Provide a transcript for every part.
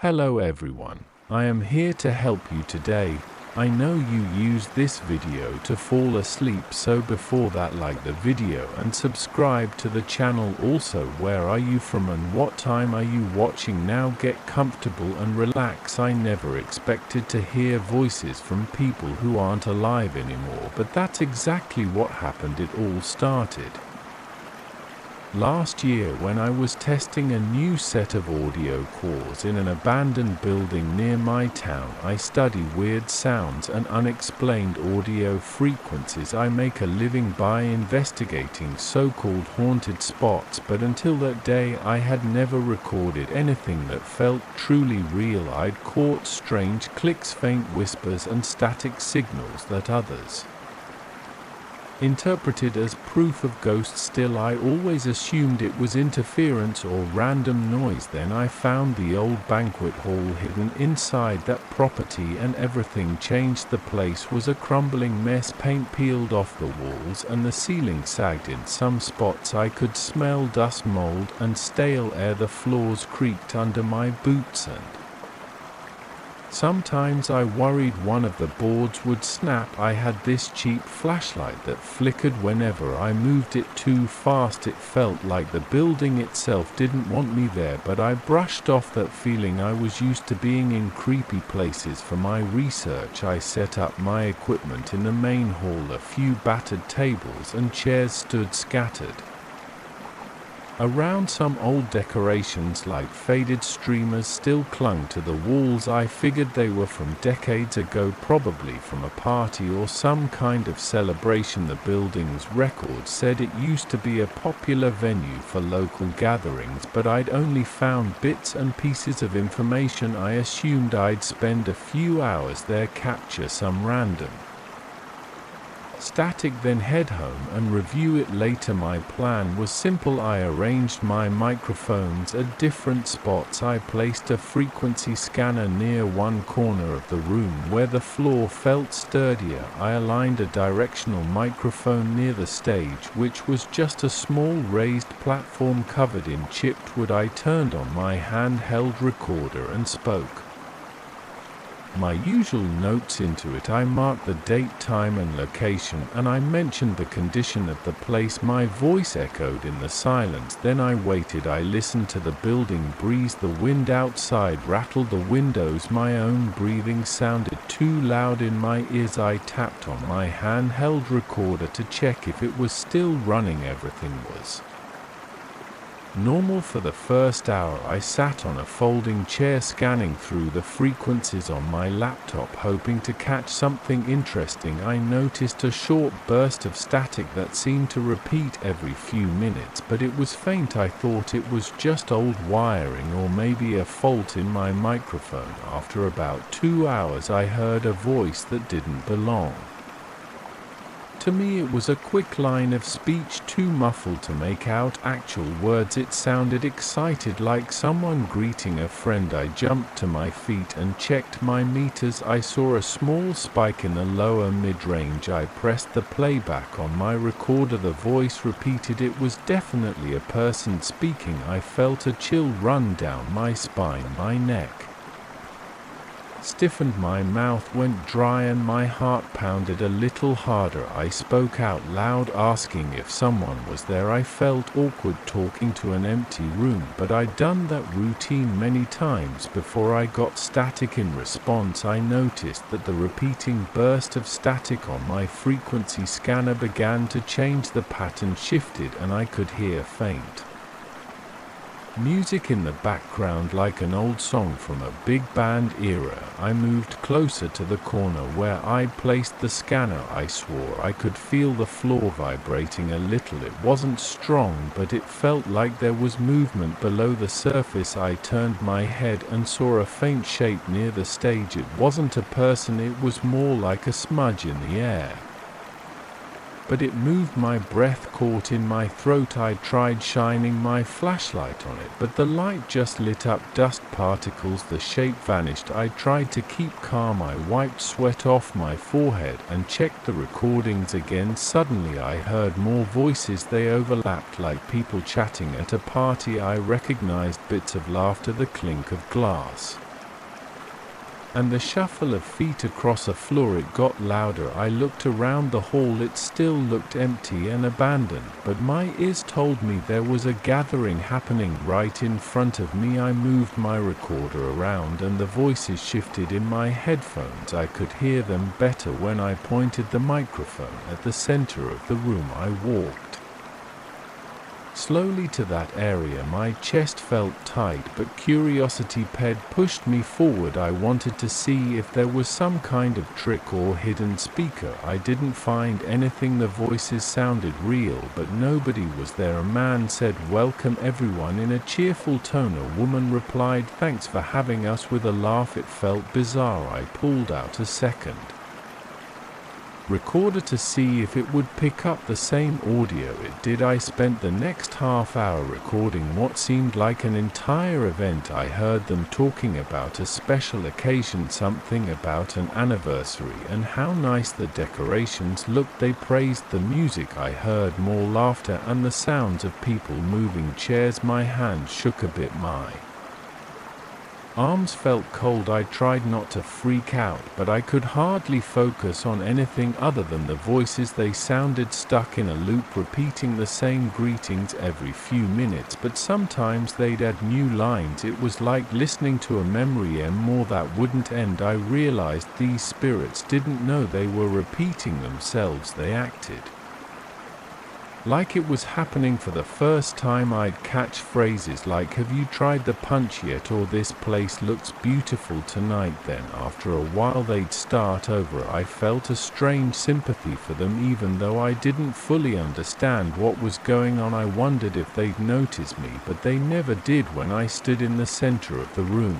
Hello everyone, I am here to help you today. I know you used this video to fall asleep, so before that, like the video and subscribe to the channel. Also, where are you from and what time are you watching? Now get comfortable and relax. I never expected to hear voices from people who aren't alive anymore, but that's exactly what happened. It all started last year when I was testing a new set of audio cores in an abandoned building near my town. I study weird sounds and unexplained audio frequencies. I make a living by investigating so-called haunted spots, but until that day I had never recorded anything that felt truly real. I'd caught strange clicks, faint whispers and static signals that others interpreted as proof of ghosts. Still, I always assumed it was interference or random noise. Then I found the old banquet hall hidden inside that property, and everything changed. The place was a crumbling mess, paint peeled off the walls and the ceiling sagged in some spots. I could smell dust, mold and stale air. The floors creaked under my boots, and sometimes I worried one of the boards would snap. I had this cheap flashlight that flickered whenever I moved it too fast. It felt like the building itself didn't want me there, but I brushed off that feeling. I was used to being in creepy places. For my research, I set up my equipment in the main hall. A few battered tables and chairs stood scattered around. Some old decorations like faded streamers still clung to the walls. I figured they were from decades ago, probably from a party or some kind of celebration. The building's record said it used to be a popular venue for local gatherings, but I'd only found bits and pieces of information. I assumed I'd spend a few hours there, capture some random static, then head home and review it later. My plan was simple. I arranged my microphones at different spots. I placed a frequency scanner near one corner of the room where the floor felt sturdier. I aligned a directional microphone near the stage, which was just a small raised platform covered in chipped wood. I turned on my handheld recorder and spoke my usual notes into it. I marked the date, time and location, and I mentioned the condition of the place. My voice echoed in the silence. Then I waited. I listened to the building breeze. The wind outside rattled the windows. My own breathing sounded too loud in my ears. I tapped on my handheld recorder to check if it was still running. Everything was normal. For the first hour I sat on a folding chair scanning through the frequencies on my laptop, hoping to catch something interesting. I noticed a short burst of static that seemed to repeat every few minutes, but it was faint. I thought it was just old wiring or maybe a fault in my microphone. After about 2 hours I heard a voice that didn't belong to me. It was a quick line of speech, too muffled to make out actual words. It sounded excited, like someone greeting a friend. I jumped to my feet and checked my meters. I saw a small spike in the lower mid-range. I pressed the playback on my recorder. The voice repeated. It was definitely a person speaking. I felt a chill run down my spine. My neck stiffened, my mouth went dry and my heart pounded a little harder. I spoke out loud, asking if someone was there. I felt awkward talking to an empty room, but I'd done that routine many times before. I got static in response. I noticed that the repeating burst of static on my frequency scanner began to change. The pattern shifted and I could hear faint music in the background, like an old song from a big band era. I moved closer to the corner where I'd placed the scanner. I swore I could feel the floor vibrating a little. It wasn't strong, but it felt like there was movement below the surface. I turned my head and saw a faint shape near the stage. It wasn't a person, it was more like a smudge in the air, but it moved. My breath caught in my throat. I tried shining my flashlight on it, but the light just lit up dust particles. The shape vanished. I tried to keep calm. I wiped sweat off my forehead and checked the recordings again. Suddenly I heard more voices. They overlapped like people chatting at a party. I recognized bits of laughter, the clink of glass and the shuffle of feet across a floor. It got louder. I looked around the hall. It still looked empty and abandoned, but my ears told me there was a gathering happening right in front of me. I moved my recorder around and the voices shifted in my headphones. I could hear them better when I pointed the microphone at the center of the room. I walked slowly to that area. My chest felt tight, but curiosity pushed me forward. I wanted to see if there was some kind of trick or hidden speaker. I didn't find anything. The voices sounded real, but nobody was there. A man said, "Welcome everyone," in a cheerful tone. A woman replied, "Thanks for having us," with a laugh. It felt bizarre. I pulled out a second recorder to see if it would pick up the same audio. It did. I spent the next half hour recording what seemed like an entire event. I heard them talking about a special occasion, something about an anniversary, and how nice the decorations looked. They praised the music. I heard more laughter and the sounds of people moving chairs. My hand shook a bit. My arms felt cold. I tried not to freak out, but I could hardly focus on anything other than the voices. They sounded stuck in a loop, repeating the same greetings every few minutes, but sometimes they'd add new lines. It was like listening to a memory more that wouldn't end. I realized these spirits didn't know they were repeating themselves. They acted like it was happening for the first time. I'd catch phrases like, "Have you tried the punch yet?" or "This place looks beautiful tonight." Then after a while they'd start over. I felt a strange sympathy for them, even though I didn't fully understand what was going on. I wondered if they'd notice me, but they never did. When I stood in the center of the room,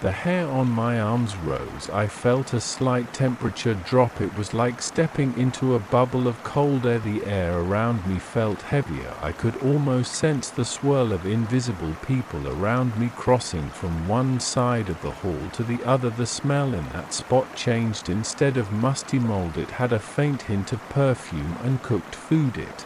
the hair on my arms rose. I felt a slight temperature drop. It was like stepping into a bubble of cold air. The air around me felt heavier. I could almost sense the swirl of invisible people around me, crossing from one side of the hall to the other. The smell in that spot changed. Instead of musty mold, it had a faint hint of perfume and cooked food. It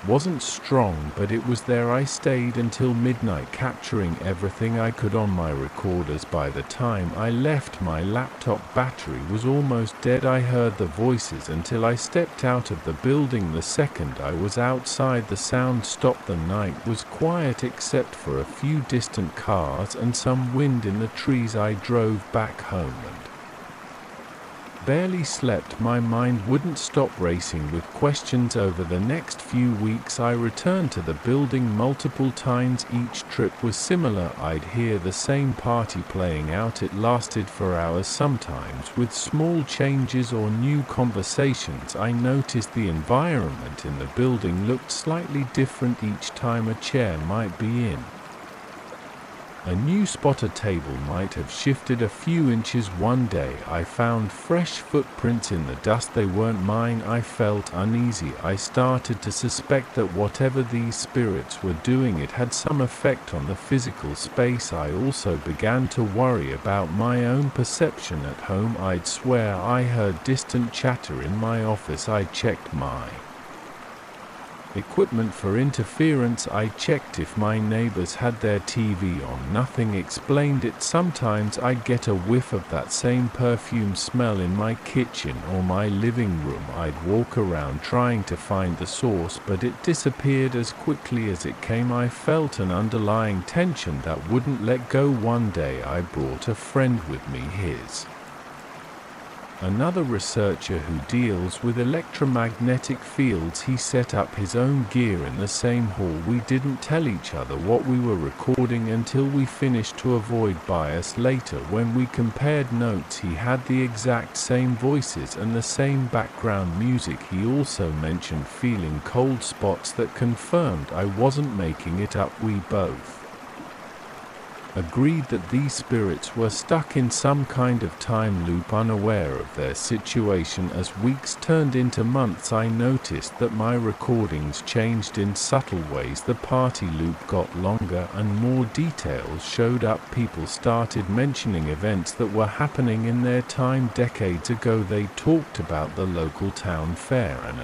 wasn't strong, but it was there. I stayed until midnight, capturing everything I could on my recorders. By the time I left, my laptop battery was almost dead. I heard the voices until I stepped out of the building. The second I was outside, the sound stopped. The night was quiet except for a few distant cars and some wind in the trees. I drove back home and barely slept. My mind wouldn't stop racing with questions. Over the next few weeks I returned to the building multiple times. Each trip was similar. I'd hear the same party playing out. It lasted for hours, sometimes with small changes or new conversations. I noticed the environment in the building looked slightly different each time. A chair might be in a new spot. A table might have shifted a few inches. One day I found fresh footprints in the dust. They weren't mine. I felt uneasy. I started to suspect that whatever these spirits were doing, it had some effect on the physical space. I also began to worry about my own perception at home. I'd swear I heard distant chatter in my office. I checked my equipment for interference. I checked if my neighbors had their TV on. Nothing explained it. Sometimes I'd get a whiff of that same perfume smell in my kitchen or my living room. I'd walk around trying to find the source, but it disappeared as quickly as it came. I felt an underlying tension that wouldn't let go. One day I brought a friend with me. His another researcher who deals with electromagnetic fields. He set up his own gear in the same hall. We didn't tell each other what we were recording until we finished to avoid bias. Later, when we compared notes, he had the exact same voices and the same background music. He also mentioned feeling cold spots that confirmed I wasn't making it up. We both agreed that these spirits were stuck in some kind of time loop, unaware of their situation. As weeks turned into months, I noticed that my recordings changed in subtle ways. The party loop got longer and more details showed up. People started mentioning events that were happening in their time decades ago. They talked about the local town fair and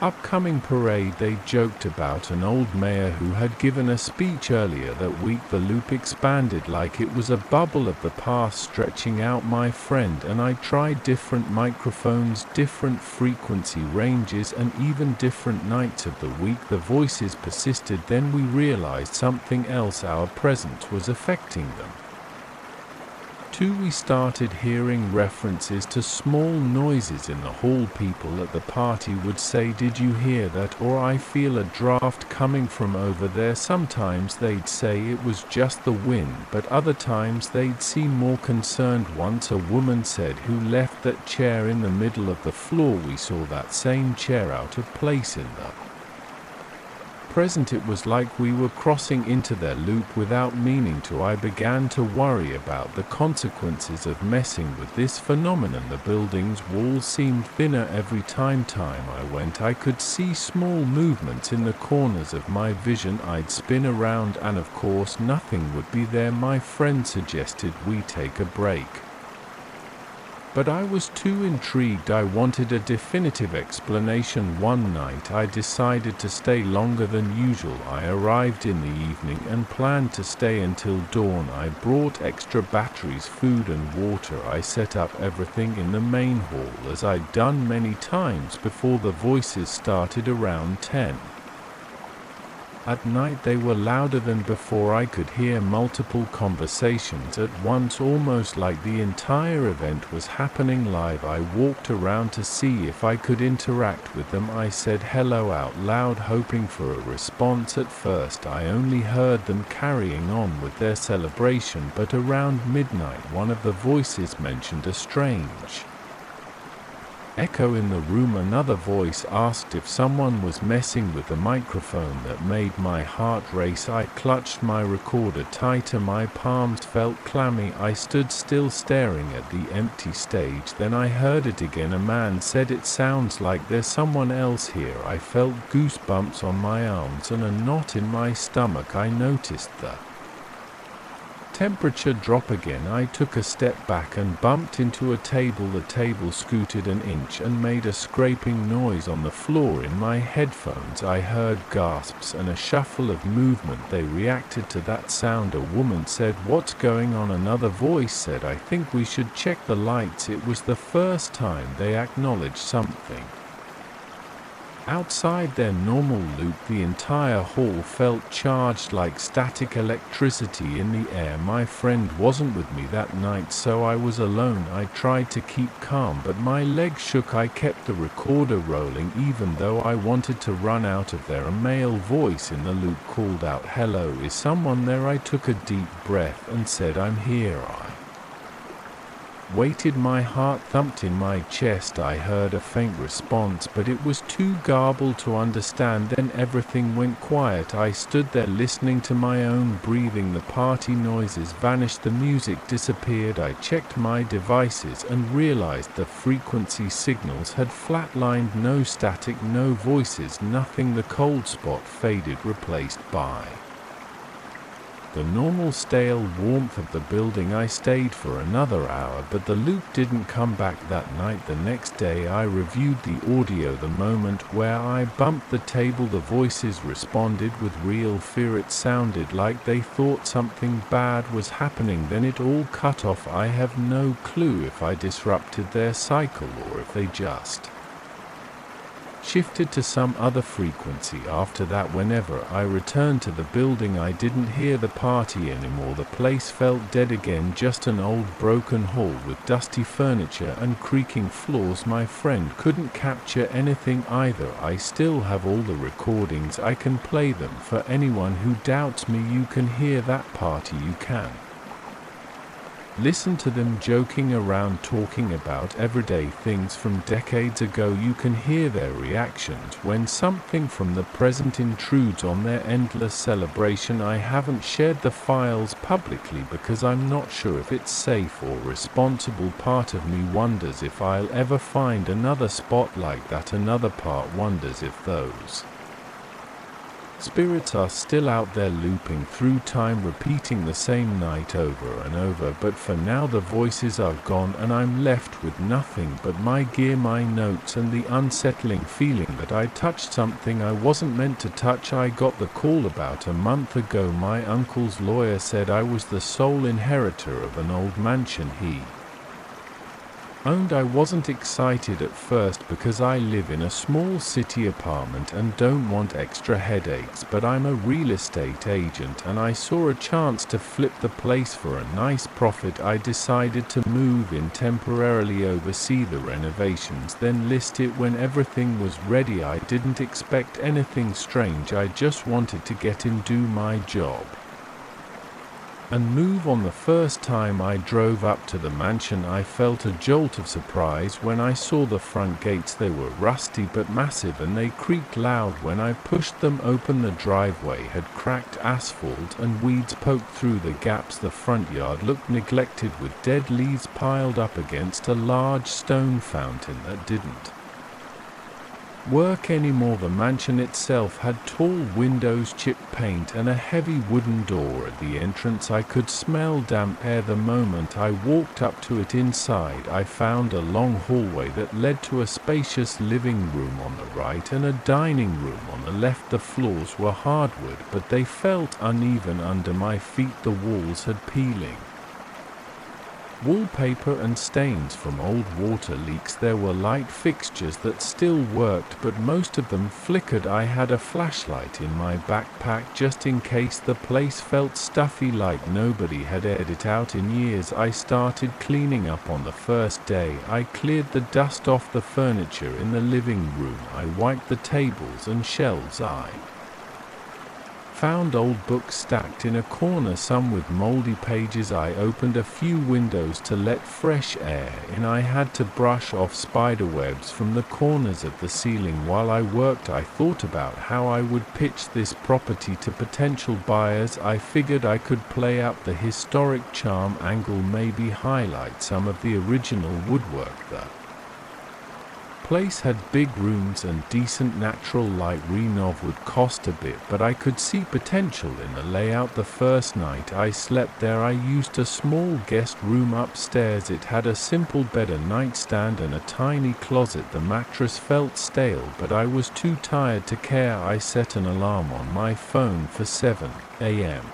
upcoming parade. They joked about an old mayor who had given a speech earlier that week. The loop expanded like it was a bubble of the past stretching out, my friend, and I tried different microphones, different frequency ranges, and even different nights of the week. The voices persisted. Then we realized something else: our presence was affecting them. We started hearing references to small noises in the hall. People at the party would say, "Did you hear that?" or "I feel a draft coming from over there." Sometimes they'd say it was just the wind, but other times they'd seem more concerned. Once a woman said, "Who left that chair in the middle of the floor?" We saw that same chair out of place in the present. It was like we were crossing into their loop without meaning to. I began to worry about the consequences of messing with this phenomenon. The building's walls seemed thinner every time I went. I could see small movements in the corners of my vision. I'd spin around and of course nothing would be there. My friend suggested we take a break, but I was too intrigued. I wanted a definitive explanation. One night I decided to stay longer than usual. I arrived in the evening and planned to stay until dawn. I brought extra batteries, food and water. I set up everything in the main hall as I'd done many times before. The voices started around 10 at night. They were louder than before. I could hear multiple conversations at once, almost like the entire event was happening live. I walked around to see if I could interact with them. I said hello out loud, hoping for a response. At first I only heard them carrying on with their celebration, but around midnight one of the voices mentioned a strange echo in the room. Another voice asked if someone was messing with the microphone. That made my heart race. I clutched my recorder tighter. My palms felt clammy. I stood still staring at the empty stage. Then I heard it again. A man said, "It sounds like there's someone else here." I felt goosebumps on my arms and a knot in my stomach. I noticed the temperature drop again. I took a step back and bumped into a table. The table scooted an inch and made a scraping noise on the floor. In my headphones I heard gasps and a shuffle of movement. They reacted to that sound. A woman said, "What's going on?" Another voice said, "I think we should check the lights." It was the first time they acknowledged something outside their normal loop. The entire hall felt charged like static electricity in the air. My friend wasn't with me that night, so I was alone. I tried to keep calm, but my legs shook. I kept the recorder rolling even though I wanted to run out of there. A male voice in the loop called out, "Hello, is someone there?" I took a deep breath and said, "I'm here." I waited. My heart thumped in my chest. I heard a faint response, but it was too garbled to understand. Then everything went quiet. I stood there listening to my own breathing. The party noises vanished. The music disappeared. I checked my devices and realized the frequency signals had flatlined. No static, no voices, nothing. The cold spot faded, replaced by the normal stale warmth of the building. I stayed for another hour, but the loop didn't come back that night. The next day I reviewed the audio. The moment where I bumped the table, the voices responded with real fear. It sounded like they thought something bad was happening. Then it all cut off. I have no clue if I disrupted their cycle or if they just shifted to some other frequency. After that, whenever I returned to the building, I didn't hear the party anymore. The place felt dead again, just an old broken hall with dusty furniture and creaking floors. My friend couldn't capture anything either. I still have all the recordings. I can play them for anyone who doubts me. You can hear that party. You can listen to them joking around, talking about everyday things from decades ago. You can hear their reactions when something from the present intrudes on their endless celebration. I haven't shared the files publicly because I'm not sure if it's safe or responsible. Part of me wonders if I'll ever find another spot like that. Another part wonders if those Spirits are still out there looping through time, repeating the same night over and over, but for now the voices are gone and I'm left with nothing but my gear, my notes, and the unsettling feeling that I touched something I wasn't meant to touch. I got the call about a month ago. My uncle's lawyer said I was the sole inheritor of an old mansion he owned. I wasn't excited at first because I live in a small city apartment and don't want extra headaches, but I'm a real estate agent and I saw a chance to flip the place for a nice profit. I decided to move in temporarily, oversee the renovations, then list it when everything was ready. I didn't expect anything strange, I just wanted to get in, do my job, and move on. The first time I drove up to the mansion, I felt a jolt of surprise when I saw the front gates. They were rusty but massive and they creaked loud when I pushed them open. The driveway had cracked asphalt and weeds poked through the gaps. The front yard looked neglected with dead leaves piled up against a large stone fountain that didn't work anymore. The mansion itself had tall windows, chipped paint, and a heavy wooden door at the entrance. I could smell damp air the moment I walked up to it. Inside, I found a long hallway that led to a spacious living room on the right and a dining room on the left. The floors were hardwood, but they felt uneven under my feet. The walls had peeling wallpaper and stains from old water leaks. There were light fixtures that still worked, but most of them flickered. I had a flashlight in my backpack just in case. The place felt stuffy, like nobody had aired it out in years. I started cleaning up on the first day. I cleared the dust off the furniture in the living room. I wiped the tables and shelves. I found old books stacked in a corner, some with moldy pages. I opened a few windows to let fresh air in. I had to brush off spider webs from the corners of the ceiling. While I worked, I thought about how I would pitch this property to potential buyers. I figured I could play up the historic charm angle, maybe highlight some of the original woodwork. The place had big rooms and decent natural light. Renov would cost a bit, but I could see potential in the layout. The first night I slept there, I used a small guest room upstairs. It had a simple bed, a nightstand, and a tiny closet. The mattress felt stale, but I was too tired to care. I set an alarm on my phone for 7 a.m.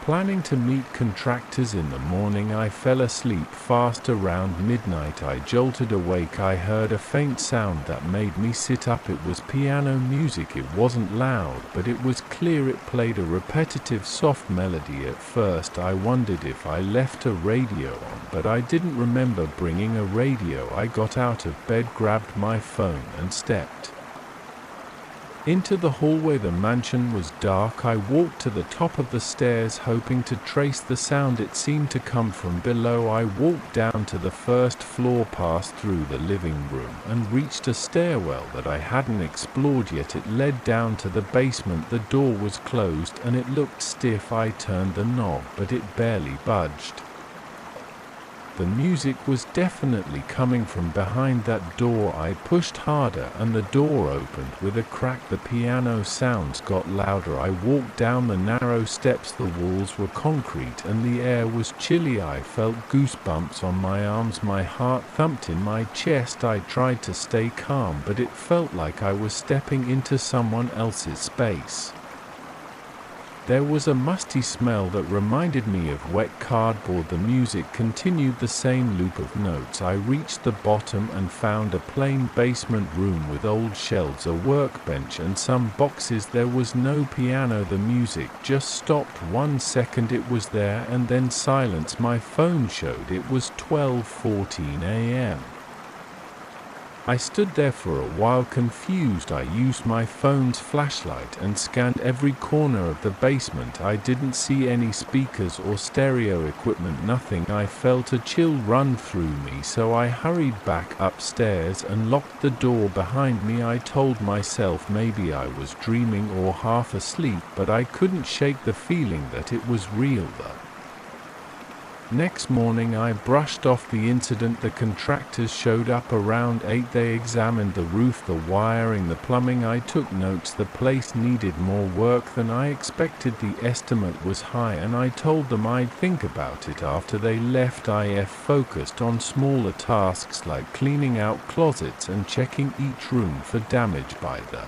planning to meet contractors in the morning. I fell asleep fast. Around midnight I jolted awake. I heard a faint sound that made me sit up. It was piano music. It wasn't loud, but it was clear. It played a repetitive soft melody. At first I wondered if I left a radio on, but I didn't remember bringing a radio. I got out of bed, grabbed my phone, and stepped into the hallway. The mansion was dark. I walked to the top of the stairs, hoping to trace the sound. It seemed to come from below. I walked down to the first floor, passed through the living room, and reached a stairwell that I hadn't explored yet. It led down to the basement. The door was closed, and it looked stiff. I turned the knob, but it barely budged. The music was definitely coming from behind that door. I pushed harder and the door opened with a crack. The piano sounds got louder. I walked down the narrow steps. The walls were concrete and the air was chilly. I felt goosebumps on my arms. My heart thumped in my chest. I tried to stay calm, but it felt like I was stepping into someone else's space. There was a musty smell that reminded me of wet cardboard. The music continued the same loop of notes. I reached the bottom and found a plain basement room with old shelves, a workbench, and some boxes. There was no piano. The music just stopped. 1 second it was there and then silence. My phone showed it was 12:14 a.m. I stood there for a while, confused. I used my phone's flashlight and scanned every corner of the basement. I didn't see any speakers or stereo equipment, nothing. I felt a chill run through me, so I hurried back upstairs and locked the door behind me. I told myself maybe I was dreaming or half asleep, but I couldn't shake the feeling that it was real. The Next morning I brushed off the incident. The contractors showed up around 8. They examined the roof, the wiring, the plumbing. I took notes. The place needed more work than I expected. The estimate was high and I told them I'd think about it after they left. I focused on smaller tasks like cleaning out closets and checking each room for damage. By the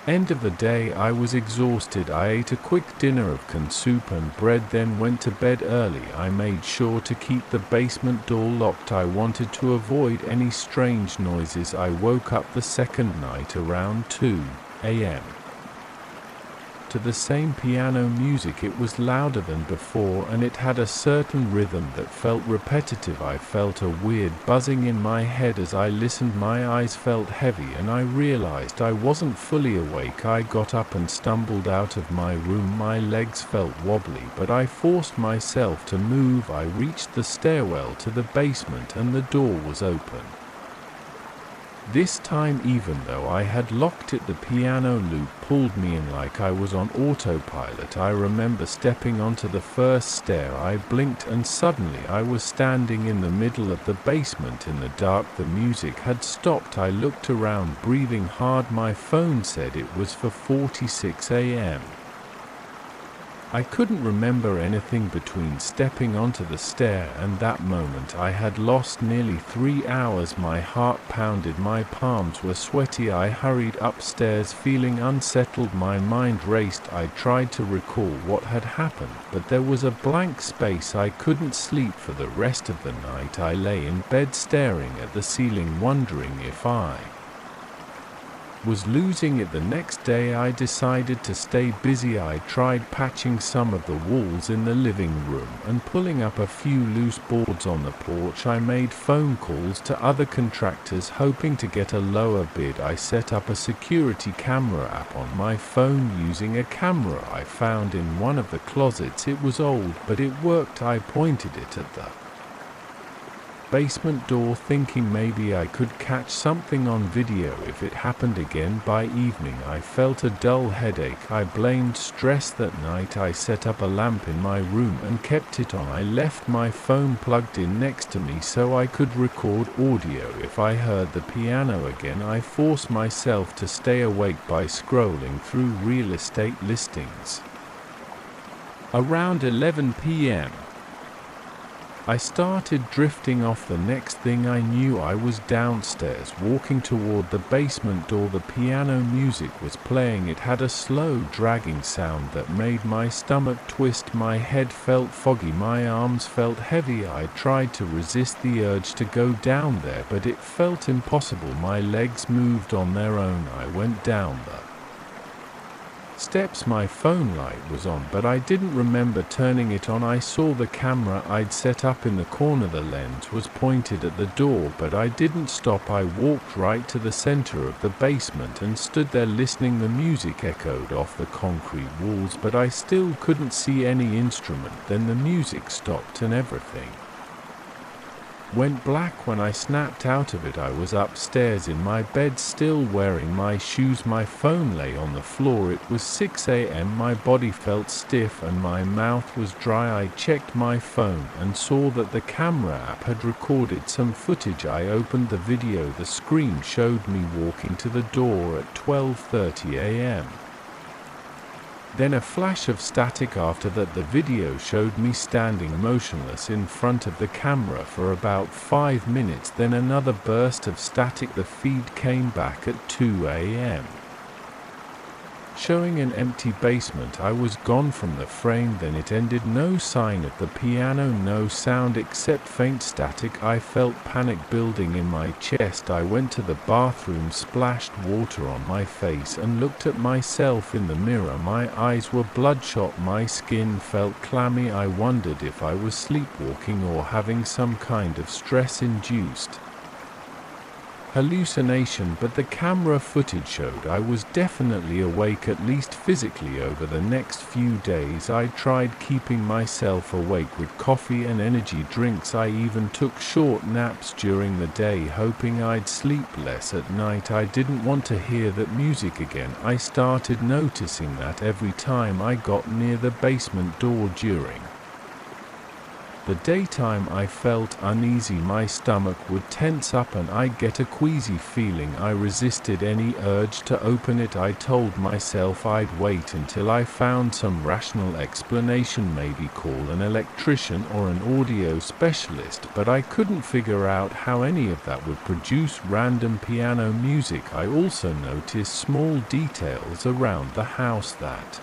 end of the day I was exhausted. I ate a quick dinner of corn soup and bread, then went to bed early. I made sure to keep the basement door locked. I wanted to avoid any strange noises. I woke up the second night around 2 a.m. to the same piano music. It was louder than before and it had a certain rhythm that felt repetitive. I felt a weird buzzing in my head as I listened. My eyes felt heavy and I realized I wasn't fully awake. I got up and stumbled out of my room. My legs felt wobbly, but I forced myself to move. I reached the stairwell to the basement and the door was open. This time, even though I had locked it, the piano loop pulled me in like I was on autopilot. I remember stepping onto the first stair. I blinked and suddenly I was standing in the middle of the basement in the dark. The music had stopped. I looked around, breathing hard. My phone said it was 4:46 a.m. I couldn't remember anything between stepping onto the stair and that moment. I had lost nearly 3 hours. My heart pounded, my palms were sweaty. I hurried upstairs, feeling unsettled. My mind raced. I tried to recall what had happened, but there was a blank space. I couldn't sleep for the rest of the night. I lay in bed staring at the ceiling, wondering if I was losing it. The next day I decided to stay busy. I tried patching some of the walls in the living room and pulling up a few loose boards on the porch. I made phone calls to other contractors hoping to get a lower bid. I set up a security camera app on my phone using a camera I found in one of the closets. It was old, but it worked. I pointed it at the basement door, thinking maybe I could catch something on video if it happened again. By evening I felt a dull headache. I blamed stress. That night I set up a lamp in my room and kept it on. I left my phone plugged in next to me so I could record audio if I heard the piano again. I forced myself to stay awake by scrolling through real estate listings. Around 11 p.m. I started drifting off. The next thing I knew I was downstairs, walking toward the basement door. The piano music was playing. It had a slow, dragging sound that made my stomach twist. My head felt foggy. My arms felt heavy. I tried to resist the urge to go down there, but it felt impossible. My legs moved on their own. I went down the steps. My phone light was on, but I didn't remember turning it on. I saw the camera I'd set up in the corner. The lens was pointed at the door, but I didn't stop. I walked right to the center of the basement and stood there listening. The music echoed off the concrete walls, but I still couldn't see any instrument. Then the music stopped and everything went black. When I snapped out of it, I was upstairs in my bed, still wearing my shoes. My phone lay on the floor. It was 6 a.m. My body felt stiff and my mouth was dry. I checked my phone and saw that the camera app had recorded some footage. I opened the video. The screen showed me walking to the door at 12:30 a.m. Then a flash of static. After that, the video showed me standing motionless in front of the camera for about 5 minutes. Then another burst of static. The feed came back at 2 a.m. showing an empty basement. I was gone from the frame. Then it ended. No sign of the piano, no sound except faint static. I felt panic building in my chest. I went to the bathroom, splashed water on my face and looked at myself in the mirror. My eyes were bloodshot. My skin felt clammy. I wondered if I was sleepwalking or having some kind of stress-induced hallucination, but the camera footage showed I was definitely awake, at least physically. Over the next few days I tried keeping myself awake with coffee and energy drinks. I even took short naps during the day, hoping I'd sleep less at night. I didn't want to hear that music again. I started noticing that every time I got near the basement door during The daytime I felt uneasy, my stomach would tense up and I'd get a queasy feeling. I resisted any urge to open it. I told myself I'd wait until I found some rational explanation, maybe call an electrician or an audio specialist, but I couldn't figure out how any of that would produce random piano music. I also noticed small details around the house that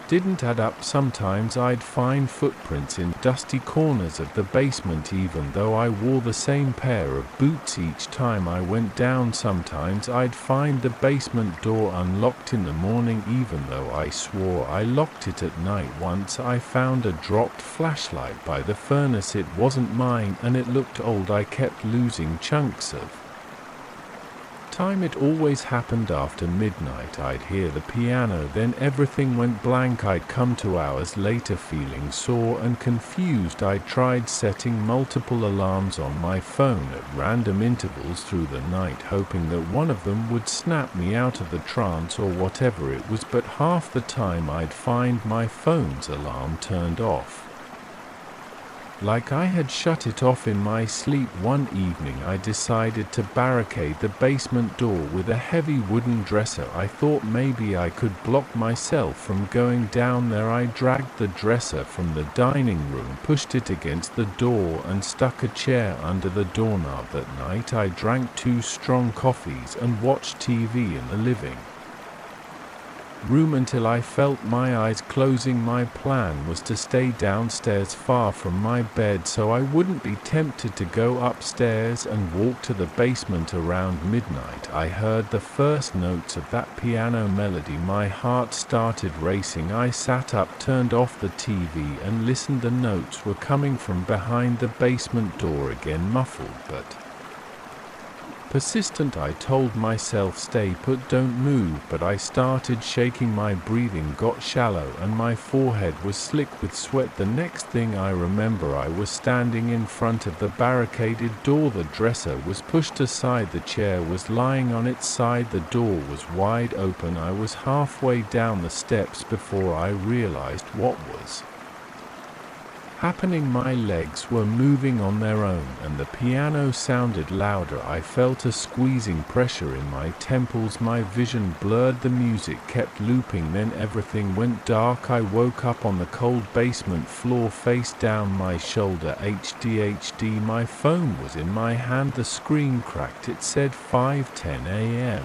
didn't add up. Sometimes I'd find footprints in dusty corners of the basement even though I wore the same pair of boots each time I went down. Sometimes I'd find the basement door unlocked in the morning even though I swore I locked it at night. Once I found a dropped flashlight by the furnace. It wasn't mine and it looked old. I kept losing chunks of time. It always happened after midnight. I'd hear the piano, then everything went blank. I'd come to hours later feeling sore and confused. I tried setting multiple alarms on my phone at random intervals through the night, hoping that one of them would snap me out of the trance or whatever it was, but half the time I'd find my phone's alarm turned off, like I had shut it off in my sleep. One evening I decided to barricade the basement door with a heavy wooden dresser. I thought maybe I could block myself from going down there. I dragged the dresser from the dining room, pushed it against the door, and stuck a chair under the doorknob. That night I drank 2 strong coffees and watched TV in the living room until I felt my eyes closing. My plan was to stay downstairs far from my bed so I wouldn't be tempted to go upstairs and walk to the basement. Around midnight I heard the first notes of that piano melody. My heart started racing. I sat up, turned off the TV and listened. The notes were coming from behind the basement door, again muffled but persistent. I told myself stay put, don't move, but I started shaking. My breathing got shallow and my forehead was slick with sweat. The next thing I remember, I was standing in front of the barricaded door. The dresser was pushed aside, the chair was lying on its side, the door was wide open. I was halfway down the steps before I realized what was happening. My legs were moving on their own and the piano sounded louder. I felt a squeezing pressure in my temples. My vision blurred. The music kept looping. Then everything went dark. I woke up on the cold basement floor, face down, my shoulder HD. My phone was in my hand. The screen cracked. It said 5:10 a.m.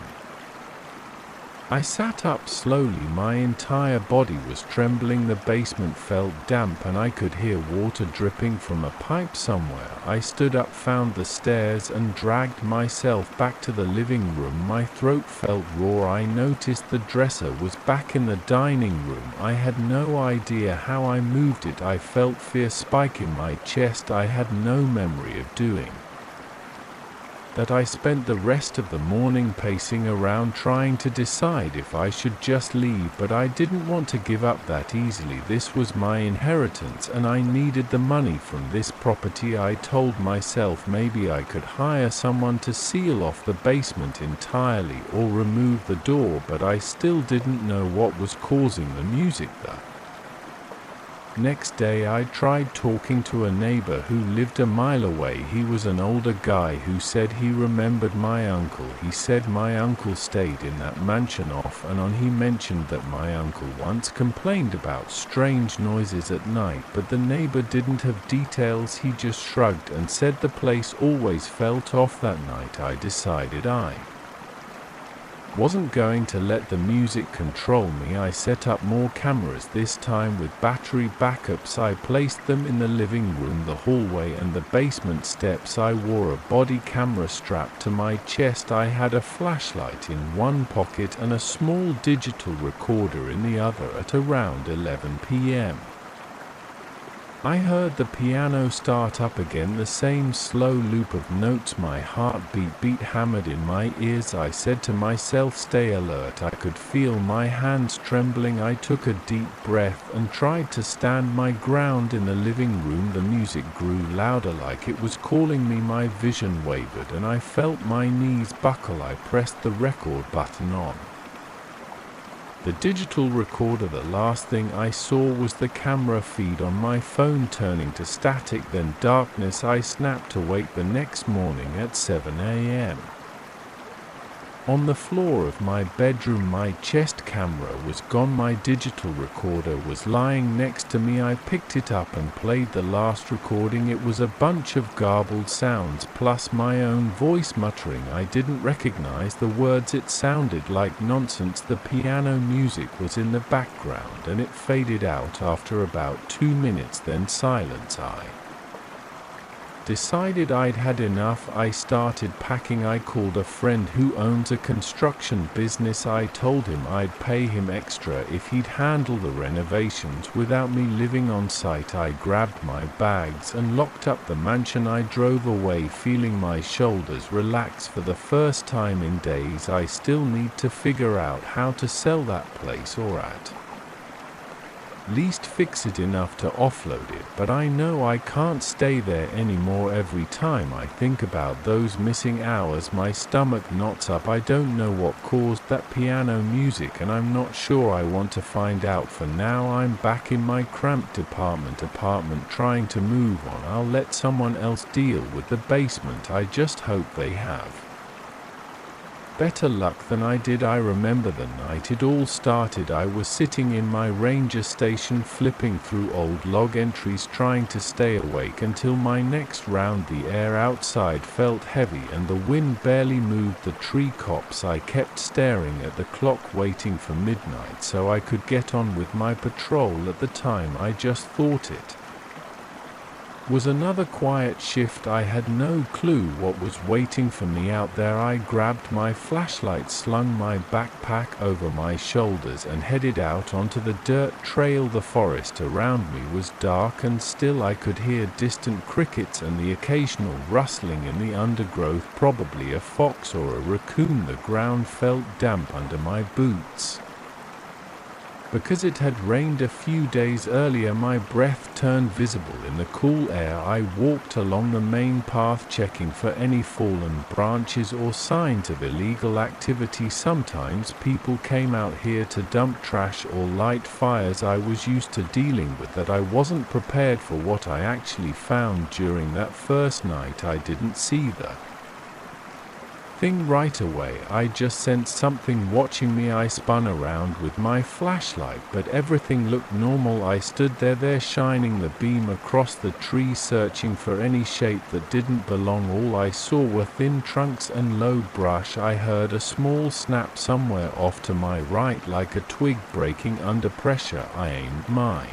I sat up slowly. My entire body was trembling. The basement felt damp and I could hear water dripping from a pipe somewhere. I stood up, found the stairs and dragged myself back to the living room. My throat felt raw. I noticed the dresser was back in the dining room. I had no idea how I moved it. I felt fear spike in my chest. I had no memory of doing that. I spent the rest of the morning pacing around trying to decide if I should just leave, but I didn't want to give up that easily. This was my inheritance and I needed the money from this property. I told myself maybe I could hire someone to seal off the basement entirely or remove the door, but I still didn't know what was causing the music. Next day I tried talking to a neighbor who lived a mile away. He was an older guy who said he remembered my uncle. He said my uncle stayed in that mansion off and on. He mentioned that my uncle once complained about strange noises at night, but the neighbor didn't have details. He just shrugged and said the place always felt off that night. I decided I wasn't going to let the music control me. I set up more cameras, this time with battery backups. I placed them in the living room, the hallway and the basement steps. I wore a body camera strapped to my chest. I had a flashlight in one pocket and a small digital recorder in the other. At around 11 p.m. I heard the piano start up again, the same slow loop of notes. My heartbeat beat hammered in my ears. I said to myself, stay alert. I could feel my hands trembling. I took a deep breath and tried to stand my ground. In the living room, the music grew louder, like it was calling me. My vision wavered and I felt my knees buckle. I pressed the record button on The digital recorder, the last thing I saw was the camera feed on my phone turning to static, then darkness. I snapped awake the next morning at 7 a.m. On the floor of my bedroom, my chest camera was gone. My digital recorder was lying next to me. I picked it up and played the last recording. It was a bunch of garbled sounds, plus my own voice muttering. I didn't recognize the words. It sounded like nonsense. The piano music was in the background and it faded out after about 2 minutes, then silence. I decided I'd had enough. I started packing. I called a friend who owns a construction business. I told him I'd pay him extra if he'd handle the renovations without me living on site. I grabbed my bags and locked up the mansion. I drove away feeling my shoulders relax for the first time in days. I still need to figure out how to sell that place, or at least fix it enough to offload it, but I know I can't stay there anymore. Every time I think about those missing hours, my stomach knots up. I don't know what caused that piano music, and I'm not sure I want to find out. For now, I'm back in my cramped apartment trying to move on. I'll let someone else deal with the basement. I just hope they have better luck than I did. I remember the night it all started. I was sitting in my ranger station flipping through old log entries trying to stay awake until my next round. The air outside felt heavy and the wind barely moved the tree tops. I kept staring at the clock waiting for midnight so I could get on with my patrol. At the time I just thought it was another quiet shift. I had no clue what was waiting for me out there. I grabbed my flashlight, slung my backpack over my shoulders and headed out onto the dirt trail. The forest around me was dark and still. I could hear distant crickets and the occasional rustling in the undergrowth, probably a fox or a raccoon. The ground felt damp under my boots. Because it had rained a few days earlier, my breath turned visible in the cool air. I walked along the main path, checking for any fallen branches or signs of illegal activity. Sometimes people came out here to dump trash or light fires. I was used to dealing with that. I wasn't prepared for what I actually found during that first night. I didn't see the thing right away. I just sensed something watching me. I spun around with my flashlight, but everything looked normal. I stood there shining the beam across the tree, searching for any shape that didn't belong. All I saw were thin trunks and low brush. I heard a small snap somewhere off to my right, like a twig breaking under pressure. I aimed my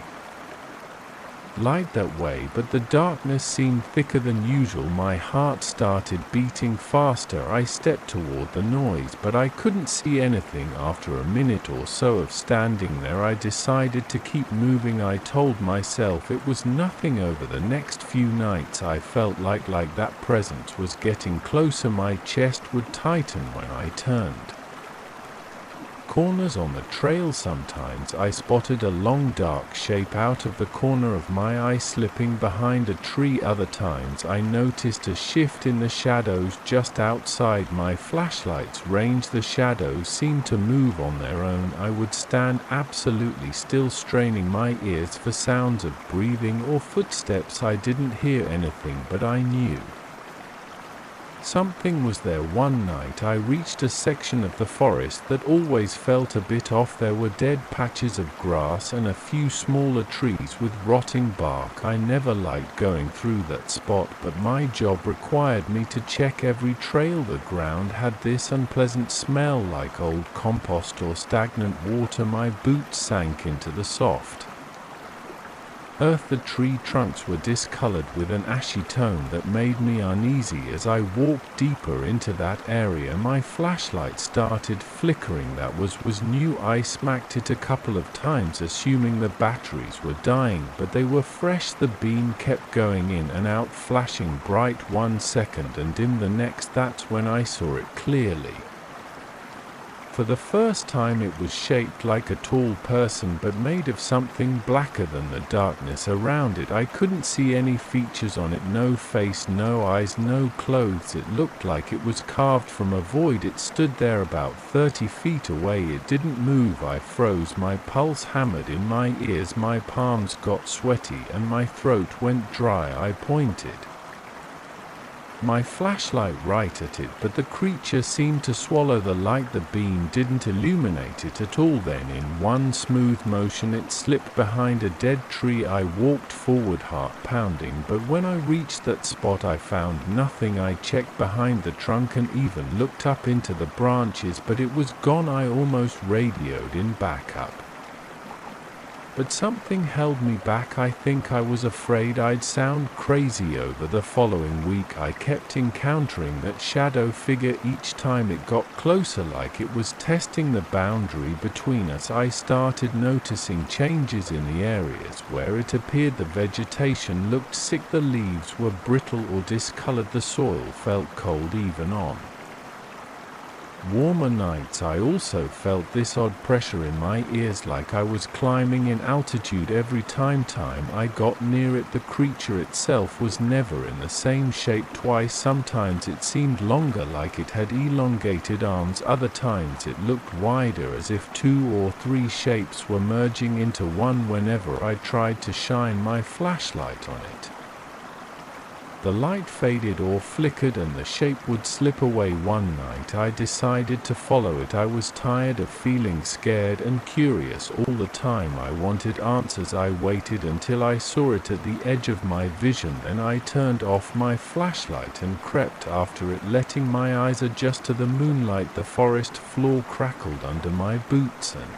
light that way, but the darkness seemed thicker than usual. My heart started beating faster. I stepped toward the noise, but I couldn't see anything. After a minute or so of standing there, I decided to keep moving. I told myself it was nothing. Over the next few nights, I felt like that presence was getting closer. My chest would tighten when I turned corners on the trail. Sometimes I spotted a long dark shape out of the corner of my eye slipping behind a tree. Other times I noticed a shift in the shadows just outside my flashlight's range. The shadows seemed to move on their own. I would stand absolutely still, straining my ears for sounds of breathing or footsteps. I didn't hear anything, but I knew something was there. One night I reached a section of the forest that always felt a bit off. There were dead patches of grass and a few smaller trees with rotting bark. I never liked going through that spot, but my job required me to check every trail. The ground had this unpleasant smell, like old compost or stagnant water. My boots sank into the soft earth. The tree trunks were discolored with an ashy tone that made me uneasy. As I walked deeper into that area, my flashlight started flickering. That was new. I smacked it a couple of times, assuming the batteries were dying, but they were fresh. The beam kept going in and out, flashing bright 1 second and dim the next. That's when I saw it clearly. For the first time it was shaped like a tall person but made of something blacker than the darkness around it. I couldn't see any features on it, no face, no eyes, no clothes. It looked like it was carved from a void. It stood there about 30 feet away. It didn't move. I froze. My pulse hammered in my ears. My palms got sweaty and my throat went dry. I pointed my flashlight right at it, but the creature seemed to swallow the light. The beam didn't illuminate it at all. Then in one smooth motion it slipped behind a dead tree. I walked forward, heart pounding, but when I reached that spot I found nothing. I checked behind the trunk and even looked up into the branches, but it was gone. I almost radioed in backup, but something held me back. I think I was afraid I'd sound crazy. Over the following week I kept encountering that shadow figure each time it got closer, like it was testing the boundary between us. I started noticing changes in the areas where it appeared. The vegetation looked sick, the leaves were brittle or discolored, the soil felt cold even on warmer nights. I also felt this odd pressure in my ears, like I was climbing in altitude. Every time I got near it, the creature itself was never in the same shape twice. Sometimes it seemed longer, like it had elongated arms. Other times it looked wider, as if 2 or 3 shapes were merging into one. Whenever I tried to shine my flashlight on it, the light faded or flickered and the shape would slip away. One night I decided to follow it. I was tired of feeling scared and curious all the time. I wanted answers. I waited until I saw it at the edge of my vision. Then I turned off my flashlight and crept after it, letting my eyes adjust to the moonlight. The forest floor crackled under my boots and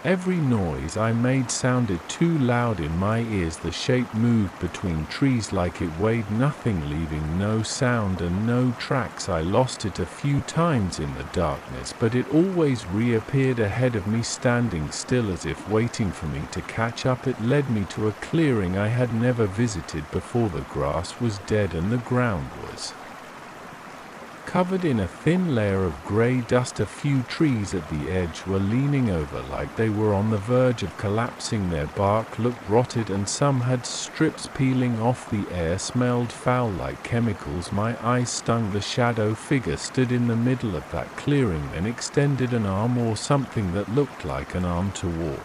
every noise I made sounded too loud in my ears. The shape moved between trees like it weighed nothing, leaving no sound and no tracks. I lost it a few times in the darkness, but it always reappeared ahead of me, standing still as if waiting for me to catch up. It led me to a clearing I had never visited before. The grass was dead and the ground was covered in a thin layer of grey dust. A few trees at the edge were leaning over like they were on the verge of collapsing. Their bark looked rotted and some had strips peeling off. The air smelled foul, like chemicals. My eyes stung. The shadow figure stood in the middle of that clearing, then extended an arm or something that looked like an arm toward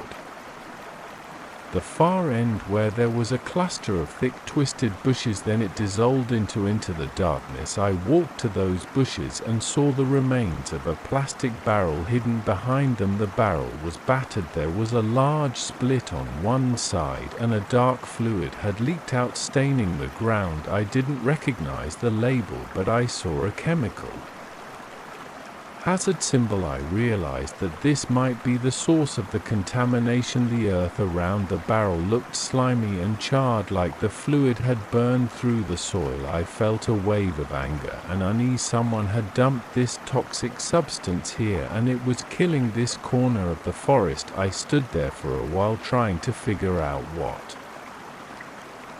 the far end where there was a cluster of thick twisted bushes. Then it dissolved into the darkness. I walked to those bushes and saw the remains of a plastic barrel hidden behind them. The barrel was battered. There was a large split on one side and a dark fluid had leaked out, staining the ground. I didn't recognize the label, but I saw a chemical hazard symbol. I realized that this might be the source of the contamination. The earth around the barrel looked slimy and charred, like the fluid had burned through the soil. I felt a wave of anger and unease. Someone had dumped this toxic substance here and it was killing this corner of the forest. I stood there for a while trying to figure out what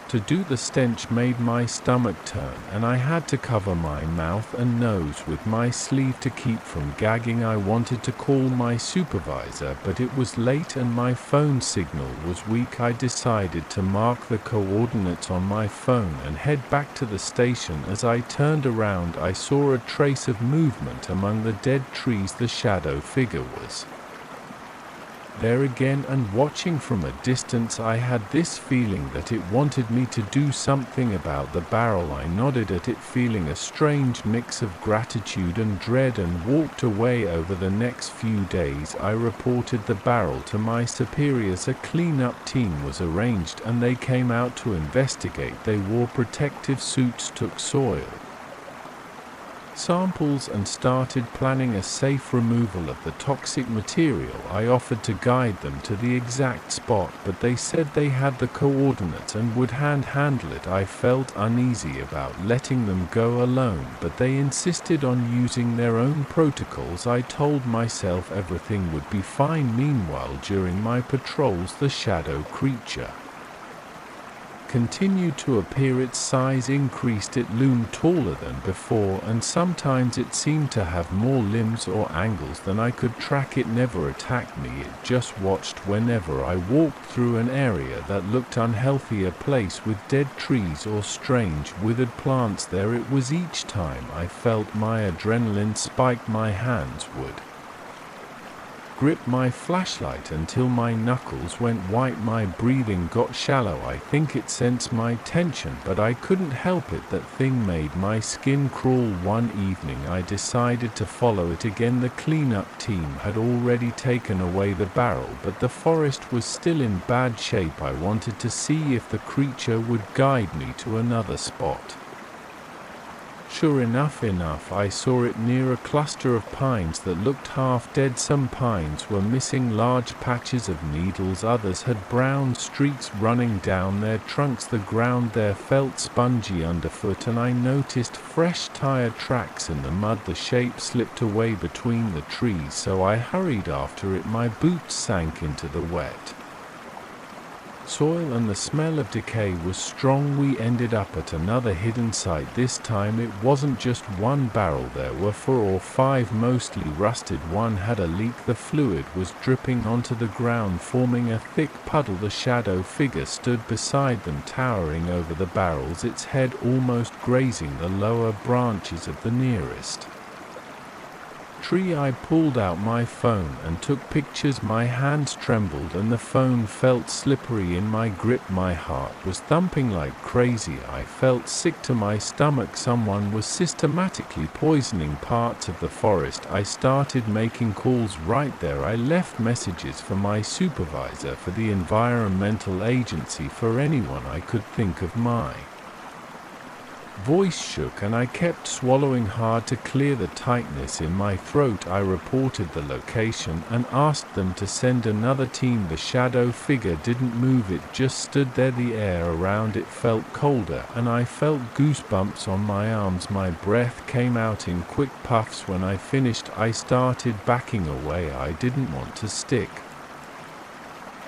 to do. The stench made my stomach turn and I had to cover my mouth and nose with my sleeve to keep from gagging. I wanted to call my supervisor, but it was late and my phone signal was weak. I decided to mark the coordinates on my phone and head back to the station. As I turned around, I saw a trace of movement among the dead trees. The shadow figure was there again, and watching from a distance I had this feeling that it wanted me to do something about the barrel. I nodded at it, feeling a strange mix of gratitude and dread, and walked away. Over the next few days I reported the barrel to my superiors. A cleanup team was arranged and they came out to investigate. They wore protective suits, took soil samples and started planning a safe removal of the toxic material. I offered to guide them to the exact spot, but they said they had the coordinates and would handle it. I felt uneasy about letting them go alone, but they insisted on using their own protocols. I told myself everything would be fine. Meanwhile, during my patrols, the shadow creature continued to appear. Its size increased, it loomed taller than before, and sometimes it seemed to have more limbs or angles than I could track. It never attacked me, it just watched. Whenever I walked through an area that looked unhealthy, a place with dead trees or strange withered plants there, it was each time I felt my adrenaline spike, my hands would grip my flashlight until my knuckles went white. My breathing got shallow. I think it sensed my tension, but I couldn't help it. That thing made my skin crawl. One evening I decided to follow it again. The cleanup team had already taken away the barrel, but the forest was still in bad shape. I wanted to see if the creature would guide me to another spot. Sure enough, I saw it near a cluster of pines that looked half dead. Some pines were missing large patches of needles, others had brown streaks running down their trunks. The ground there felt spongy underfoot, and I noticed fresh tire tracks in the mud. The shape slipped away between the trees, so I hurried after it. My boots sank into the wet soil and the smell of decay was strong. We ended up at another hidden site. This time it wasn't just one barrel, there were 4 or 5, mostly rusted. One had a leak. The fluid was dripping onto the ground, forming a thick puddle. The shadow figure stood beside them, towering over the barrels, its head almost grazing the lower branches of the nearest tree. I pulled out my phone and took pictures. My hands trembled and the phone felt slippery in my grip. My heart was thumping like crazy. I felt sick to my stomach. Someone was systematically poisoning parts of the forest. I started making calls right there. I left messages for my supervisor, for the environmental agency, for anyone I could think of. My voice shook and I kept swallowing hard to clear the tightness in my throat. I reported the location and asked them to send another team. The shadow figure didn't move, it just stood there. The air around it felt colder and I felt goosebumps on my arms. My breath came out in quick puffs. When I finished, I started backing away. I didn't want to stick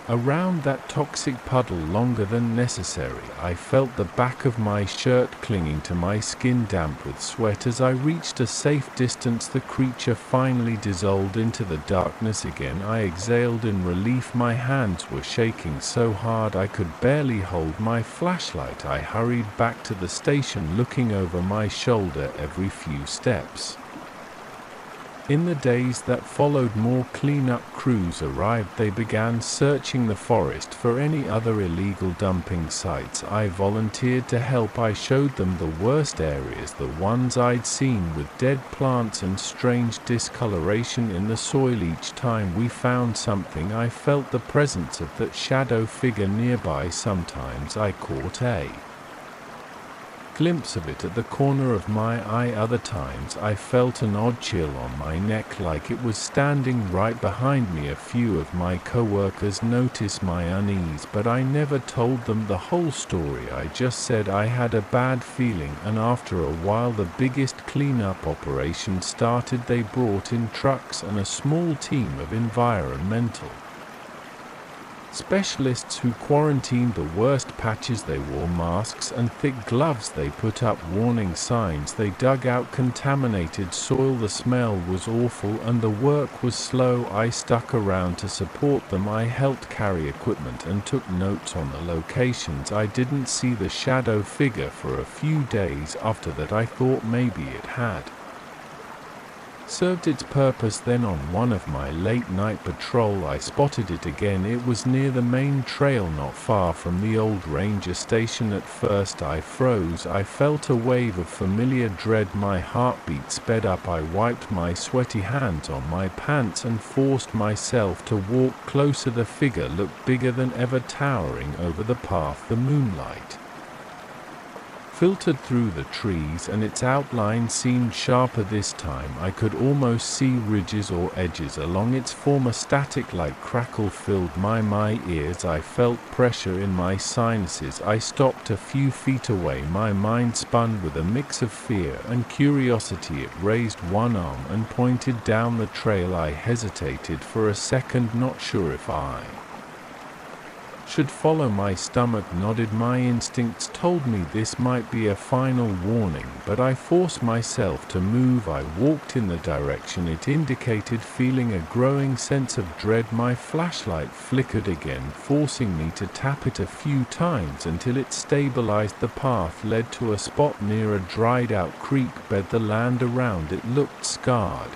around that toxic puddle longer than necessary. I felt the back of my shirt clinging to my skin, damp with sweat. As I reached a safe distance, the creature finally dissolved into the darkness again. I exhaled in relief. My hands were shaking so hard I could barely hold my flashlight. I hurried back to the station, looking over my shoulder every few steps. In the days that followed, more cleanup crews arrived. They began searching the forest for any other illegal dumping sites. I volunteered to help. I showed them the worst areas, the ones I'd seen with dead plants and strange discoloration in the soil. Each time we found something, I felt the presence of that shadow figure nearby. Sometimes I caught a glimpse of it at the corner of my eye. Other times I felt an odd chill on my neck, like it was standing right behind me. A few of my co-workers noticed my unease, but I never told them the whole story. I just said I had a bad feeling, and after a while the biggest cleanup operation started. They brought in trucks and a small team of environmental specialists who quarantined the worst patches. They wore masks and thick gloves. They put up warning signs. They dug out contaminated soil. The smell was awful and the work was slow. I stuck around to support them. I helped carry equipment and took notes on the locations. I didn't see the shadow figure for a few days. After that I thought maybe it had served its purpose. Then on one of my late night patrol I spotted it again. It was near the main trail not far from the old ranger station. At first I froze. I felt a wave of familiar dread. My heartbeat sped up. I wiped my sweaty hands on my pants and forced myself to walk closer. The figure looked bigger than ever, towering over the path. The moonlight filtered through the trees and its outline seemed sharper this time. I could almost see ridges or edges along its form. A static-like crackle filled my ears. I felt pressure in my sinuses. I stopped a few feet away. My mind spun with a mix of fear and curiosity. It raised one arm and pointed down the trail. I hesitated for a second, not sure if I should follow. My stomach nodded. My instincts told me this might be a final warning, but I forced myself to move. I walked in the direction it indicated, feeling a growing sense of dread. My flashlight flickered again, forcing me to tap it a few times until it stabilized. The path led to a spot near a dried-out creek bed. The land around it looked scarred,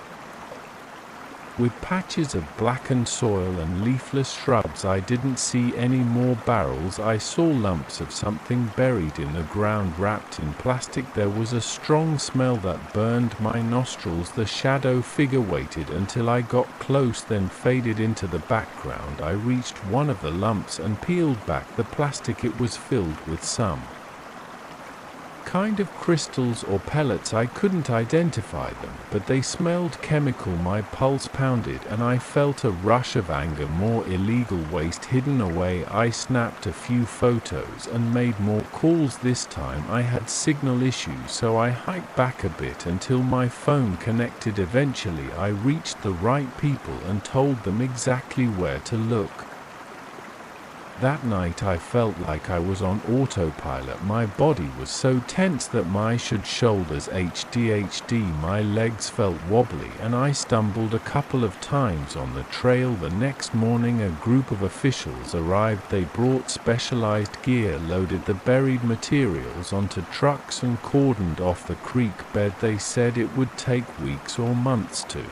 with patches of blackened soil and leafless shrubs. I didn't see any more barrels. I saw lumps of something buried in the ground, wrapped in plastic. There was a strong smell that burned my nostrils. The shadow figure waited until I got close, then faded into the background. I reached one of the lumps and peeled back the plastic. It was filled with some kind of crystals or pellets. I couldn't identify them, but they smelled chemical. My pulse pounded and I felt a rush of anger. More illegal waste hidden away. I snapped a few photos and made more calls. This time I had signal issues, so I hiked back a bit until my phone connected. Eventually I reached the right people and told them exactly where to look. That night I felt like I was on autopilot. My body was so tense that my shoulders HDHD. My legs felt wobbly and I stumbled a couple of times on the trail. The next morning a group of officials arrived. They brought specialized gear, loaded the buried materials onto trucks and cordoned off the creek bed. They said it would take weeks or months to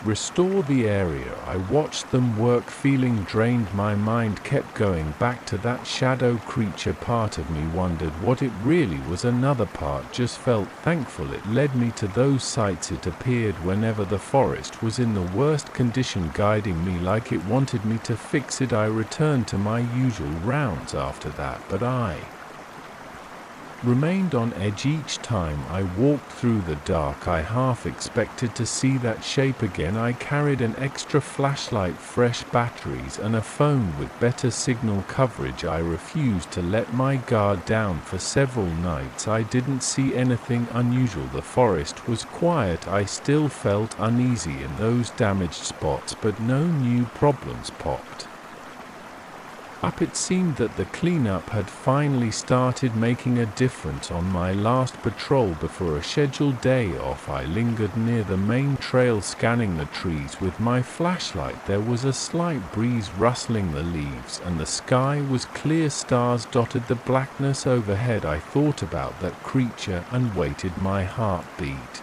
restore the area. I watched them work, feeling drained. My mind kept going back to that shadow creature. Part of me wondered what it really was. Another part just felt thankful it led me to those sites. It appeared whenever the forest was in the worst condition, guiding me like it wanted me to fix it. I returned to my usual rounds after that, but I remained on edge each time I walked through the dark. I half expected to see that shape again. I carried an extra flashlight, fresh batteries, and a phone with better signal coverage. I refused to let my guard down. For several nights I didn't see anything unusual. The forest was quiet. I still felt uneasy in those damaged spots, but no new problems popped up. It seemed that the cleanup had finally started making a difference. On my last patrol before a scheduled day off, I lingered near the main trail, scanning the trees with my flashlight. There was a slight breeze rustling the leaves, and the sky was clear. Stars dotted the blackness overhead. I thought about that creature and waited. My heart beat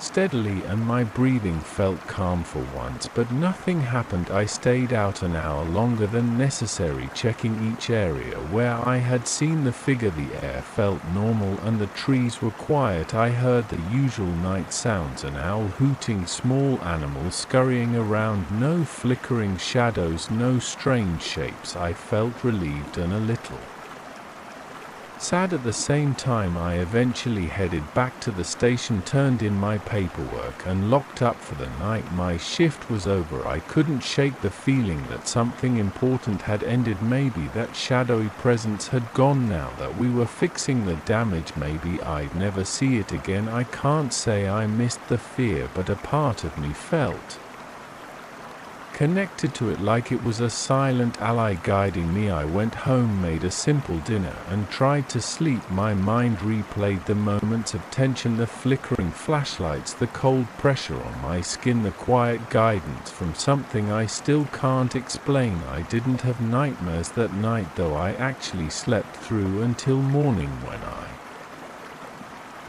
steadily and my breathing felt calm for once, but nothing happened. I stayed out an hour longer than necessary, checking each area where I had seen the figure. The air felt normal and the trees were quiet. I heard the usual night sounds, an owl hooting, small animals scurrying around. No flickering shadows, no strange shapes. I felt relieved and a little sad at the same time. I eventually headed back to the station, turned in my paperwork, and locked up for the night. My shift was over. I couldn't shake the feeling that something important had ended. Maybe that shadowy presence had gone now that we were fixing the damage. Maybe I'd never see it again. I can't say I missed the fear, but a part of me felt connected to it, like it was a silent ally guiding me. I went home, made a simple dinner, and tried to sleep. My mind replayed the moments of tension, the flickering flashlights, the cold pressure on my skin, the quiet guidance from something I still can't explain. I didn't have nightmares that night, though. I actually slept through until morning. When I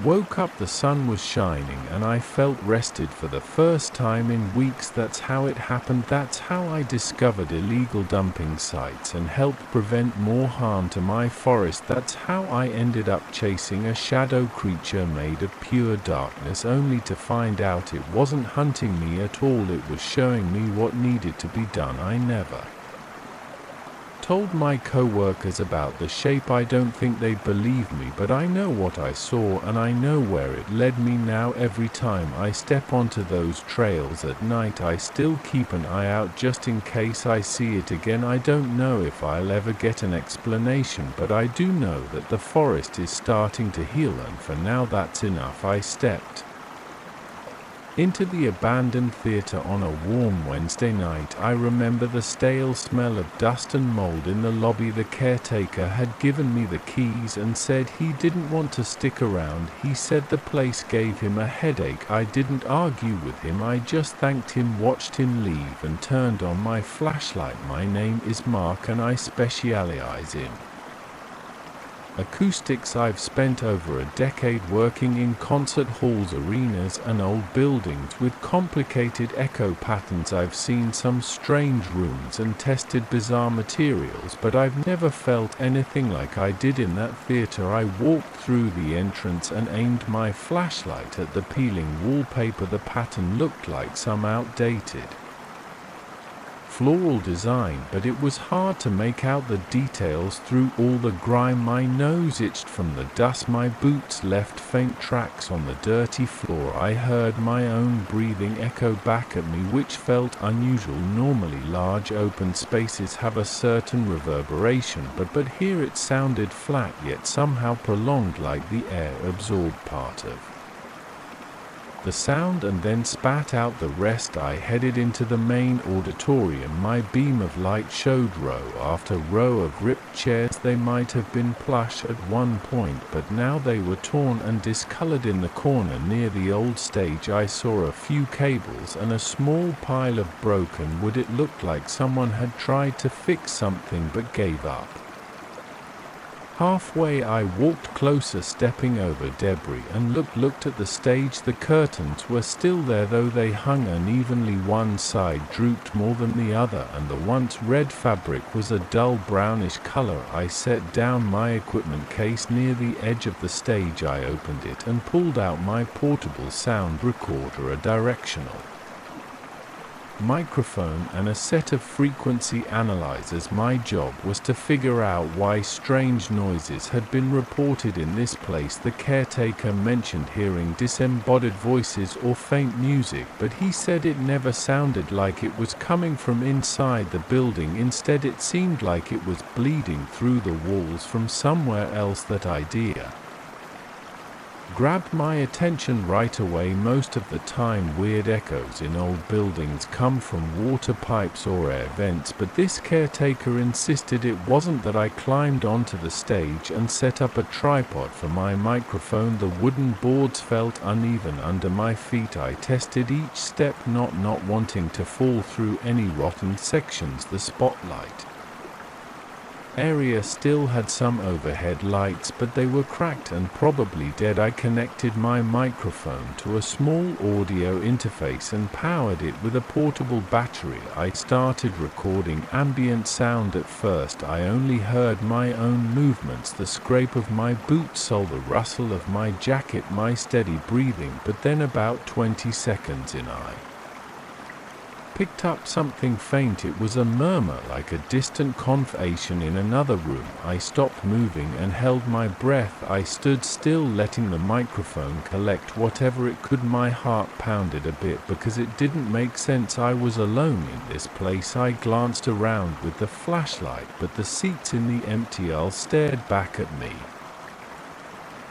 woke up, the sun was shining and I felt rested for the first time in weeks. That's how it happened. That's how I discovered illegal dumping sites and helped prevent more harm to my forest. That's how I ended up chasing a shadow creature made of pure darkness, only to find out it wasn't hunting me at all. It was showing me what needed to be done. I never told my co-workers about the shape. I don't think they believed me, but I know what I saw and I know where it led me now. Every time I step onto those trails at night, I still keep an eye out just in case I see it again. I don't know if I'll ever get an explanation, but I do know that the forest is starting to heal, and for now that's enough. I stepped into the abandoned theater on a warm Wednesday night. I remember the stale smell of dust and mold in the lobby. The caretaker had given me the keys and said he didn't want to stick around. He said the place gave him a headache. I didn't argue with him. I just thanked him, watched him leave, and turned on my flashlight. My name is Mark and I specialize in acoustics. I've spent over a decade working in concert halls, arenas, and old buildings with complicated echo patterns. I've seen some strange rooms and tested bizarre materials, but I've never felt anything like I did in that theater. I walked through the entrance and aimed my flashlight at the peeling wallpaper. The pattern looked like some outdated floral design, but it was hard to make out the details through all the grime. My nose itched from the dust. My boots left faint tracks on the dirty floor. I heard my own breathing echo back at me, which felt unusual. Normally large open spaces have a certain reverberation, but here it sounded flat, yet somehow prolonged, like the air absorbed part of the sound and then spat out the rest. I headed into the main auditorium. My beam of light showed row after row of ripped chairs. They might have been plush at one point, but now they were torn and discolored. In the corner near the old stage I saw a few cables and a small pile of broken wood. It looked like someone had tried to fix something but gave up. Halfway I walked closer, stepping over debris, and looked at the stage. The curtains were still there, though they hung unevenly. One side drooped more than the other, and the once red fabric was a dull brownish color. I set down my equipment case near the edge of the stage. I opened it and pulled out my portable sound recorder, a directional microphone, and a set of frequency analyzers. My job was to figure out why strange noises had been reported in this place. The caretaker mentioned hearing disembodied voices or faint music, but he said it never sounded like it was coming from inside the building. Instead, it seemed like it was bleeding through the walls from somewhere else. That idea grabbed my attention right away. Most of the time weird echoes in old buildings come from water pipes or air vents, but this caretaker insisted it wasn't. That I climbed onto the stage and set up a tripod for my microphone. The wooden boards felt uneven under my feet. I tested each step, not wanting to fall through any rotten sections. The spotlight area still had some overhead lights, but they were cracked and probably dead. I connected my microphone to a small audio interface and powered it with a portable battery. I started recording ambient sound. At first I only heard my own movements, the scrape of my boot sole, the rustle of my jacket, my steady breathing, but then about 20 seconds in I picked up something faint. It was a murmur, like a distant conversation in another room. I stopped moving and held my breath. I stood still, letting the microphone collect whatever it could. My heart pounded a bit because it didn't make sense. I was alone in this place. I glanced around with the flashlight, but the seats in the empty aisle stared back at me.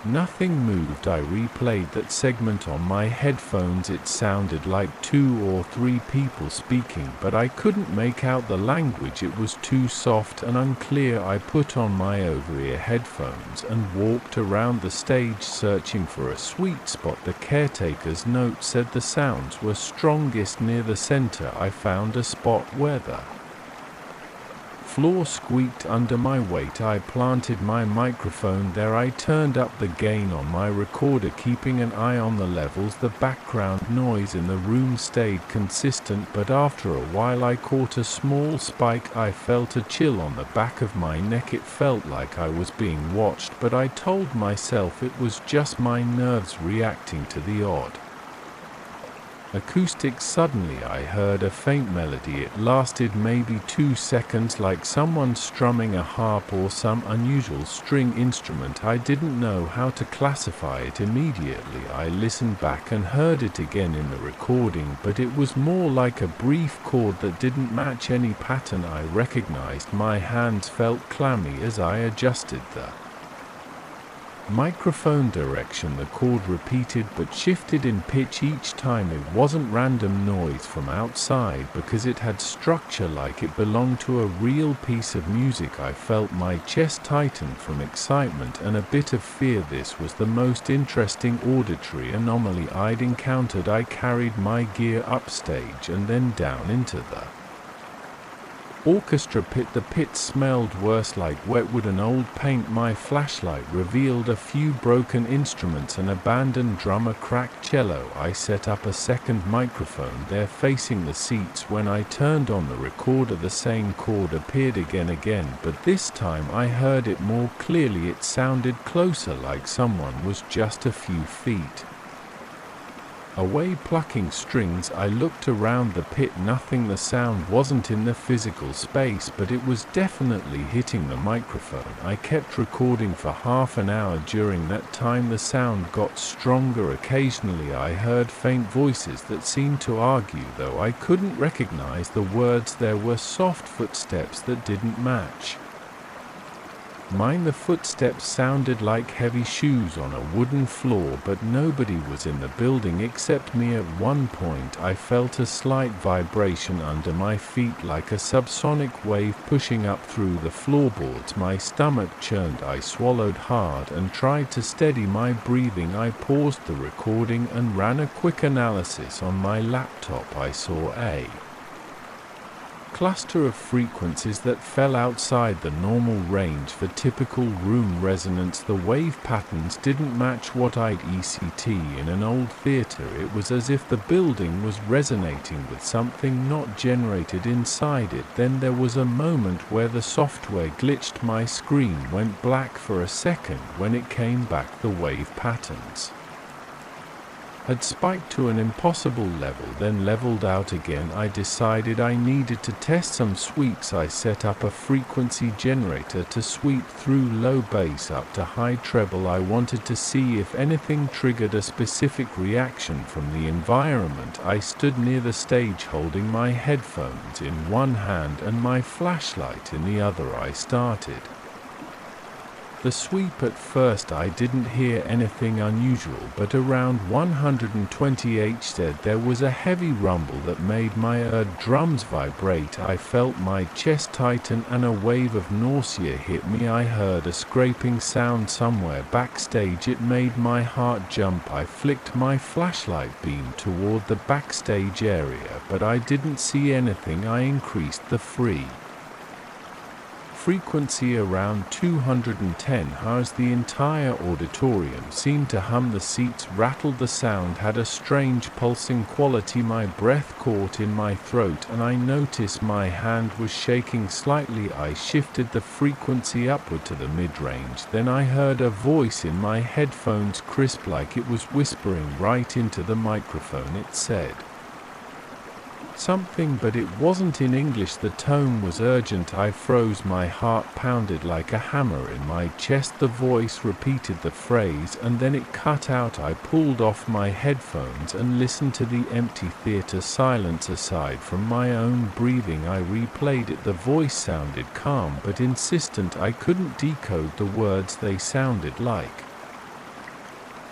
Nothing moved. I replayed that segment on my headphones. It sounded like 2 or 3 people speaking, but I couldn't make out the language. It was too soft and unclear. I put on my over-ear headphones and walked around the stage, searching for a sweet spot. The caretaker's note said the sounds were strongest near the center. I found a spot where the floor squeaked under my weight. I planted my microphone there. I turned up the gain on my recorder, keeping an eye on the levels. The background noise in the room stayed consistent, but after a while I caught a small spike. I felt a chill on the back of my neck. It felt like I was being watched, but I told myself it was just my nerves reacting to the odd acoustics. Suddenly I heard a faint melody. It lasted maybe 2 seconds, like someone strumming a harp or some unusual string instrument. I didn't know how to classify it immediately. I listened back and heard it again in the recording, but it was more like a brief chord that didn't match any pattern I recognized. My hands felt clammy as I adjusted the Microphone direction. The chord repeated but shifted in pitch each time. It wasn't random noise from outside because it had structure, like it belonged to a real piece of music. I felt my chest tighten from excitement and a bit of fear. This was the most interesting auditory anomaly I'd encountered. I carried my gear upstage and then down into the orchestra pit. The pit smelled worse, like wetwood and old paint. My flashlight revealed a few broken instruments, an abandoned drum, a cracked cello. I set up a second microphone there facing the seats. When I turned on the recorder, the same chord appeared again, but this time I heard it more clearly. It sounded closer, like someone was just a few feet away plucking strings. I looked around the pit. Nothing. The sound wasn't in the physical space, but it was definitely hitting the microphone. I kept recording for half an hour. During that time the sound got stronger. Occasionally I heard faint voices that seemed to argue, though I couldn't recognize the words. There were soft footsteps that didn't match mine. The footsteps sounded like heavy shoes on a wooden floor, but nobody was in the building except me. At one point I felt a slight vibration under my feet, like a subsonic wave pushing up through the floorboards. My stomach churned. I swallowed hard and tried to steady my breathing. I paused the recording and ran a quick analysis on my laptop. I saw a cluster of frequencies that fell outside the normal range for typical room resonance. The wave patterns didn't match what I'd ECT in an old theater. It was as if the building was resonating with something not generated inside it. Then there was a moment where the software glitched. My screen went black for a second. When it came back, the wave patterns had spiked to an impossible level, then leveled out again. I decided I needed to test some sweeps. I set up a frequency generator to sweep through low bass up to high treble. I wanted to see if anything triggered a specific reaction from the environment. I stood near the stage holding my headphones in one hand and my flashlight in the other. I started the sweep. At first I didn't hear anything unusual, but around 120 Hz there was a heavy rumble that made my drums vibrate. I felt my chest tighten and a wave of nausea hit me. I heard a scraping sound somewhere backstage. It made my heart jump. I flicked my flashlight beam toward the backstage area, but I didn't see anything. I increased the frequency around 210 Hz. The entire auditorium seemed to hum. The seats rattled. The sound had a strange pulsing quality. My breath caught in my throat and I noticed my hand was shaking slightly. I shifted the frequency upward to the mid-range. Then I heard a voice in my headphones, crisp, like it was whispering right into the microphone. It said something, but it wasn't in English. The tone was urgent. I froze. My heart pounded like a hammer in my chest. The voice repeated the phrase and then it cut out. I pulled off my headphones and listened to the empty theater silence. Aside from my own breathing, I replayed it. The voice sounded calm but insistent. I couldn't decode the words. They sounded like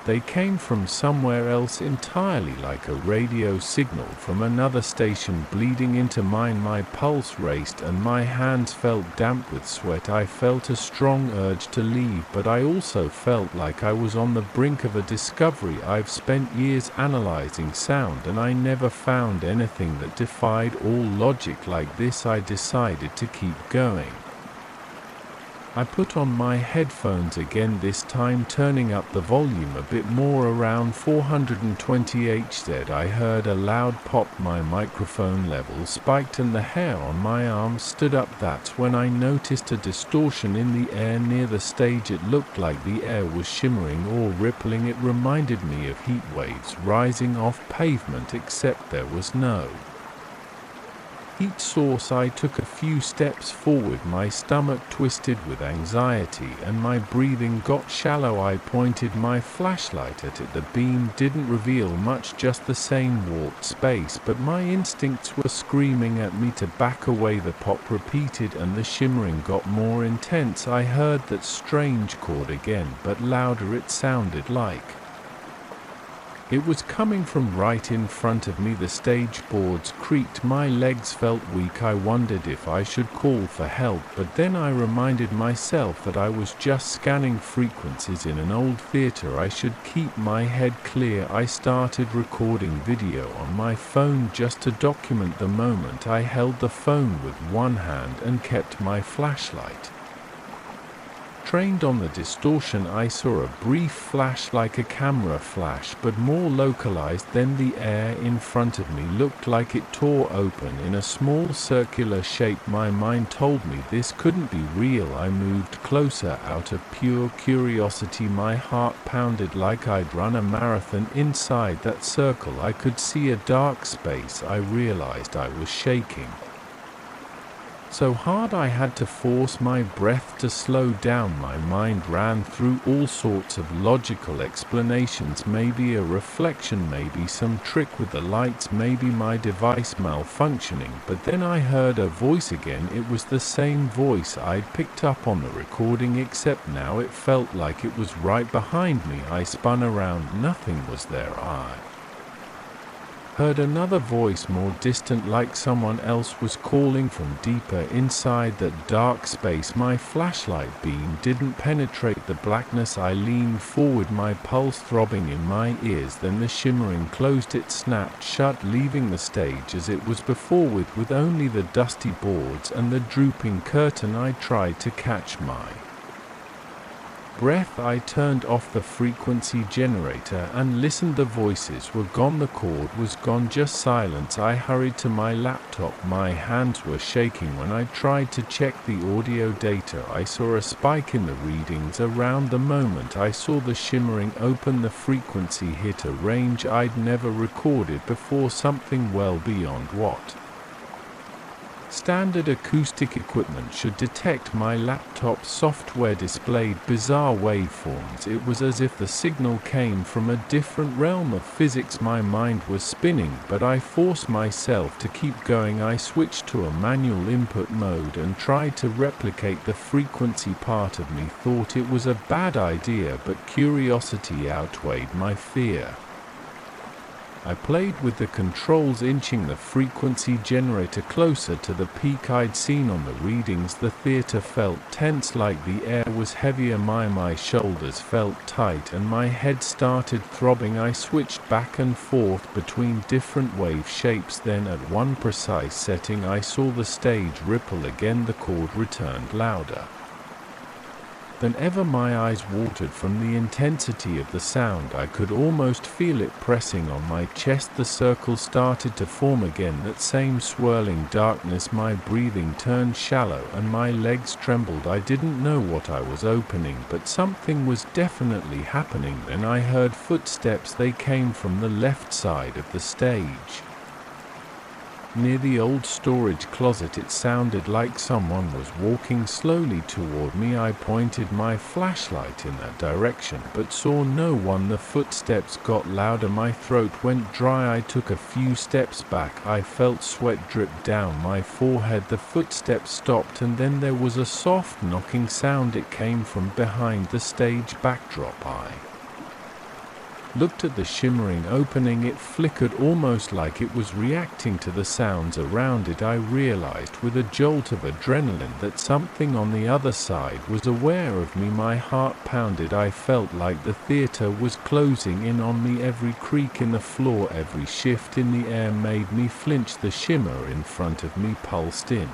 they came from somewhere else entirely, like a radio signal from another station bleeding into mine. My pulse raced and my hands felt damp with sweat. I felt a strong urge to leave, but I also felt like I was on the brink of a discovery. I've spent years analyzing sound and I never found anything that defied all logic like this. I decided to keep going. I put on my headphones again, this time turning up the volume a bit more, around 420 Hz. I heard a loud pop. My microphone level spiked and the hair on my arm stood up. That's when I noticed a distortion in the air near the stage. It looked like the air was shimmering or rippling. It reminded me of heat waves rising off pavement, except there was no heat source. I took a few steps forward, my stomach twisted with anxiety and my breathing got shallow. I pointed my flashlight at it. The beam didn't reveal much, just the same warped space, but my instincts were screaming at me to back away. The pop repeated and the shimmering got more intense. I heard that strange chord again, but louder. It sounded like it was coming from right in front of me. The stage boards creaked. My legs felt weak. I wondered if I should call for help, but then I reminded myself that I was just scanning frequencies in an old theater. I should keep my head clear. I started recording video on my phone just to document the moment. I held the phone with one hand and kept my flashlight trained on the distortion. I saw a brief flash like a camera flash, but more localized. Then the air in front of me looked like it tore open in a small circular shape. My mind told me this couldn't be real. I moved closer out of pure curiosity. My heart pounded like I'd run a marathon. Inside that circle I could see a dark space. I realized I was shaking so hard I had to force my breath to slow down. My mind ran through all sorts of logical explanations. Maybe a reflection, maybe some trick with the lights, maybe my device malfunctioning. But then I heard a voice again. It was the same voice I'd picked up on the recording, except now it felt like it was right behind me. I spun around. Nothing was there. I heard another voice, more distant, like someone else was calling from deeper inside that dark space. My flashlight beam didn't penetrate the blackness. I leaned forward, my pulse throbbing in my ears. Then the shimmering closed. It snapped shut, leaving the stage as it was before, with only the dusty boards and the drooping curtain. I tried to catch my breath. I turned off the frequency generator and listened. The voices were gone, the cord was gone, just silence. I hurried to my laptop. My hands were shaking when I tried to check the audio data. I saw a spike in the readings around the moment I saw the shimmering open. The frequency hit a range I'd never recorded before, something well beyond what standard acoustic equipment should detect. My laptop software displayed bizarre waveforms. It was as if the signal came from a different realm of physics. My mind was spinning, but I forced myself to keep going. I switched to a manual input mode and tried to replicate the frequency. Part of me thought it was a bad idea, but curiosity outweighed my fear. I played with the controls, inching the frequency generator closer to the peak I'd seen on the readings. The theater felt tense, like the air was heavier. My shoulders felt tight and my head started throbbing. I switched back and forth between different wave shapes. Then at one precise setting I saw the stage ripple again. The chord returned louder than ever. My eyes watered from the intensity of the sound. I could almost feel it pressing on my chest. The circle started to form again, that same swirling darkness. My breathing turned shallow and my legs trembled. I didn't know what I was opening, but something was definitely happening. Then I heard footsteps. They came from the left side of the stage, near the old storage closet. It sounded like someone was walking slowly toward me. I pointed my flashlight in that direction, but saw no one. The footsteps got louder. My throat went dry. I took a few steps back. I felt sweat drip down my forehead. The footsteps stopped, and then there was a soft knocking sound. It came from behind the stage backdrop. I looked at the shimmering opening. It flickered, almost like it was reacting to the sounds around it. I realized with a jolt of adrenaline that something on the other side was aware of me. My heart pounded. I felt like the theater was closing in on me. Every creak in the floor, every shift in the air made me flinch. The shimmer in front of me pulsed in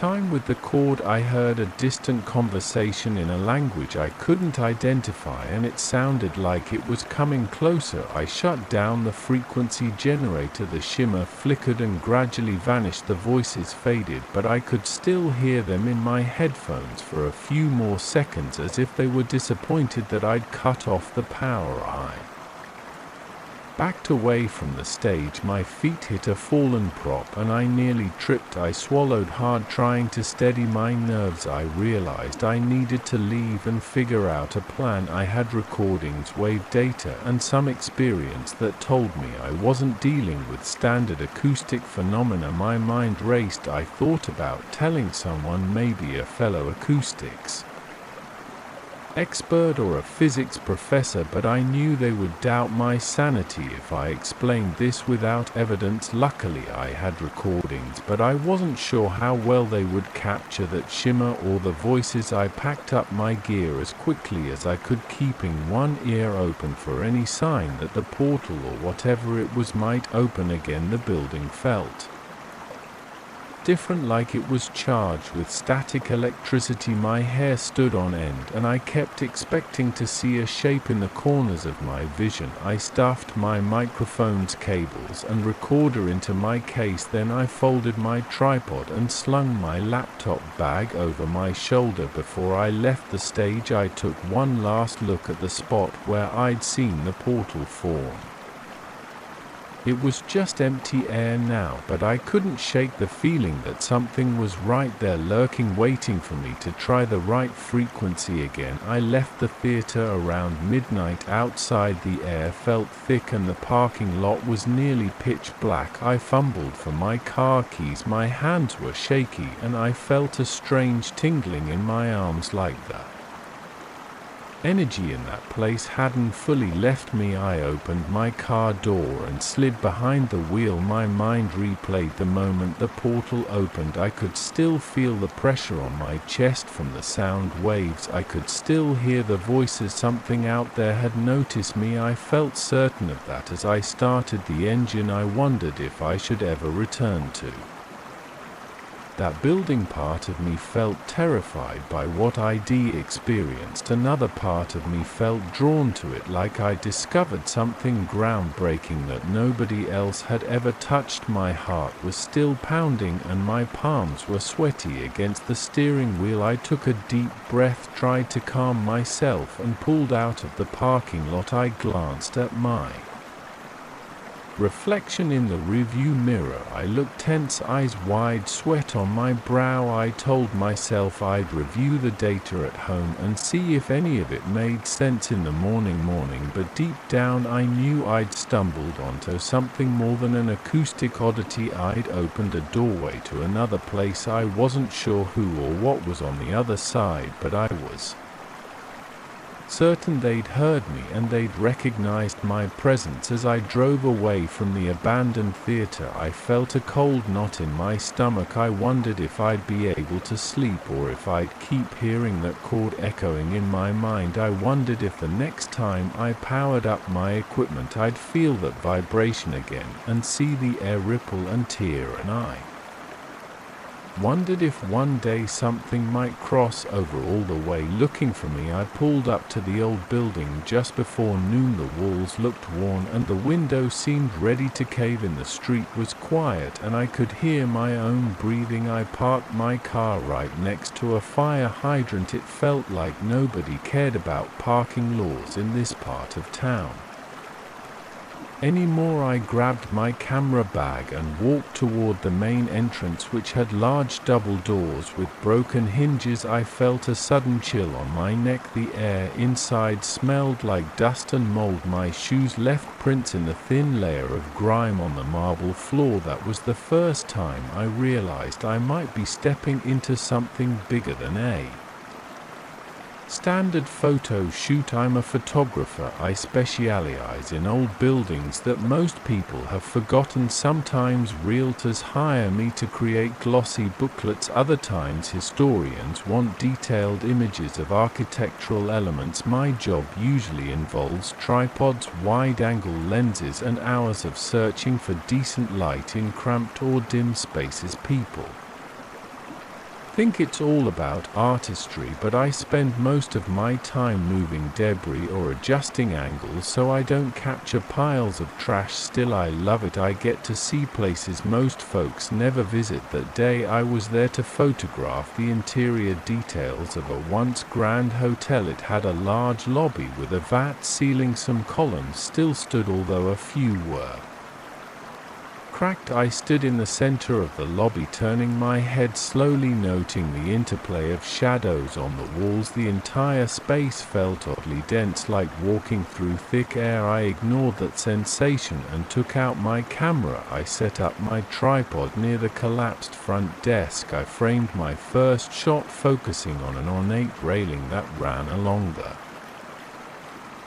time with the chord. I heard a distant conversation in a language I couldn't identify, and it sounded like it was coming closer. I shut down the frequency generator. The shimmer flickered and gradually vanished. The voices faded, but I could still hear them in my headphones for a few more seconds, as if they were disappointed that I'd cut off the power. I backed away from the stage, my feet hit a fallen prop and I nearly tripped. I swallowed hard, trying to steady my nerves. I realized I needed to leave and figure out a plan. I had recordings, wave data, and some experience that told me I wasn't dealing with standard acoustic phenomena. My mind raced. I thought about telling someone, maybe a fellow acoustics expert or a physics professor, but I knew they would doubt my sanity if I explained this without evidence. Luckily I had recordings, but I wasn't sure how well they would capture that shimmer or the voices. I packed up my gear as quickly as I could, keeping one ear open for any sign that the portal or whatever it was might open again. The building felt different, like it was charged with static electricity. My hair stood on end and I kept expecting to see a shape in the corners of my vision. I stuffed my microphone's cables and recorder into my case, then I folded my tripod and slung my laptop bag over my shoulder. Before I left the stage, I took one last look at the spot where I'd seen the portal form. It was just empty air now, but I couldn't shake the feeling that something was right there, lurking, waiting for me to try the right frequency again. I left the theater around midnight. Outside, the air felt thick and the parking lot was nearly pitch black. I fumbled for my car keys. My hands were shaky and I felt a strange tingling in my arms, like the energy in that place hadn't fully left me. I opened my car door and slid behind the wheel. My mind replayed the moment the portal opened. I could still feel the pressure on my chest from the sound waves. I could still hear the voices. Something out there had noticed me. I felt certain of that as I started the engine. I wondered if I should ever return to that building. Part of me felt terrified by what I'd experienced. Another part of me felt drawn to it, like I discovered something groundbreaking that nobody else had ever touched. My heart was still pounding and my palms were sweaty against the steering wheel. I took a deep breath, tried to calm myself, and pulled out of the parking lot. I glanced at my reflection in the rearview mirror. I looked tense, eyes wide, sweat on my brow. I told myself I'd review the data at home and see if any of it made sense in the morning, but deep down I knew I'd stumbled onto something more than an acoustic oddity. I'd opened a doorway to another place. I wasn't sure who or what was on the other side, but I was certain they'd heard me and they'd recognized my presence. As I drove away from the abandoned theater, I felt a cold knot in my stomach. I wondered if I'd be able to sleep or if I'd keep hearing that chord echoing in my mind. I wondered if the next time I powered up my equipment I'd feel that vibration again and see the air ripple and tear, and I wondered if one day something might cross over all the way looking for me. I pulled up to the old building just before noon. The walls looked worn and the window seemed ready to cave in. The street was quiet and I could hear my own breathing. I parked my car right next to a fire hydrant. It felt like nobody cared about parking laws in this part of town anymore. I grabbed my camera bag and walked toward the main entrance, which had large double doors with broken hinges. I felt a sudden chill on my neck. The air inside smelled like dust and mold. My shoes left prints in the thin layer of grime on the marble floor. That was the first time I realized I might be stepping into something bigger than a standard photo shoot. I'm a photographer. I specialize in old buildings that most people have forgotten. Sometimes realtors hire me to create glossy booklets. Other times historians want detailed images of architectural elements. My job usually involves tripods, wide-angle lenses, and hours of searching for decent light in cramped or dim spaces. People think it's all about artistry, but I spend most of my time moving debris or adjusting angles so I don't capture piles of trash. Still, I love it. I get to see places most folks never visit. That day I was there to photograph the interior details of a once grand hotel. It had a large lobby with a vat ceiling. Some columns still stood, although a few were cracked. I stood in the center of the lobby, turning my head slowly, noting the interplay of shadows on the walls. The entire space felt oddly dense, like walking through thick air. I ignored that sensation and took out my camera. I set up my tripod near the collapsed front desk. I framed my first shot, focusing on an ornate railing that ran along the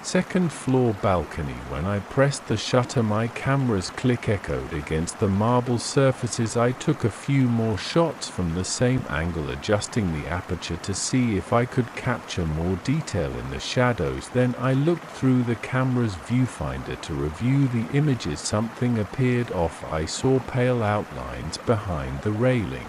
second floor balcony. When I pressed the shutter, my camera's click echoed against the marble surfaces. I took a few more shots from the same angle, adjusting the aperture to see if I could capture more detail in the shadows. Then I looked through the camera's viewfinder to review the images. Something appeared off. I saw pale outlines behind the railing,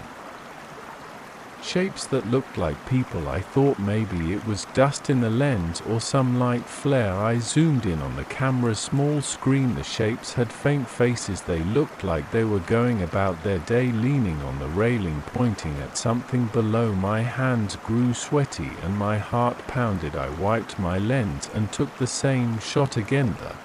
shapes that looked like people. I thought maybe it was dust in the lens or some light flare. I zoomed in on the camera's small screen. The shapes had faint faces. They looked like they were going about their day, leaning on the railing, pointing at something below. My hands grew sweaty and my heart pounded. I wiped my lens and took the same shot again. The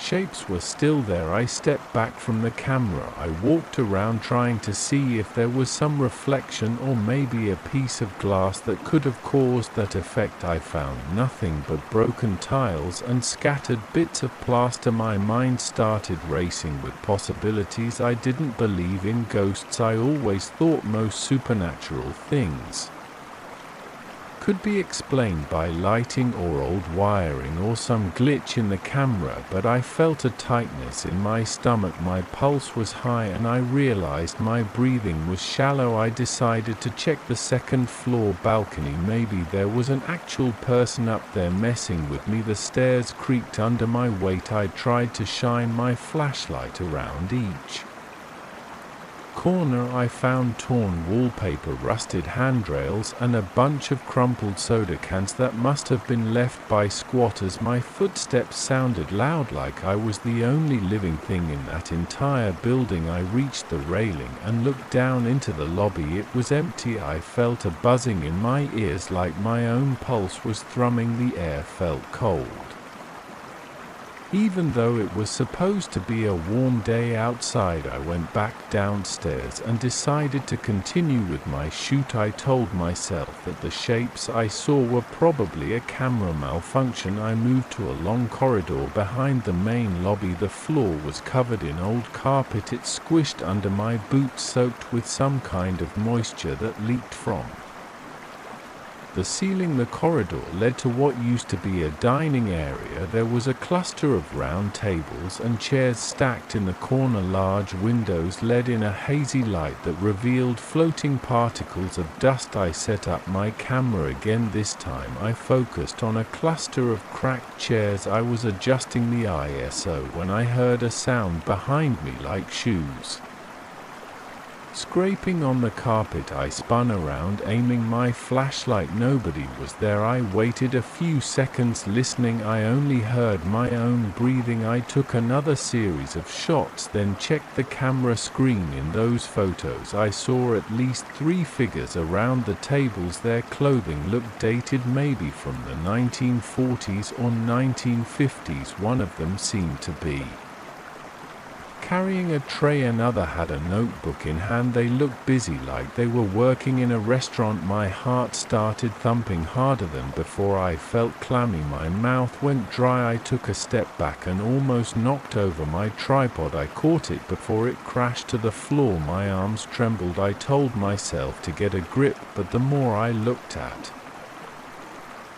shapes were still there. I stepped back from the camera. I walked around, trying to see if there was some reflection or maybe a piece of glass that could have caused that effect. I found nothing but broken tiles and scattered bits of plaster. My mind started racing with possibilities. I didn't believe in ghosts. I always thought most supernatural things could be explained by lighting or old wiring or some glitch in the camera, but I felt a tightness in my stomach. My pulse was high and I realized my breathing was shallow. I decided to check the second floor balcony. Maybe there was an actual person up there messing with me. The stairs creaked under my weight. I tried to shine my flashlight around each corner. I found torn wallpaper, rusted handrails, and a bunch of crumpled soda cans that must have been left by squatters. My footsteps sounded loud, like I was the only living thing in that entire building. I reached the railing and looked down into the lobby. It was empty. I felt a buzzing in my ears, like my own pulse was thrumming. The air felt cold, even though it was supposed to be a warm day outside. I went back downstairs and decided to continue with my shoot. I told myself that the shapes I saw were probably a camera malfunction. I moved to a long corridor behind the main lobby. The floor was covered in old carpet. It squished under my boots, soaked with some kind of moisture that leaked from the ceiling. The corridor led to what used to be a dining area. There was a cluster of round tables and chairs stacked in the corner. Large windows let in a hazy light that revealed floating particles of dust. I set up my camera again. This time I focused on a cluster of cracked chairs. I was adjusting the ISO when I heard a sound behind me, like shoes scraping on the carpet. I spun around, aiming my flashlight. Nobody was there. I waited a few seconds, listening. I only heard my own breathing. I took another series of shots, then checked the camera screen. In those photos I saw at least 3 figures around the tables. Their clothing looked dated, maybe from the 1940s or 1950s. One of them seemed to be carrying a tray. Another had a notebook in hand. They looked busy, like they were working in a restaurant. My heart started thumping harder than before. I felt clammy. My mouth went dry. I took a step back and almost knocked over my tripod. I caught it before it crashed to the floor. My arms trembled. I told myself to get a grip, but the more I looked at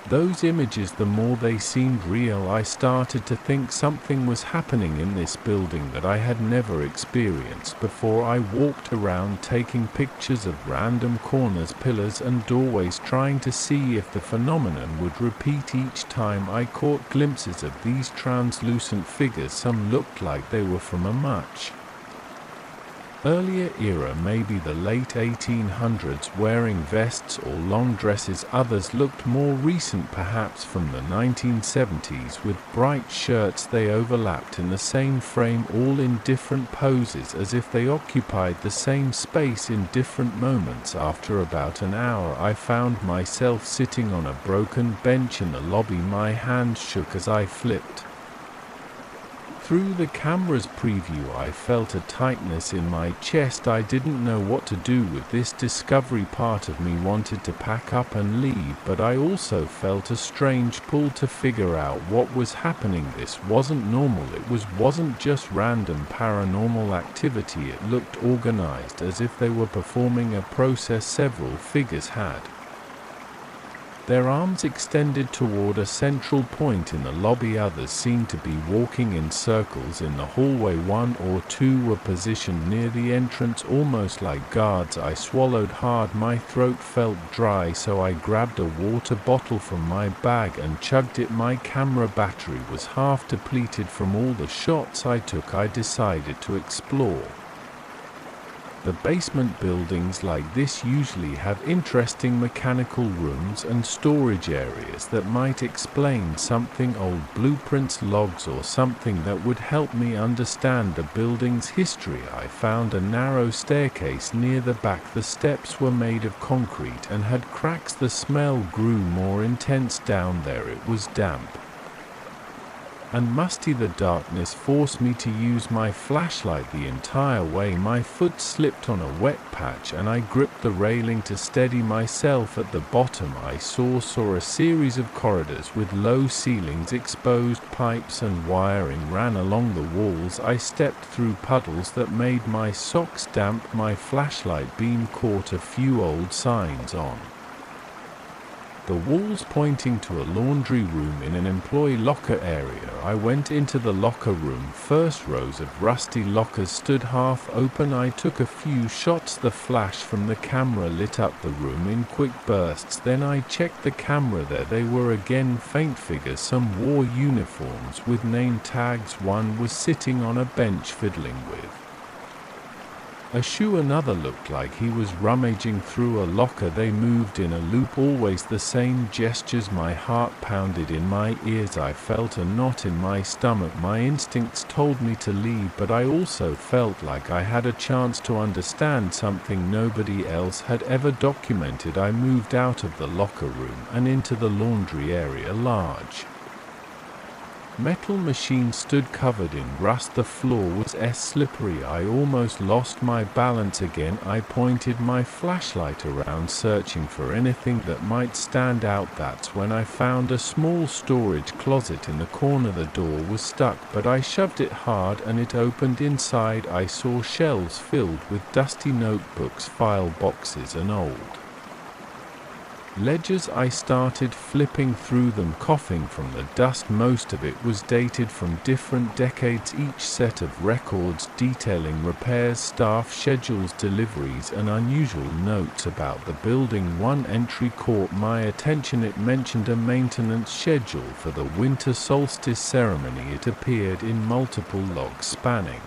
those images, the more they seemed real. I started to think something was happening in this building that I had never experienced before. I walked around, taking pictures of random corners, pillars, and doorways, trying to see if the phenomenon would repeat. Each time I caught glimpses of these translucent figures. Some looked like they were from a much Earlier era, maybe the late 1800s, wearing vests or long dresses. Others looked more recent, perhaps from the 1970s, with bright shirts. They overlapped in the same frame, all in different poses, as if they occupied the same space in different moments. After about an hour, I found myself sitting on a broken bench in the lobby. My hands shook as I flipped through the camera's preview. I felt a tightness in my chest. I didn't know what to do with this discovery. Part of me wanted to pack up and leave, but I also felt a strange pull to figure out what was happening. This wasn't normal. It wasn't just random paranormal activity. It looked organized, as if they were performing a process several figures had their arms extended toward a central point in the lobby. Others seemed to be walking in circles in the hallway. One or two were positioned near the entrance, almost like guards. I swallowed hard. My throat felt dry, so I grabbed a water bottle from my bag and chugged it. My camera battery was half depleted from all the shots I took. I decided to explore the basement. Buildings like this usually have interesting mechanical rooms and storage areas that might explain something, old blueprints, logs, or something that would help me understand the building's history. I found a narrow staircase near the back. The steps were made of concrete and had cracks. The smell grew more intense down there. It was damp and musty. The darkness forced me to use my flashlight the entire way. My foot slipped on a wet patch and I gripped the railing to steady myself. At the bottom I saw a series of corridors with low ceilings. Exposed pipes and wiring ran along the walls. I stepped through puddles that made my socks damp. My flashlight beam caught a few old signs on the walls pointing to a laundry room in an employee locker area. I went into the locker room. First rows of rusty lockers stood half open. I took a few shots. The flash from the camera lit up the room in quick bursts. Then I checked the camera. There they were again, faint figures. Some wore uniforms with name tags. One was sitting on a bench fiddling with a shoe. Another looked like he was rummaging through a locker. They moved in a loop, always the same gestures. My heart pounded in my ears. I felt a knot in my stomach. My instincts told me to leave, but I also felt like I had a chance to understand something nobody else had ever documented. I moved out of the locker room and into the laundry area. Large metal machine stood covered in rust. The floor was slippery. I almost lost my balance again. I pointed my flashlight around, searching for anything that might stand out. That's when I found a small storage closet in the corner. The door was stuck, but I shoved it hard and it opened. Inside I saw shelves filled with dusty notebooks, file boxes, and old ledgers. I started flipping through them, coughing from the dust. Most of it was dated from different decades. Each set of records detailing repairs, staff schedules, deliveries, and unusual notes about the building. One entry caught my attention. It mentioned a maintenance schedule for the winter solstice ceremony. It appeared in multiple logs spanning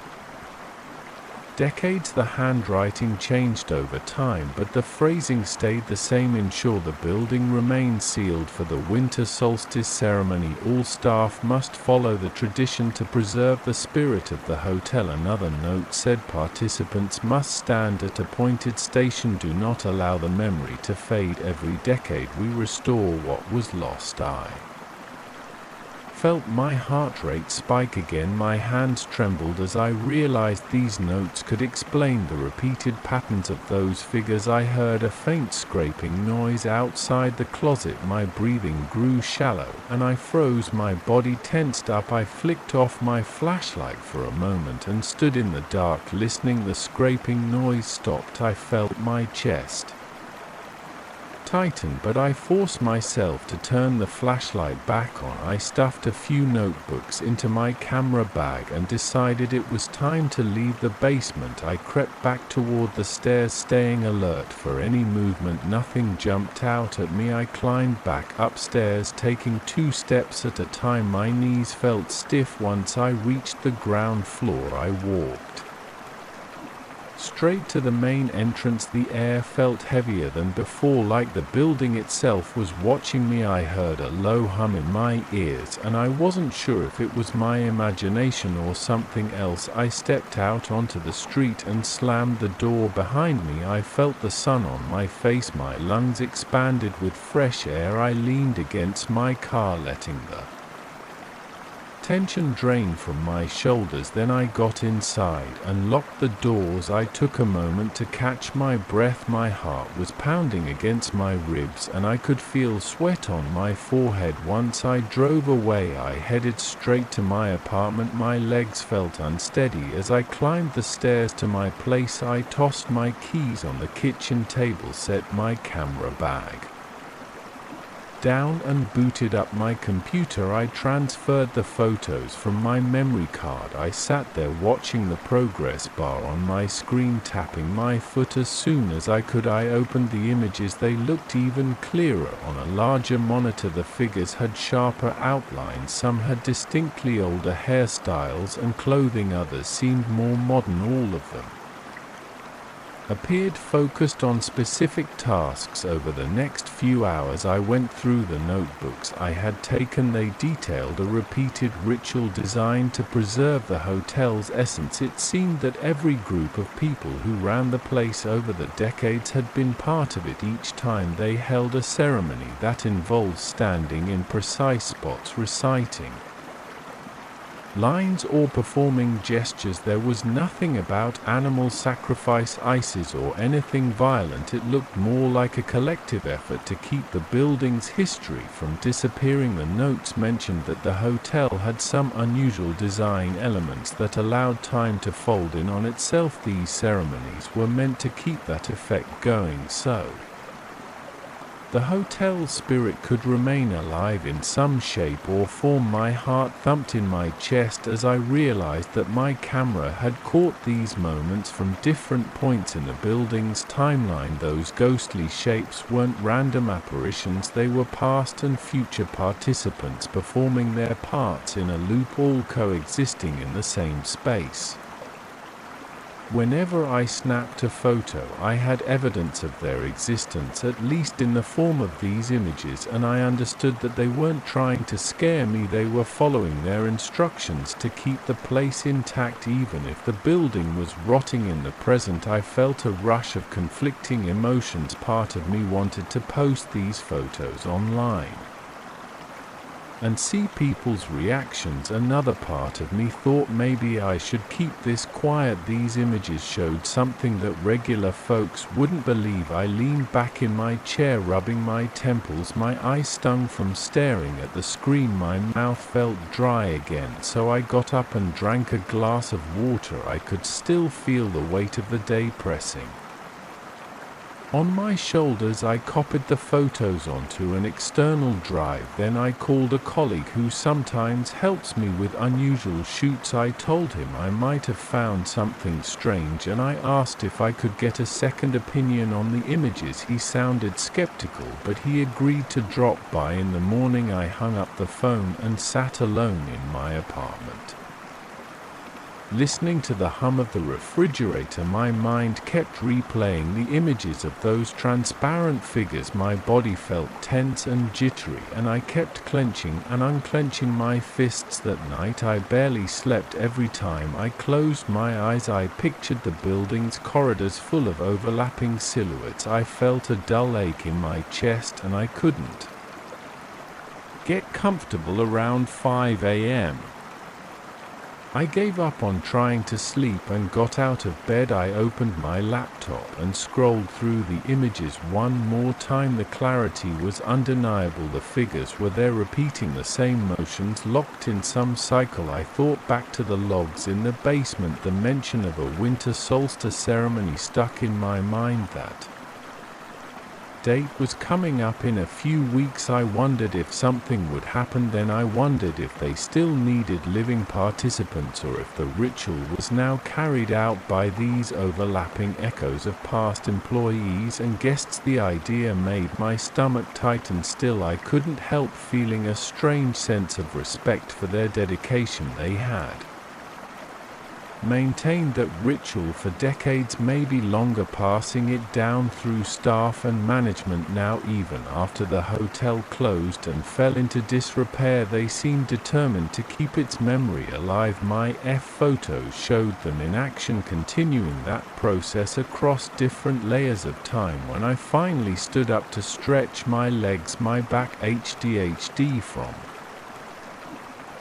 decades. The handwriting changed over time, but the phrasing stayed the same. Ensure the building remains sealed for the winter solstice ceremony. All staff must follow the tradition to preserve the spirit of the hotel. Another note said participants must stand at appointed station. Do not allow the memory to fade. Every decade we restore what was lost. I felt my heart rate spike again. My hands trembled as I realized these notes could explain the repeated patterns of those figures. I heard a faint scraping noise outside the closet. My breathing grew shallow and I froze. My body tensed up. I flicked off my flashlight for a moment and stood in the dark listening. The scraping noise stopped. I felt my chest tighten, but I forced myself to turn the flashlight back on. I stuffed a few notebooks into my camera bag and decided it was time to leave the basement. I crept back toward the stairs, staying alert for any movement. Nothing jumped out at me. I climbed back upstairs, taking 2 steps at a time. My knees felt stiff. Once I reached the ground floor, I walked Straight to the main entrance. The air felt heavier than before, like the building itself was watching me. I heard a low hum in my ears, and I wasn't sure if it was my imagination or something else. I stepped out onto the street and slammed the door behind me. I felt the sun on my face. My lungs expanded with fresh air. I leaned against my car, letting the tension drained from my shoulders. Then I got inside and locked the doors. I took a moment to catch my breath. My heart was pounding against my ribs, and I could feel sweat on my forehead. Once I drove away, I headed straight to my apartment. My legs felt unsteady as I climbed the stairs to my place. I tossed my keys on the kitchen table, set my camera bag down, and booted up my computer. I transferred the photos from my memory card. I sat there watching the progress bar on my screen, tapping my foot. As soon as I could, I opened the images. They looked even clearer on a larger monitor. The figures had sharper outlines, some had distinctly older hairstyles and clothing, others seemed more modern. All of them appeared focused on specific tasks. Over the next few hours, I went through the notebooks I had taken. They detailed a repeated ritual designed to preserve the hotel's essence. It seemed that every group of people who ran the place over the decades had been part of it. Each time they held a ceremony that involved standing in precise spots, reciting lines or performing gestures. There was nothing about animal sacrifice, ices, or anything violent. It looked more like a collective effort to keep the building's history from disappearing. The notes mentioned that the hotel had some unusual design elements that allowed time to fold in on itself. These ceremonies were meant to keep that effect going, so the hotel's spirit could remain alive in some shape or form. My heart thumped in my chest as I realized that my camera had caught these moments from different points in the building's timeline. Those ghostly shapes weren't random apparitions, they were past and future participants performing their parts in a loop, all coexisting in the same space. Whenever I snapped a photo, I had evidence of their existence, at least in the form of these images, and I understood that they weren't trying to scare me. They were following their instructions to keep the place intact. Even if the building was rotting in the present, I felt a rush of conflicting emotions. Part of me wanted to post these photos online and see people's reactions. Another part of me thought maybe I should keep this quiet. These images showed something that regular folks wouldn't believe. I leaned back in my chair, rubbing my temples. My eyes stung from staring at the screen. My mouth felt dry again, so I got up and drank a glass of water. I could still feel the weight of the day pressing on my shoulders. I copied the photos onto an external drive. Then I called a colleague who sometimes helps me with unusual shoots. I told him I might have found something strange, and I asked if I could get a second opinion on the images. He sounded skeptical, but he agreed to drop by in the morning. I hung up the phone and sat alone in my apartment, listening to the hum of the refrigerator. My mind kept replaying the images of those transparent figures. My body felt tense and jittery, and I kept clenching and unclenching my fists. That night I barely slept. Every time I closed my eyes, I pictured the building's corridors full of overlapping silhouettes. I felt a dull ache in my chest, and I couldn't get comfortable. Around 5 a.m. I gave up on trying to sleep and got out of bed. I opened my laptop and scrolled through the images one more time. The clarity was undeniable. The figures were there, repeating the same motions, locked in some cycle. I thought back to the logs in the basement. The mention of a winter solstice ceremony stuck in my mind. That date was coming up in a few weeks. I wondered if something would happen then. I wondered if they still needed living participants, or if the ritual was now carried out by these overlapping echoes of past employees and guests. The idea made my stomach tighten. Still, I couldn't help feeling a strange sense of respect for their dedication. They had maintained that ritual for decades, maybe longer, passing it down through staff and management. Now, even after the hotel closed and fell into disrepair, they seemed determined to keep its memory alive. My photos showed them in action, continuing that process across different layers of time. When I finally stood up to stretch my legs, my back HDHD from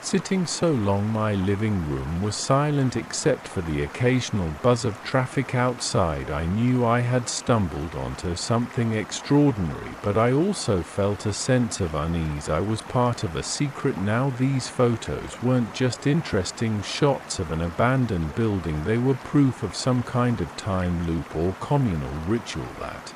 sitting so long. My living room was silent except for the occasional buzz of traffic outside. I knew I had stumbled onto something extraordinary, but I also felt a sense of unease. I was part of a secret now. These photos weren't just interesting shots of an abandoned building, they were proof of some kind of time loop or communal ritual that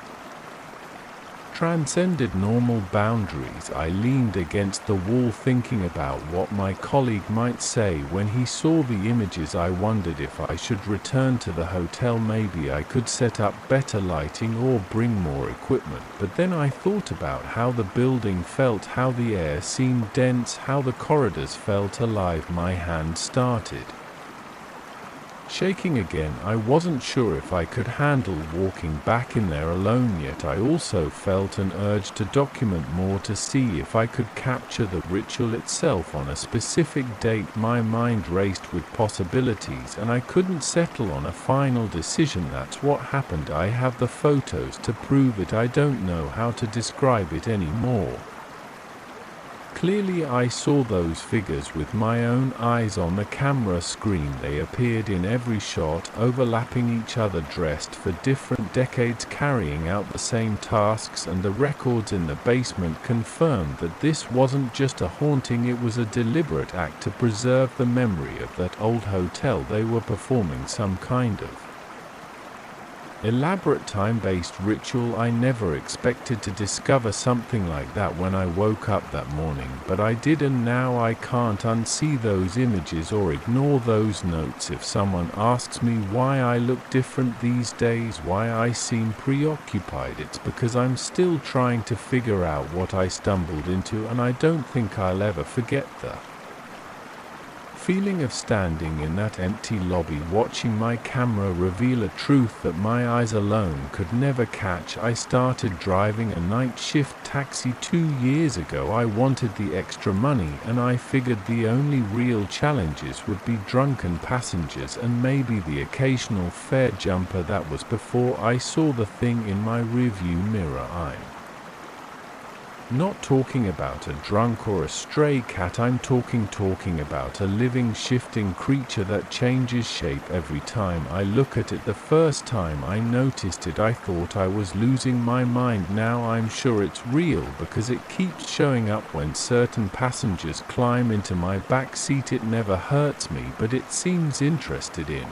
transcended normal boundaries. I leaned against the wall thinking about what my colleague might say when he saw the images. I wondered if I should return to the hotel. Maybe I could set up better lighting or bring more equipment. But then I thought about how the building felt, how the air seemed dense, how the corridors felt alive. My hand started shaking again. I wasn't sure if I could handle walking back in there alone, yet I also felt an urge to document more, to see if I could capture the ritual itself on a specific date. My mind raced with possibilities, and I couldn't settle on a final decision. That's what happened. I have the photos to prove it. I don't know how to describe it anymore. Clearly I saw those figures with my own eyes on the camera screen. They appeared in every shot, overlapping each other, dressed for different decades, carrying out the same tasks, and the records in the basement confirmed that this wasn't just a haunting, it was a deliberate act to preserve the memory of that old hotel. They were performing some kind of elaborate time-based ritual. I never expected to discover something like that when I woke up that morning, but I did, and now I can't unsee those images or ignore those notes. If someone asks me why I look different these days, why I seem preoccupied, it's because I'm still trying to figure out what I stumbled into, and I don't think I'll ever forget the feeling of standing in that empty lobby, watching my camera reveal a truth that my eyes alone could never catch. I started driving a night shift taxi 2 years ago. I wanted the extra money, and I figured the only real challenges would be drunken passengers and maybe the occasional fare jumper. That was before I saw the thing in my rearview mirror. I'm not talking about a drunk or a stray cat. I'm talking about a living, shifting creature that changes shape every time I look at it. The first time I noticed it, I thought I was losing my mind. Now I'm sure it's real because it keeps showing up when certain passengers climb into my back seat. It never hurts me, but it seems interested in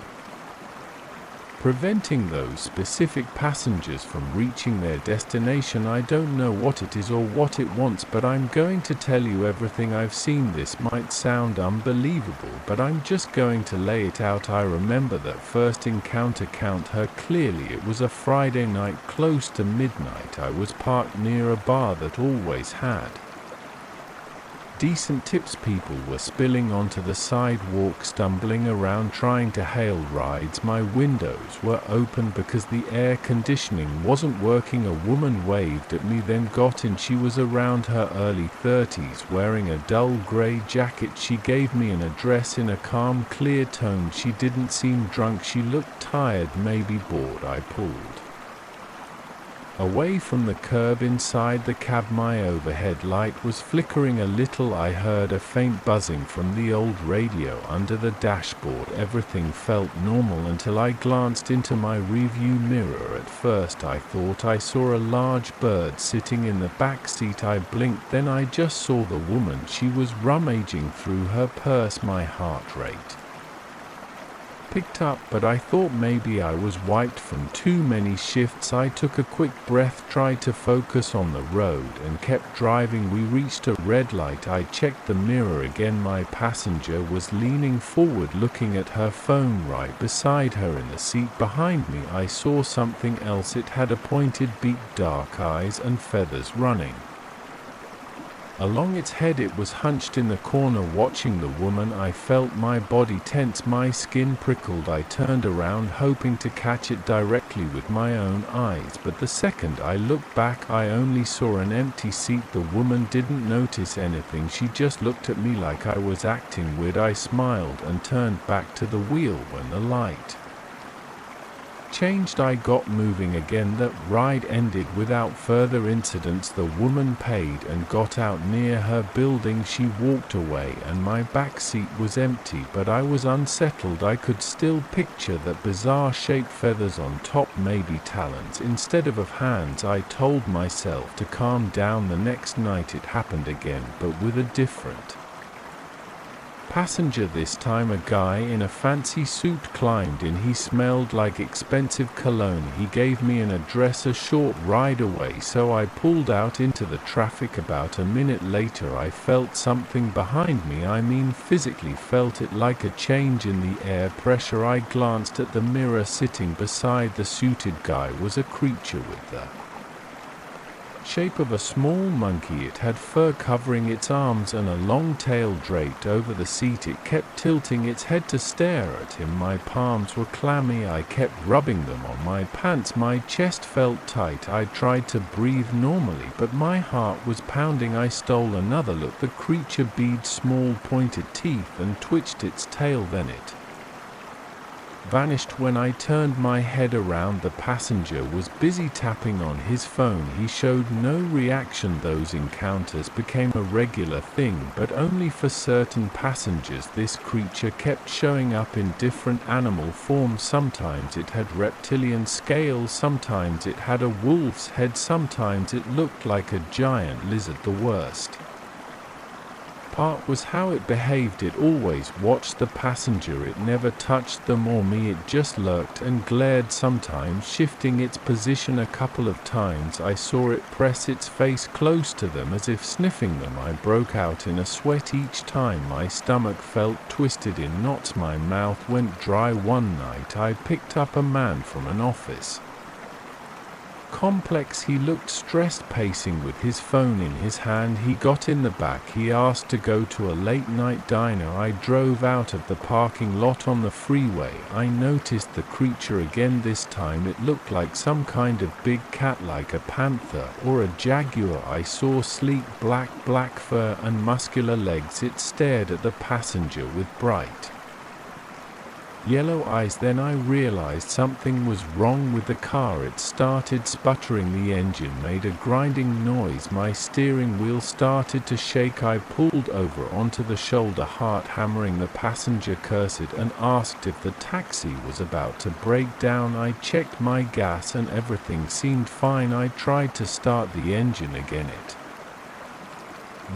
preventing those specific passengers from reaching their destination. I don't know what it is or what it wants, but I'm going to tell you everything I've seen. This might sound unbelievable, but I'm just going to lay it out. I remember that first encounter. Count her clearly. It was a Friday night close to midnight. I was parked near a bar that always had decent tips. People were spilling onto the sidewalk, stumbling around, trying to hail rides. My windows were open because the air conditioning wasn't working. A woman waved at me, then got in. She was around her early 30s, wearing a dull grey jacket. She gave me an address in a calm, clear tone. She didn't seem drunk. She looked tired, maybe bored. I pulled away from the curb inside the cab. My overhead light was flickering a little. I heard a faint buzzing from the old radio under the dashboard. Everything felt normal until I glanced into my rearview mirror. At first I thought I saw a large bird sitting in the back seat. I blinked, then I just saw the woman. She was rummaging through her purse. My heart rate picked up, but I thought maybe I was wiped from too many shifts. I took a quick breath, tried to focus on the road, and kept driving. We reached a red light. I checked the mirror again. My passenger was leaning forward, looking at her phone. Right beside her in the seat behind me, I saw something else. It had a pointed beak, dark eyes, and feathers running Along its head it was hunched in the corner watching the woman. I felt my body tense, my skin prickled. I turned around hoping to catch it directly with my own eyes, but the second I looked back I only saw an empty seat. The woman didn't notice anything, she just looked at me like I was acting weird. I smiled and turned back to the wheel when the light changed. I got moving again. That ride ended without further incidents. The woman paid and got out near her building. She walked away and my back seat was empty, but I was unsettled. I could still picture that bizarre shaped feathers on top, maybe talons instead of hands. I told myself to calm down. The next night it happened again, but with a different passenger. This time a guy in a fancy suit climbed in. He smelled like expensive cologne. He gave me an address a short ride away, so I pulled out into the traffic. About a minute later I felt something behind me. I mean physically felt it, like a change in the air pressure. I glanced at the mirror. Sitting beside the suited guy was a creature with the shape of a small monkey. It had fur covering its arms and a long tail draped over the seat. It kept tilting its head to stare at him. My palms were clammy. I kept rubbing them on my pants. My chest felt tight. I tried to breathe normally, but my heart was pounding. I stole another look. The creature beat small pointed teeth and twitched its tail. Then it vanished. When I turned my head around, the passenger was busy tapping on his phone. He showed no reaction. Those encounters became a regular thing, but only for certain passengers. This creature kept showing up in different animal forms. Sometimes it had reptilian scales, sometimes it had a wolf's head, sometimes it looked like a giant lizard. The worst part was how it behaved. It always watched the passenger. It never touched them or me. It just lurked and glared, sometimes shifting its position. A couple of times I saw it press its face close to them as if sniffing them. I broke out in a sweat each time. My stomach felt twisted in knots. My mouth went dry. One night I picked up a man from an office complex. He looked stressed, pacing with his phone in his hand. He got in the back. He asked to go to a late-night diner. I drove out of the parking lot on the freeway. I noticed the creature again. This time it looked like some kind of big cat, like a panther or a jaguar. I saw sleek black fur and muscular legs. It stared at the passenger with bright yellow eyes. Then I realized something was wrong with the car. It started sputtering. The engine made a grinding noise. My steering wheel started to shake. I pulled over onto the shoulder, heart hammering. The passenger cursed and asked if the taxi was about to break down. I checked my gas and everything seemed fine. I tried to start the engine again. It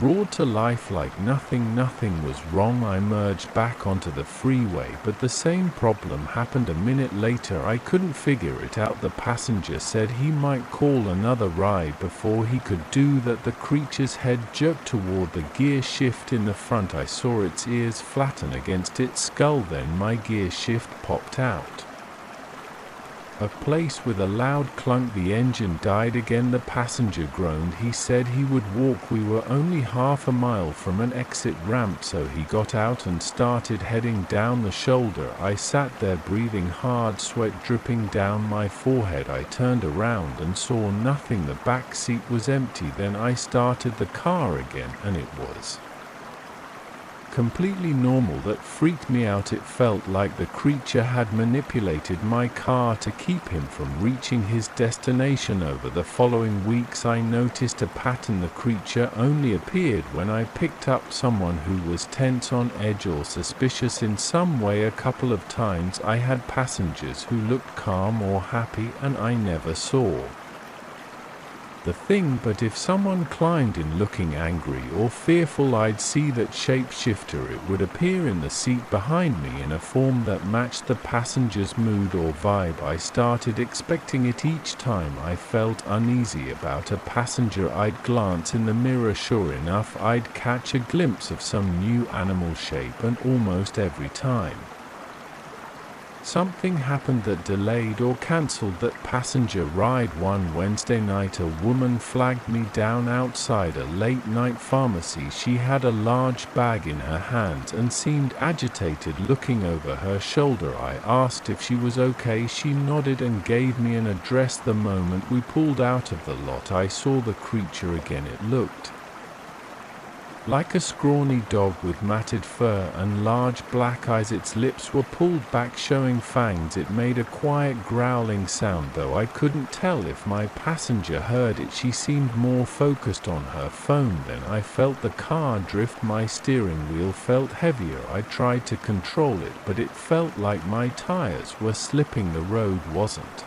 roared to life like nothing was wrong. I merged back onto the freeway, but the same problem happened a minute later. I couldn't figure it out. The passenger said he might call another ride. Before he could do that, the creature's head jerked toward the gear shift in the front. I saw its ears flatten against its skull. Then my gear shift popped out of place with a loud clunk. The engine died again. The passenger groaned. He said he would walk. We were only half a mile from an exit ramp, so he got out and started heading down the shoulder. I sat there breathing hard, sweat dripping down my forehead. I turned around and saw nothing. The back seat was empty. Then I started the car again, and it was completely normal. That freaked me out. It felt like the creature had manipulated my car to keep him from reaching his destination. Over the following weeks I noticed a pattern. The creature only appeared when I picked up someone who was tense, on edge, or suspicious in some way. A couple of times I had passengers who looked calm or happy, and I never saw the thing. But if someone climbed in looking angry or fearful, I'd see that shapeshifter. It would appear in the seat behind me in a form that matched the passenger's mood or vibe. I started expecting it each time I felt uneasy about a passenger. I'd glance in the mirror. Sure enough, I'd catch a glimpse of some new animal shape, and almost every time Something happened that delayed or cancelled that passenger ride. One Wednesday night, a woman flagged me down outside a late-night pharmacy. She had a large bag in her hands and seemed agitated, looking over her shoulder. I asked if she was okay. She nodded and gave me an address. The moment we pulled out of the lot, I saw the creature again. It looked like a scrawny dog with matted fur and large black eyes. Its lips were pulled back, showing fangs. It made a quiet growling sound, though I couldn't tell if my passenger heard it. She seemed more focused on her phone. Then I felt the car drift. My steering wheel felt heavier. I tried to control it, but it felt like my tires were slipping. The road wasn't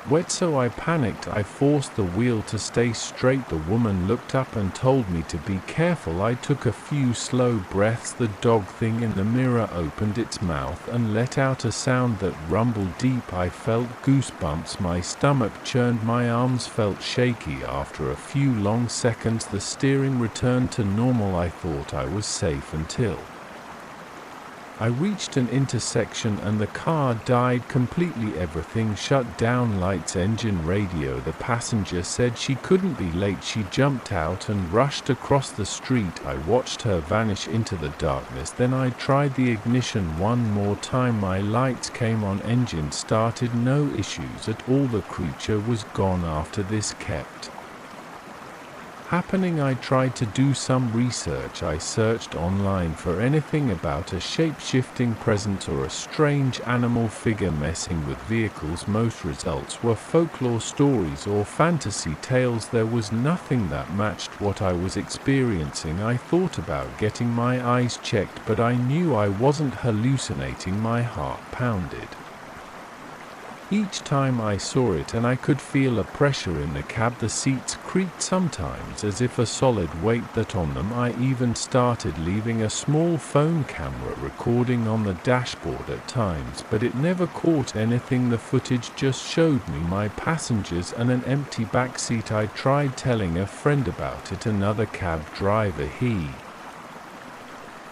wet, so I panicked. I forced the wheel to stay straight. The woman looked up and told me to be careful. I took a few slow breaths. The dog thing in the mirror opened its mouth and let out a sound that rumbled deep. I felt goosebumps. My stomach churned. My arms felt shaky. After a few long seconds, the steering returned to normal. I thought I was safe until I reached an intersection and the car died completely. Everything shut down: lights, engine, radio. The passenger said she couldn't be late. She jumped out and rushed across the street. I watched her vanish into the darkness. Then I tried the ignition one more time. My lights came on, engine started, no issues at all. The creature was gone. After this kept happening, I tried to do some research. I searched online for anything about a shape-shifting presence or a strange animal figure messing with vehicles. Most results were folklore stories or fantasy tales. There was nothing that matched what I was experiencing. I thought about getting my eyes checked, but I knew I wasn't hallucinating. My heart pounded each time I saw it, and I could feel a pressure in the cab. The seats creaked sometimes as if a solid weight that on them. I even started leaving a small phone camera recording on the dashboard at times, but it never caught anything. The footage just showed me my passengers and an empty backseat. I tried telling a friend about it, another cab driver. He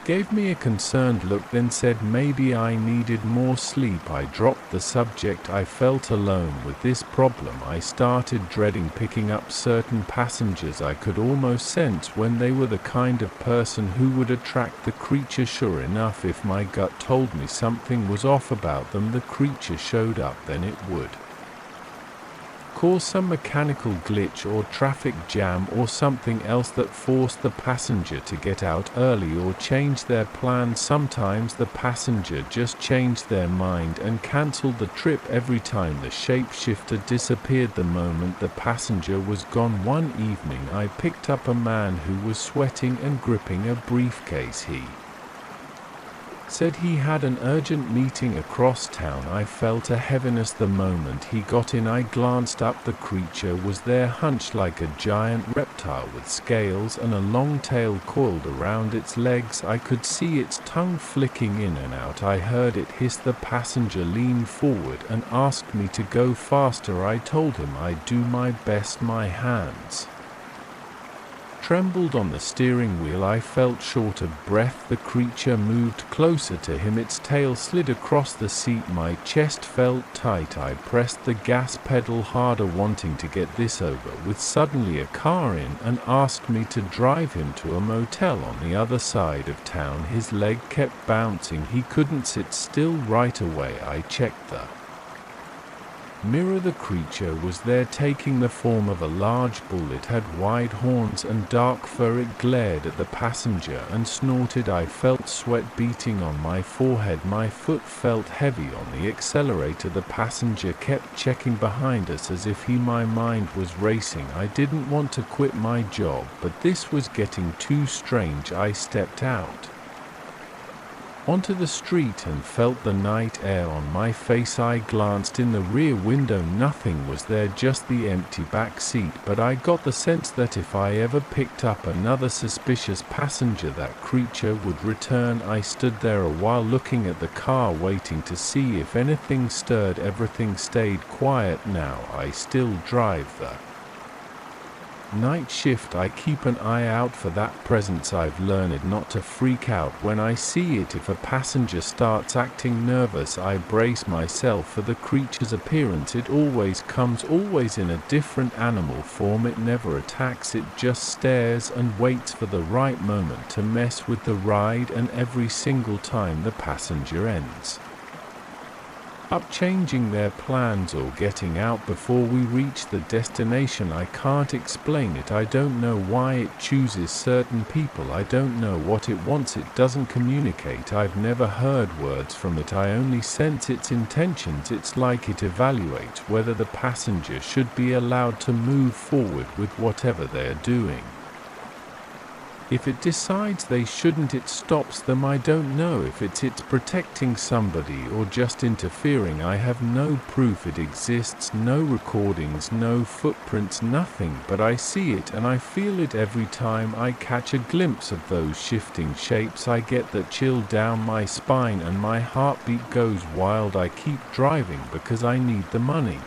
gave me a concerned look, then said maybe I needed more sleep. I dropped the subject. I felt alone with this problem. I started dreading picking up certain passengers. I could almost sense when they were the kind of person who would attract the creature. Sure enough, if my gut told me something was off about them, the creature showed up. Then it would cause some mechanical glitch or traffic jam or something else that forced the passenger to get out early or change their plans. Sometimes the passenger just changed their mind and cancelled the trip. Every time the shapeshifter disappeared, the moment the passenger was gone. One evening I picked up a man who was sweating and gripping a briefcase. He said he had an urgent meeting across town. I felt a heaviness the moment he got in. I glanced up. The creature was there, hunched like a giant reptile with scales and a long tail coiled around its legs. I could see its tongue flicking in and out. I heard it hiss. The passenger leaned forward and asked me to go faster. I told him I'd do my best. My hands trembled on the steering wheel. I felt short of breath. The creature moved closer to him. Its tail slid across the seat. My chest felt tight. I pressed the gas pedal harder, wanting to get this over with. Suddenly a car in and asked me to drive him to a motel on the other side of town. His leg kept bouncing. He couldn't sit still. Right away I checked the mirror. The creature was there, taking the form of a large bull. It had wide horns and dark fur. It glared at the passenger and snorted. I felt sweat beating on my forehead. My foot felt heavy on the accelerator. The passenger kept checking behind us as if my mind was racing. I didn't want to quit my job, but this was getting too strange. I stepped out onto the street and felt the night air on my face. I glanced in the rear window. Nothing was there, just the empty back seat, but I got the sense that if I ever picked up another suspicious passenger, that creature would return. I stood there a while looking at the car, waiting to see if anything stirred. Everything stayed quiet. Now I still drive the Night shift, I keep an eye out for that presence. I've learned not to freak out when I see it. If a passenger starts acting nervous, I brace myself for the creature's appearance. It always comes, always in a different animal form. It never attacks, it just stares and waits for the right moment to mess with the ride, and every single time the passenger ends up changing their plans or getting out before we reach the destination. I can't explain it. I don't know why it chooses certain people. I don't know what it wants. It doesn't communicate. I've never heard words from it. I only sense its intentions. It's like it evaluates whether the passenger should be allowed to move forward with whatever they're doing. If it decides they shouldn't, it stops them. I don't know if it's protecting somebody or just interfering. I have no proof it exists, no recordings, no footprints, nothing, but I see it and I feel it every time I catch a glimpse of those shifting shapes. I get that chill down my spine and my heartbeat goes wild. I keep driving because I need the money.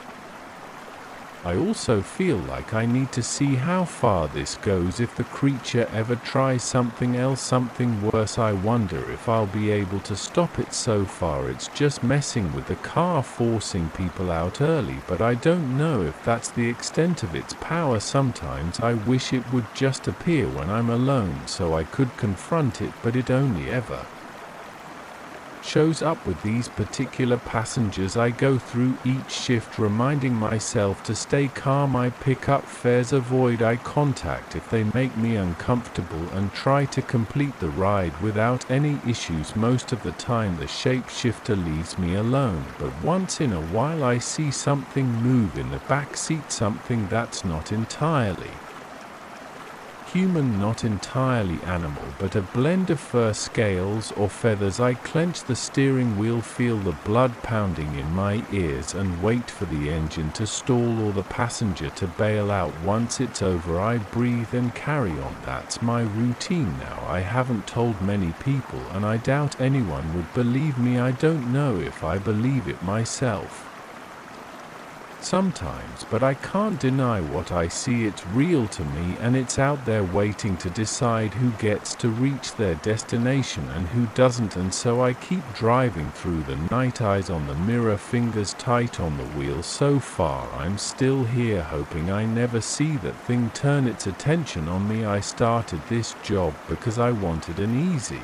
I also feel like I need to see how far this goes. If the creature ever tries something else, something worse, I wonder if I'll be able to stop it. So far it's just messing with the car, forcing people out early, but I don't know if that's the extent of its power. Sometimes I wish it would just appear when I'm alone so I could confront it, but it only ever shows up with these particular passengers. I go through each shift reminding myself to stay calm. I pick up fares, avoid eye contact if they make me uncomfortable, and try to complete the ride without any issues. Most of the time the shapeshifter leaves me alone, but once in a while I see something move in the back seat, something that's not entirely human, not entirely animal, but a blend of fur, scales, or feathers. I clench the steering wheel, feel the blood pounding in my ears, and wait for the engine to stall or the passenger to bail out. Once it's over, I breathe and carry on. That's my routine now. I haven't told many people, and I doubt anyone would believe me. I don't know if I believe it myself sometimes, but I can't deny what I see. It's real to me, and it's out there waiting to decide who gets to reach their destination and who doesn't. And so I keep driving through the night, eyes on the mirror, fingers tight on the wheel. So far I'm still here, hoping I never see that thing turn its attention on me. I started this job because I wanted an easy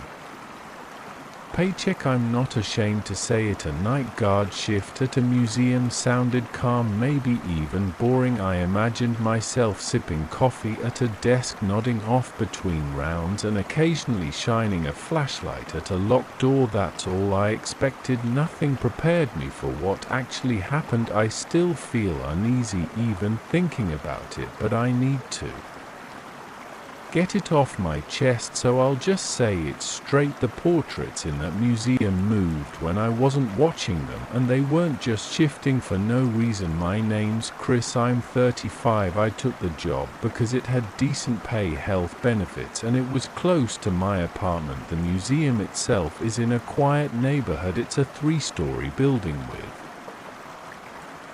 paycheck. I'm not ashamed to say it. A night guard shift at a museum sounded calm, maybe even boring. I imagined myself sipping coffee at a desk, nodding off between rounds, and occasionally shining a flashlight at a locked door. That's all I expected. Nothing prepared me for what actually happened. I still feel uneasy even thinking about it, but I need to get it off my chest, so I'll just say it straight. The portraits in that museum moved when I wasn't watching them, and they weren't just shifting for no reason. My name's Chris, I'm 35. I took the job because it had decent pay, health benefits, and it was close to my apartment. The museum itself is in a quiet neighborhood. It's a 3-story building with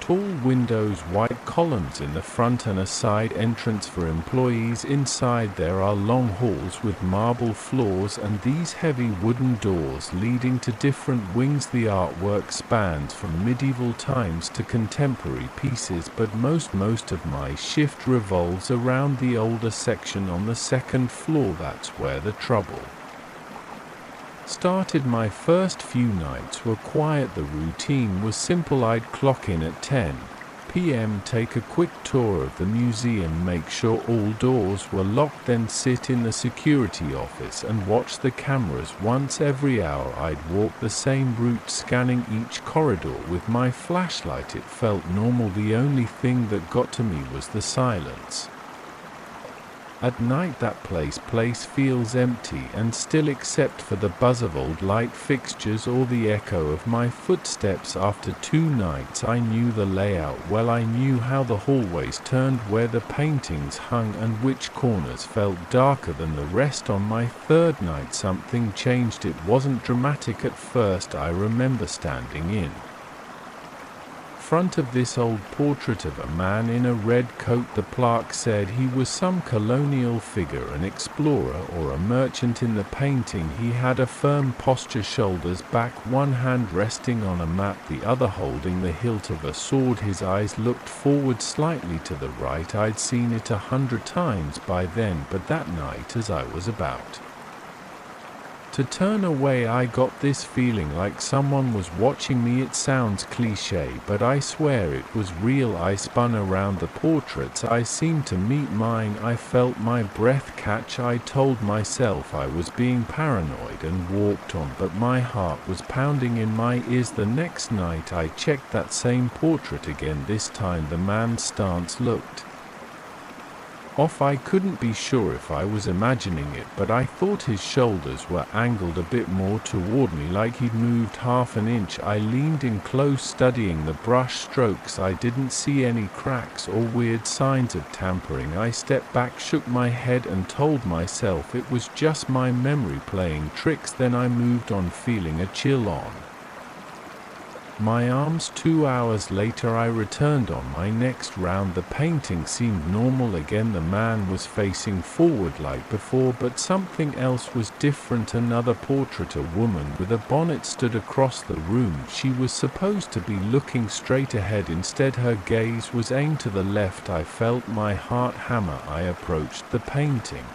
tall windows, white columns in the front, and a side entrance for employees. Inside there are long halls with marble floors and these heavy wooden doors leading to different wings. The artwork spans from medieval times to contemporary pieces, but most of my shift revolves around the older section on the second floor. That's where the trouble started. My first few nights were quiet. The routine was simple. I'd clock in at 10 p.m., take a quick tour of the museum, make sure all doors were locked, then sit in the security office and watch the cameras. Once every hour I'd walk the same route, scanning each corridor with my flashlight. It felt normal. The only thing that got to me was the silence. At night that place feels empty and still, except for the buzz of old light fixtures or the echo of my footsteps. After 2 nights I knew the layout well. I knew how the hallways turned, where the paintings hung, and which corners felt darker than the rest. On my 3rd night something changed. It wasn't dramatic at first. I remember standing in front of this old portrait of a man in a red coat. The plaque said he was some colonial figure, an explorer or a merchant. In the painting he had a firm posture, shoulders back, one hand resting on a map, the other holding the hilt of a sword. His eyes looked forward, slightly to the right. I'd seen it 100 times by then, but that night, as I was about to turn away, I got this feeling like someone was watching me. It sounds cliché, but I swear it was real. I spun around. The portrait's eyes seemed to meet mine. I felt my breath catch. I told myself I was being paranoid and walked on, but my heart was pounding in my ears. The next night I checked that same portrait again. This time the man's stance looked off. I couldn't be sure if I was imagining it, but I thought his shoulders were angled a bit more toward me, like he'd moved half an inch. I leaned in close, studying the brush strokes. I didn't see any cracks or weird signs of tampering. I stepped back, shook my head, and told myself it was just my memory playing tricks. Then I moved on, feeling a chill on my arms. 2 hours later I returned on my next round. The painting seemed normal again. The man was facing forward like before, but something else was different. Another portrait, a woman with a bonnet, stood across the room. She was supposed to be looking straight ahead. Instead, her gaze was aimed to the left. I felt my heart hammer. I approached the painting,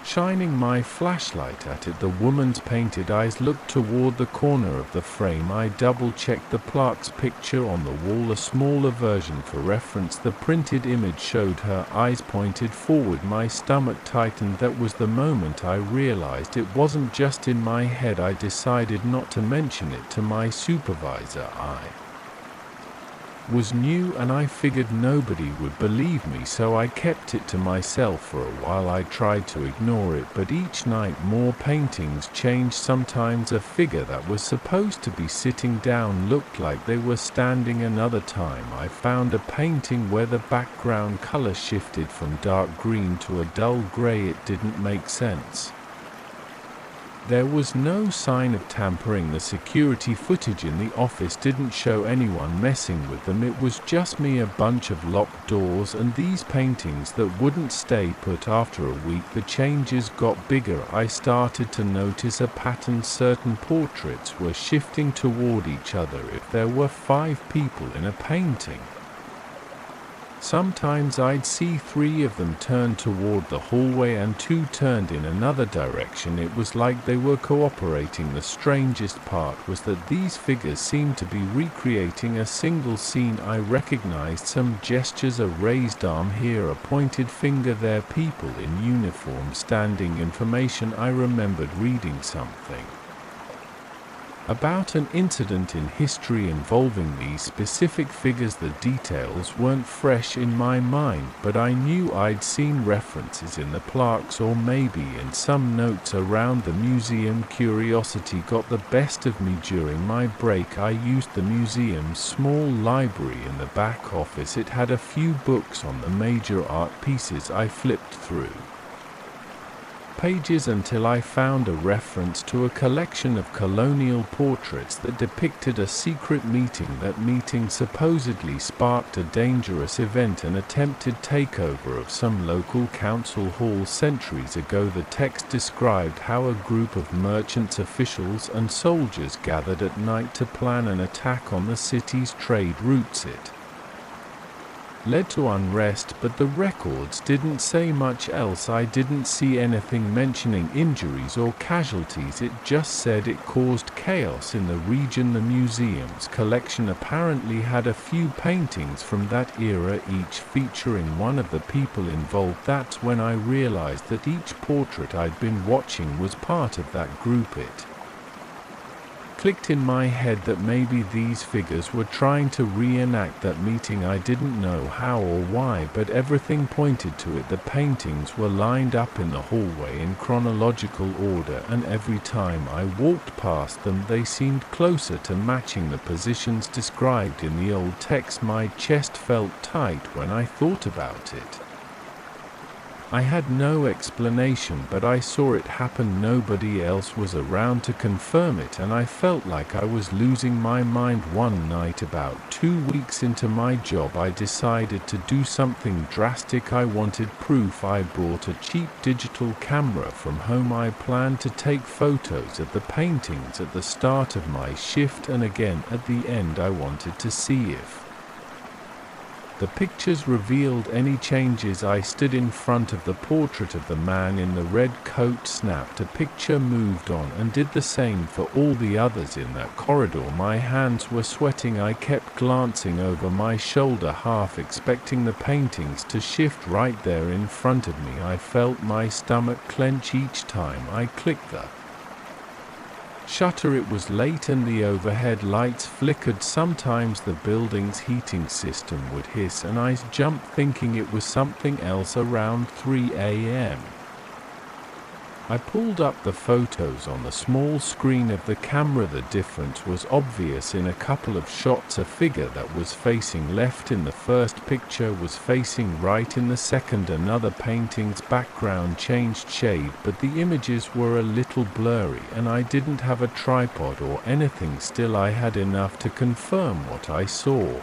shining my flashlight at it. The woman's painted eyes looked toward the corner of the frame. I double-checked the plaque's picture on the wall, a smaller version for reference. The printed image showed her eyes pointed forward. My stomach tightened. That was the moment I realized it wasn't just in my head. I decided not to mention it to my supervisor. I was new, and I figured nobody would believe me, so I kept it to myself for a while. I tried to ignore it, but each night more paintings changed. Sometimes a figure that was supposed to be sitting down looked like they were standing. Another time I found a painting where the background color shifted from dark green to a dull gray. It didn't make sense. There was no sign of tampering. The security footage in the office didn't show anyone messing with them. It was just me, a bunch of locked doors, and these paintings that wouldn't stay put. After a week the changes got bigger. I started to notice a pattern. Certain portraits were shifting toward each other. If there were 5 people in a painting, sometimes I'd see 3 of them turn toward the hallway and 2 turned in another direction. It was like they were cooperating. The strangest part was that these figures seemed to be recreating a single scene. I recognized some gestures, a raised arm here, a pointed finger there, people in uniform standing. Information. I remembered reading something about an incident in history involving these specific figures. The details weren't fresh in my mind, but I knew I'd seen references in the plaques or maybe in some notes around the museum. Curiosity got the best of me. During my break I used the museum's small library in the back office. It had a few books on the major art pieces. I flipped through pages until I found a reference to a collection of colonial portraits that depicted a secret meeting. That meeting supposedly sparked a dangerous event, an attempted takeover of some local council hall centuries ago. The text described how a group of merchants, officials, and soldiers gathered at night to plan an attack on the city's trade routes. It led to unrest, but the records didn't say much else. I didn't see anything mentioning injuries or casualties. It just said it caused chaos in the region. The museum's collection apparently had a few paintings from that era, each featuring one of the people involved. That's when I realized that each portrait I'd been watching was part of that group. It clicked in my head that maybe these figures were trying to reenact that meeting. I didn't know how or why, but everything pointed to it. The paintings were lined up in the hallway in chronological order, and every time I walked past them they seemed closer to matching the positions described in the old text. My chest felt tight when I thought about it. I had no explanation, but I saw it happen. Nobody else was around to confirm it, and I felt like I was losing my mind. One night, about 2 weeks into my job, I decided to do something drastic. I wanted proof. I brought a cheap digital camera from home. I planned to take photos of the paintings at the start of my shift and again at the end. I wanted to see if the pictures revealed any changes. I stood in front of the portrait of the man in the red coat, snapped a picture, moved on, and did the same for all the others in that corridor. My hands were sweating. I kept glancing over my shoulder, half expecting the paintings to shift right there in front of me. I felt my stomach clench each time I clicked the shutter. It was late and the overhead lights flickered. Sometimes the building's heating system would hiss, and I jumped thinking it was something else. Around 3 a.m. I pulled up the photos on the small screen of the camera. The difference was obvious in a couple of shots. A figure that was facing left in the first picture was facing right in the second. Another painting's background changed shade, but the images were a little blurry, and I didn't have a tripod or anything. Still, I had enough to confirm what I saw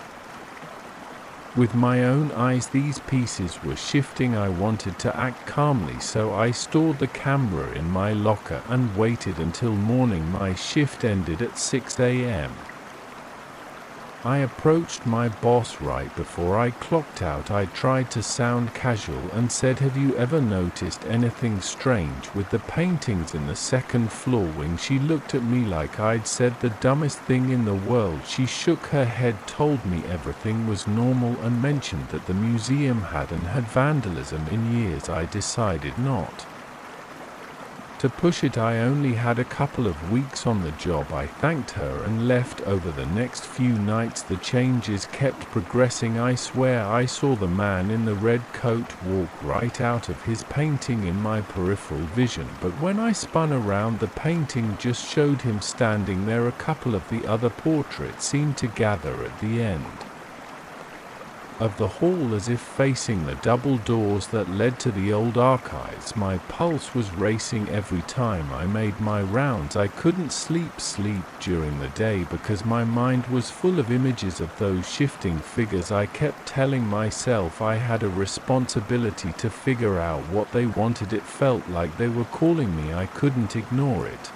with my own eyes. These pieces were shifting. I wanted to act calmly, so I stored the camera in my locker and waited until morning. My shift ended at 6 a.m. I approached my boss right before I clocked out. I tried to sound casual and said, "Have you ever noticed anything strange with the paintings in the second floor wing?" She looked at me like I'd said the dumbest thing in the world. She shook her head, told me everything was normal, and mentioned that the museum hadn't had vandalism in years. I decided not to push it. I only had a couple of weeks on the job. I thanked her and left. Over the next few nights, the changes kept progressing. I swear I saw the man in the red coat walk right out of his painting in my peripheral vision, but when I spun around, the painting just showed him standing there. A couple of the other portraits seemed to gather at the end of the hall, as if facing the double doors that led to the old archives. My pulse was racing every time I made my rounds. I couldn't sleep during the day because my mind was full of images of those shifting figures. I kept telling myself I had a responsibility to figure out what they wanted. It felt like they were calling me. I couldn't ignore it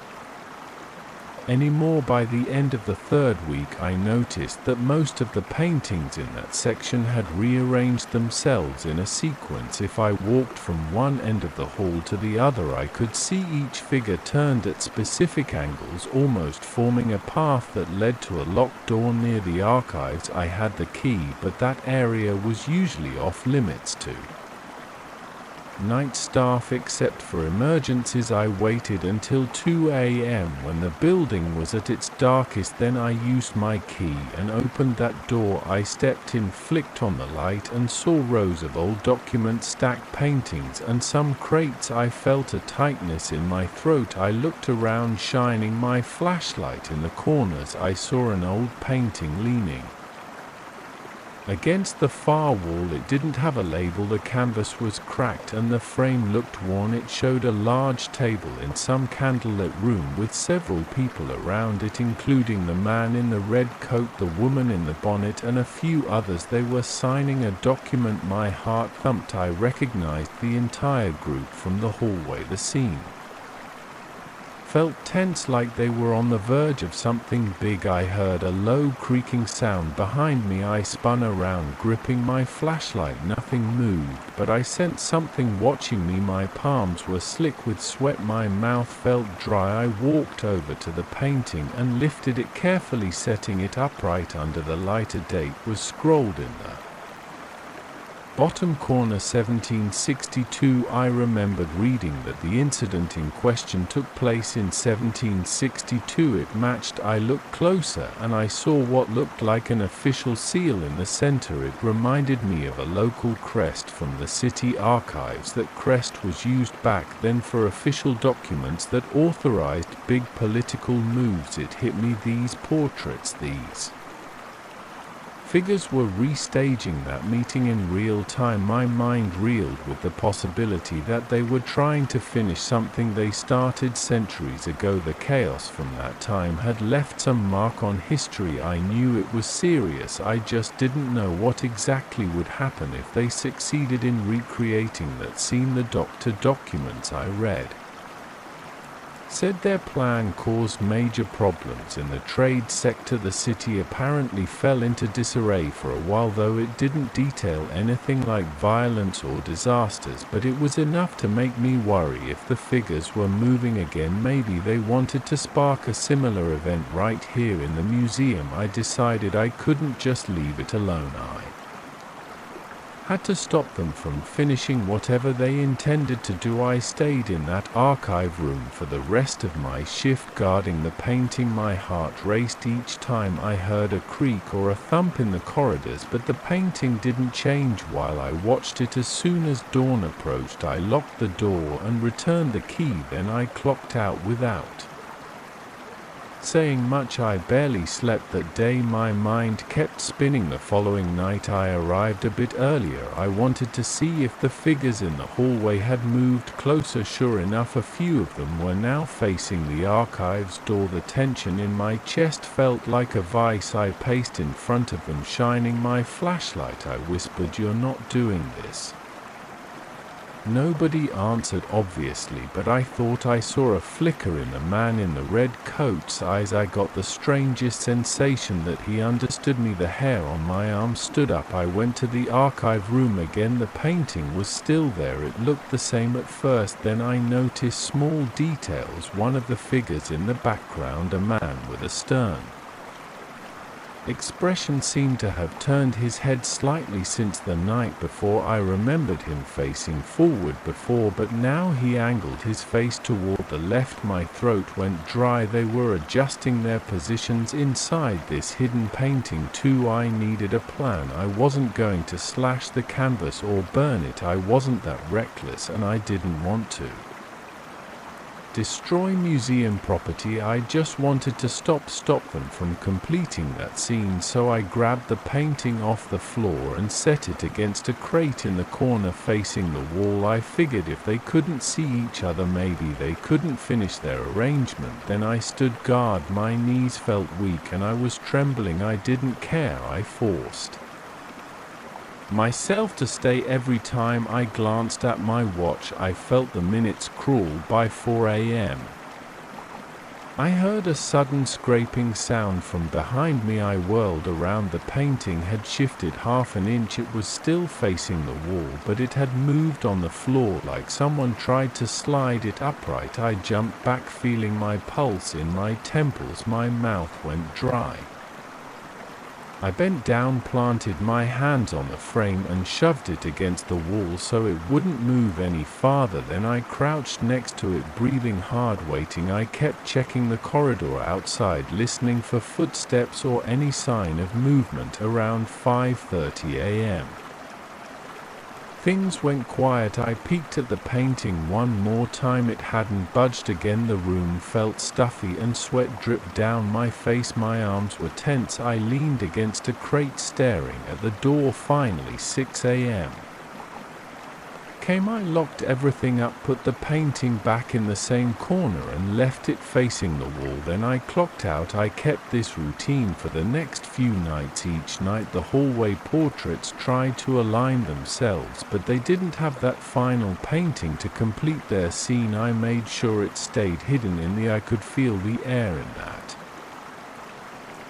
anymore. By the end of the third week, I noticed that most of the paintings in that section had rearranged themselves in a sequence. If I walked from one end of the hall to the other, I could see each figure turned at specific angles, almost forming a path that led to a locked door near the archives. I had the key, but that area was usually off limits to night staff except for emergencies. I waited until 2 a.m. when the building was at its darkest. Then I used my key and opened that door. I stepped in, flicked on the light, and saw rows of old documents, stacked paintings, and some crates. I felt a tightness in my throat. I looked around, shining my flashlight in the corners. I saw an old painting leaning against the far wall. It didn't have a label. The canvas was cracked and the frame looked worn. It showed a large table in some candlelit room with several people around it, including the man in the red coat, the woman in the bonnet, and a few others. They were signing a document. My heart thumped. I recognized the entire group from the hallway. The scene felt tense, like they were on the verge of something big. I heard a low creaking sound behind me. I spun around, gripping my flashlight. Nothing moved, but I sensed something watching me. My palms were slick with sweat. My mouth felt dry. I walked over to the painting and lifted it carefully, setting it upright under the light. A date was scrolled in the bottom corner, 1762. I remembered reading that the incident in question took place in 1762. It matched. I looked closer and I saw what looked like an official seal in the center. It reminded me of a local crest from the city archives. That crest was used back then for official documents that authorized big political moves. It hit me. These portraits, these figures were restaging that meeting in real time. My mind reeled with the possibility that they were trying to finish something they started centuries ago. The chaos from that time had left some mark on history. I knew it was serious. I just didn't know what exactly would happen if they succeeded in recreating that scene. The documents I read said their plan caused major problems in the trade sector. The city apparently fell into disarray for a while, though it didn't detail anything like violence or disasters, but it was enough to make me worry if the figures were moving again. Maybe they wanted to spark a similar event right here in the museum. I decided I couldn't just leave it alone. I had to stop them from finishing whatever they intended to do. I stayed in that archive room for the rest of my shift, guarding the painting. My heart raced each time I heard a creak or a thump in the corridors, but the painting didn't change while I watched it. As soon as dawn approached, I locked the door and returned the key. Then I clocked out without saying much. I barely slept that day. My mind kept spinning. The following night I arrived a bit earlier. I wanted to see if the figures in the hallway had moved closer. Sure enough, a few of them were now facing the archives door. The tension in my chest felt like a vice. I paced in front of them, shining my flashlight. I whispered, "You're not doing this." Nobody answered, obviously, but I thought I saw a flicker in the man in the red coat's eyes. I got the strangest sensation that he understood me. The hair on my arm stood up. I went to the archive room again. The painting was still there. It looked the same at first. Then I noticed small details. One of the figures in the background, a man with a stern expression, seemed to have turned his head slightly since the night before. I remembered him facing forward before, but now he angled his face toward the left. My throat went dry. They were adjusting their positions inside this hidden painting too. I needed a plan. I wasn't going to slash the canvas or burn it. I wasn't that reckless, and I didn't want to destroy museum property. I just wanted to stop them from completing that scene. So I grabbed the painting off the floor and set it against a crate in the corner facing the wall. I figured if they couldn't see each other, maybe they couldn't finish their arrangement. Then I stood guard. My knees felt weak and I was trembling. I didn't care. I forced myself to stay. Every time I glanced at my watch, I felt the minutes crawl. By 4 a.m. I heard a sudden scraping sound from behind me. I whirled around. The painting had shifted half an inch. It was still facing the wall, but it had moved on the floor like someone tried to slide it upright. I jumped back, feeling my pulse in my temples. My mouth went dry. I bent down, planted my hands on the frame and shoved it against the wall so it wouldn't move any farther. Then I crouched next to it, breathing hard, waiting. I kept checking the corridor outside, listening for footsteps or any sign of movement. Around 5:30 a.m. things went quiet. I peeked at the painting one more time. It hadn't budged again. The room felt stuffy and sweat dripped down my face. My arms were tense. I leaned against a crate, staring at the door. Finally 6 a.m. came. I locked everything up, put the painting back in the same corner and left it facing the wall. Then I clocked out. I kept this routine for the next few nights. Each night the hallway portraits tried to align themselves, but they didn't have that final painting to complete their scene. I made sure it stayed hidden in the I could feel the air in that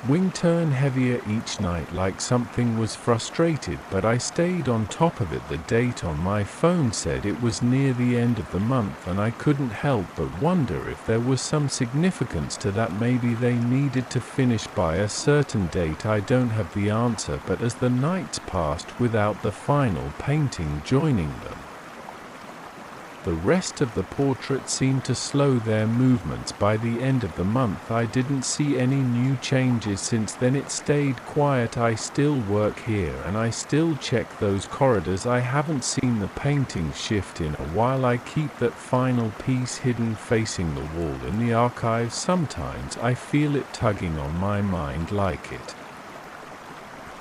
wing turn heavier each night, like something was frustrated, but I stayed on top of it. The date on my phone said it was near the end of the month, and I couldn't help but wonder if there was some significance to that. Maybe they needed to finish by a certain date. I don't have the answer, but as the nights passed without the final painting joining them, the rest of the portrait seemed to slow their movements. By the end of the month, I didn't see any new changes. Since then it stayed quiet. I still work here and I still check those corridors. I haven't seen the painting shift in a while. I keep that final piece hidden facing the wall in the archive. Sometimes I feel it tugging on my mind, like it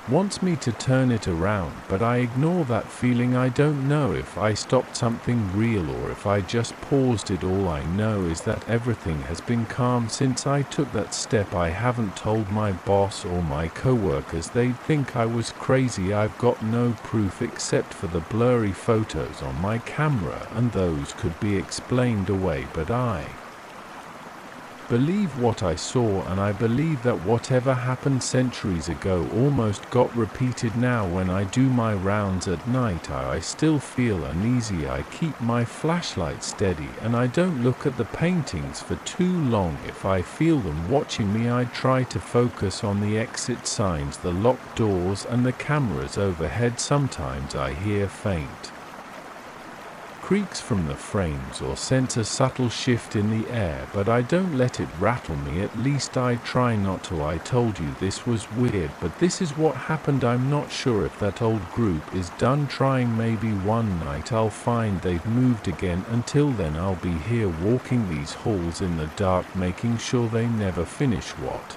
wants me to turn it around, but I ignore that feeling. I don't know if I stopped something real or if I just paused it. All I know is that everything has been calm since I took that step. I haven't told my boss or my coworkers. They'd think I was crazy. I've got no proof except for the blurry photos on my camera, and those could be explained away, but I believe what I saw, and I believe that whatever happened centuries ago almost got repeated now. When I do my rounds at night, I still feel uneasy. I keep my flashlight steady and I don't look at the paintings for too long. If I feel them watching me, I try to focus on the exit signs, the locked doors, and the cameras overhead. Sometimes I hear faint creaks from the frames or sense a subtle shift in the air, but I don't let it rattle me. At least I try not to. I told you this was weird, but this is what happened. I'm not sure if that old group is done trying. Maybe one night I'll find they've moved again. Until then, I'll be here walking these halls in the dark, making sure they never finish what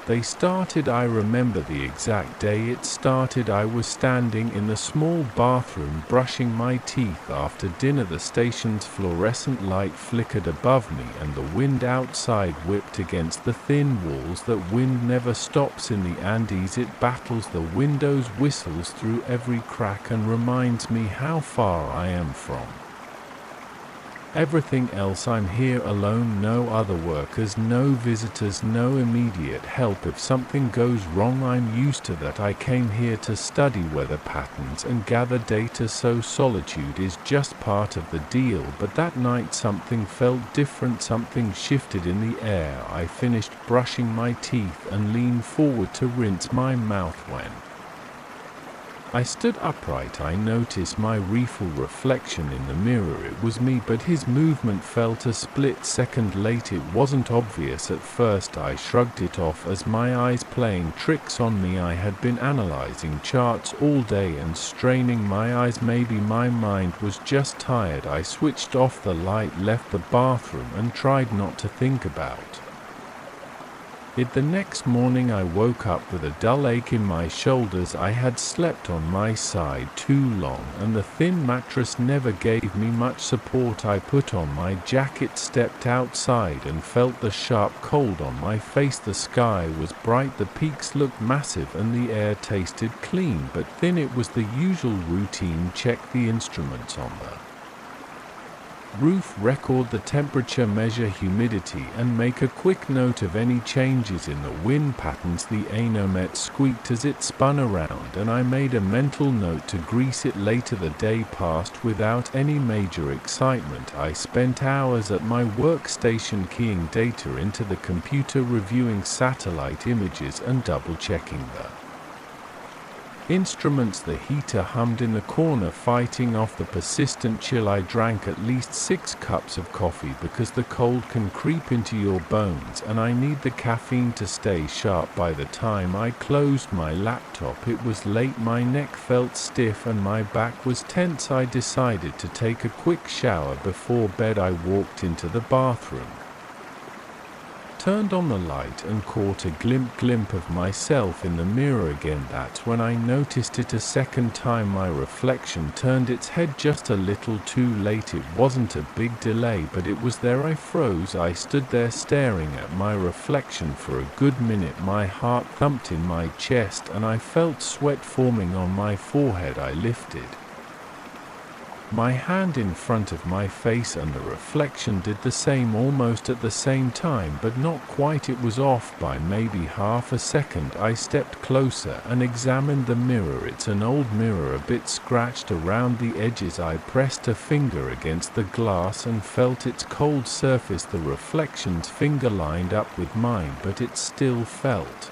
they started. I remember the exact day it started. I was standing in the small bathroom brushing my teeth after dinner. The station's fluorescent light flickered above me and the wind outside whipped against the thin walls. That wind never stops in the Andes. It battles the windows, whistles through every crack, and reminds me how far I am from everything else. I'm here alone, no other workers, no visitors, no immediate help. If something goes wrong, I'm used to that. I came here to study weather patterns and gather data, so solitude is just part of the deal. But that night something felt different. Something shifted in the air. I finished brushing my teeth and leaned forward to rinse my mouth. When I stood upright, I noticed my restful reflection in the mirror. It was me, but his movement felt a split second late. It wasn't obvious at first. I shrugged it off as my eyes playing tricks on me. I had been analyzing charts all day and straining my eyes. Maybe my mind was just tired. I switched off the light, left the bathroom, and tried not to think about it. The next morning I woke up with a dull ache in my shoulders. I had slept on my side too long, and the thin mattress never gave me much support. I put on my jacket, stepped outside, and felt the sharp cold on my face. The sky was bright, the peaks looked massive, and the air tasted clean but thin. It was the usual routine: check the instruments on the roof, record the temperature, measure humidity, and make a quick note of any changes in the wind patterns. The anemometer squeaked as it spun around, and I made a mental note to grease it later. The day passed without any major excitement. I spent hours at my workstation keying data into the computer, reviewing satellite images and double-checking the instruments. The heater hummed in the corner, fighting off the persistent chill. I drank at least 6 cups of coffee because the cold can creep into your bones, and I need the caffeine to stay sharp. By the time I closed my laptop, it was late. My neck felt stiff and my back was tense. I decided to take a quick shower before bed. I walked into the bathroom, turned on the light, and caught a glimpse of myself in the mirror again. That's when I noticed it a second time. My reflection turned its head just a little too late. It wasn't a big delay, but it was there. I froze. I stood there staring at my reflection for a good minute. My heart thumped in my chest and I felt sweat forming on my forehead. I lifted my hand in front of my face and the reflection did the same almost at the same time, but not quite. It was off by maybe half a second. I stepped closer and examined the mirror. It's an old mirror, a bit scratched around the edges. I pressed a finger against the glass and felt its cold surface. The reflection's finger lined up with mine, but it still felt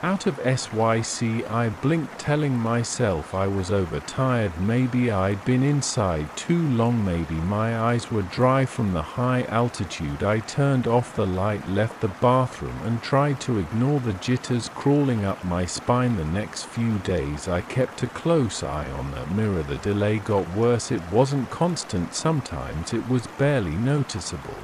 out of SYC. I blinked, telling myself I was overtired. Maybe I'd been inside too long. Maybe my eyes were dry from the high altitude. I turned off the light, left the bathroom, and tried to ignore the jitters crawling up my spine. The next few days I kept a close eye on that mirror. The delay got worse. It wasn't constant. Sometimes it was barely noticeable.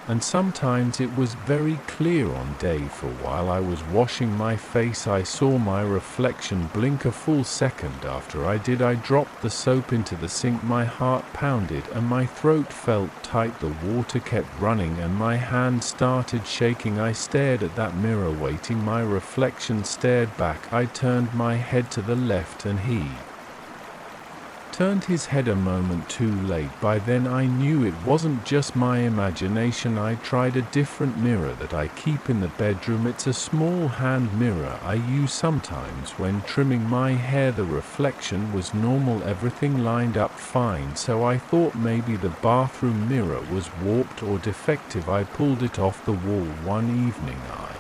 and sometimes it was very clear on day. For while I was washing my face, I saw my reflection blink a full second after I did. I dropped the soap into the sink, my heart pounded and my throat felt tight. The water kept running and my hand started shaking. I stared at that mirror waiting. My reflection stared back. I turned my head to the left and he turned his head a moment too late. By then I knew it wasn't just my imagination. I tried a different mirror that I keep in the bedroom. It's a small hand mirror I use sometimes when trimming my hair. The reflection was normal, everything lined up fine, so I thought maybe the bathroom mirror was warped or defective. I pulled it off the wall one evening. I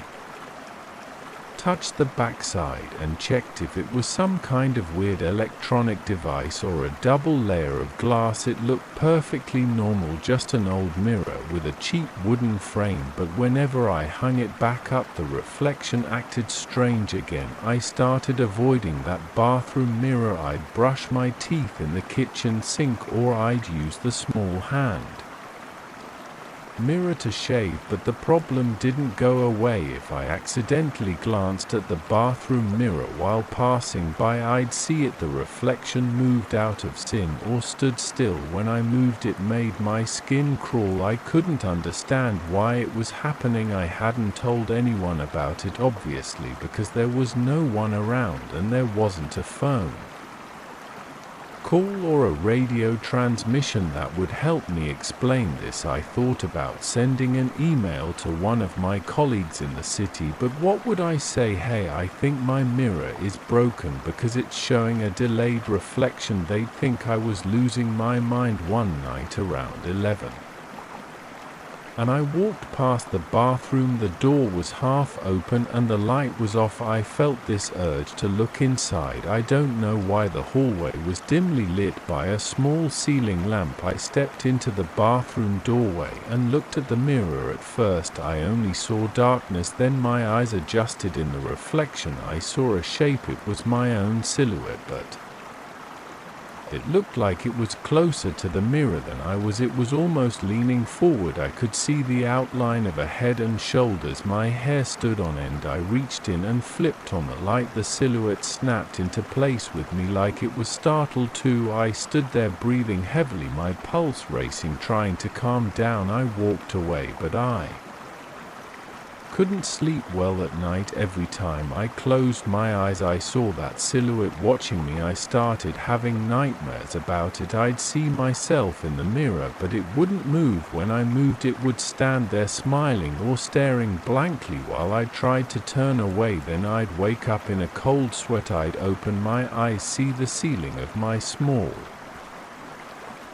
touched the backside and checked if it was some kind of weird electronic device or a double layer of glass. It looked perfectly normal, just an old mirror with a cheap wooden frame, but whenever I hung it back up the reflection acted strange again. I started avoiding that bathroom mirror. I'd brush my teeth in the kitchen sink or I'd use the small hand mirror to shave, but the problem didn't go away. If I accidentally glanced at the bathroom mirror while passing by, I'd see it. The reflection moved out of sync or stood still. When I moved it made my skin crawl. I couldn't understand why it was happening. I hadn't told anyone about it, obviously, because there was no one around and there wasn't a phone call or a radio transmission that would help me explain this. I thought about sending an email to one of my colleagues in the city, but what would I say? Hey, I think my mirror is broken because it's showing a delayed reflection. They'd think I was losing my mind. One night around 11 and I walked past the bathroom. The door was half open and the light was off. I felt this urge to look inside. I don't know why. The hallway was dimly lit by a small ceiling lamp. I stepped into the bathroom doorway and looked at the mirror. At first I only saw darkness, then my eyes adjusted. In the reflection I saw a shape. It was my own silhouette, but it looked like it was closer to the mirror than I was. It was almost leaning forward. I could see the outline of a head and shoulders. My hair stood on end. I reached in and flipped on the light. The silhouette snapped into place with me like it was startled too. I stood there breathing heavily, my pulse racing, trying to calm down. I walked away, but I couldn't sleep well at night. Every time I closed my eyes I saw that silhouette watching me. I started having nightmares about it. I'd see myself in the mirror, but it wouldn't move. When I moved it would stand there smiling or staring blankly while I tried to turn away. Then I'd wake up in a cold sweat. I'd open my eyes, see the ceiling of my small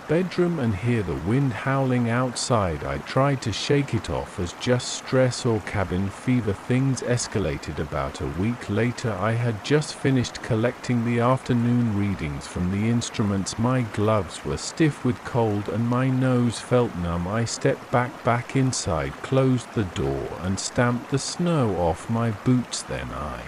bedroom and hear the wind howling outside. I tried to shake it off as just stress or cabin fever. Things escalated. About a week later I had just finished collecting the afternoon readings from the instruments. My gloves were stiff with cold and my nose felt numb. I stepped back inside, closed the door and stamped the snow off my boots. Then I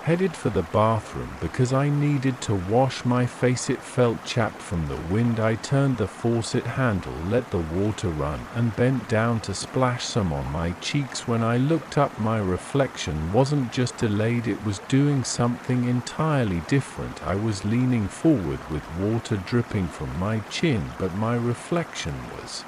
headed for the bathroom because I needed to wash my face. It felt chapped from the wind. I turned the faucet handle, let the water run, and bent down to splash some on my cheeks. When I looked up, my reflection wasn't just delayed, it was doing something entirely different. I was leaning forward with water dripping from my chin, but my reflection was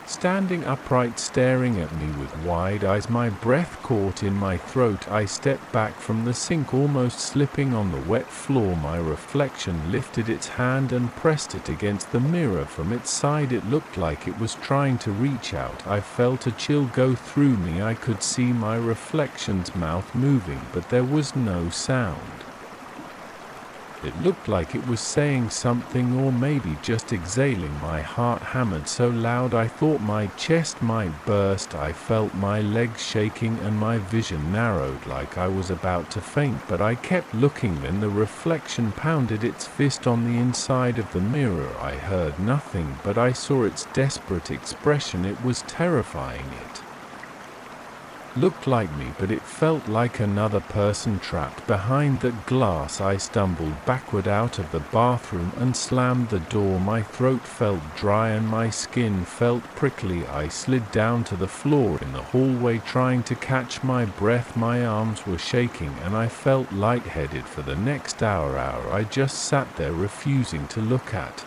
standing upright, staring at me with wide eyes. My breath caught in my throat. I stepped back from the sink, almost slipping on the wet floor. My reflection lifted its hand and pressed it against the mirror from its side. It looked like it was trying to reach out. I felt a chill go through me. I could see my reflection's mouth moving, but there was no sound. It looked like it was saying something, or maybe just exhaling. My heart hammered so loud I thought my chest might burst. I felt my legs shaking and my vision narrowed like I was about to faint, but I kept looking. Then the reflection pounded its fist on the inside of the mirror. I heard nothing, but I saw its desperate expression. It was terrifying. It looked like me, but it felt like another person trapped behind that glass. I stumbled backward out of the bathroom and slammed the door. My throat felt dry and my skin felt prickly. I slid down to the floor in the hallway trying to catch my breath. My arms were shaking and I felt lightheaded for the next hour. I just sat there refusing to look at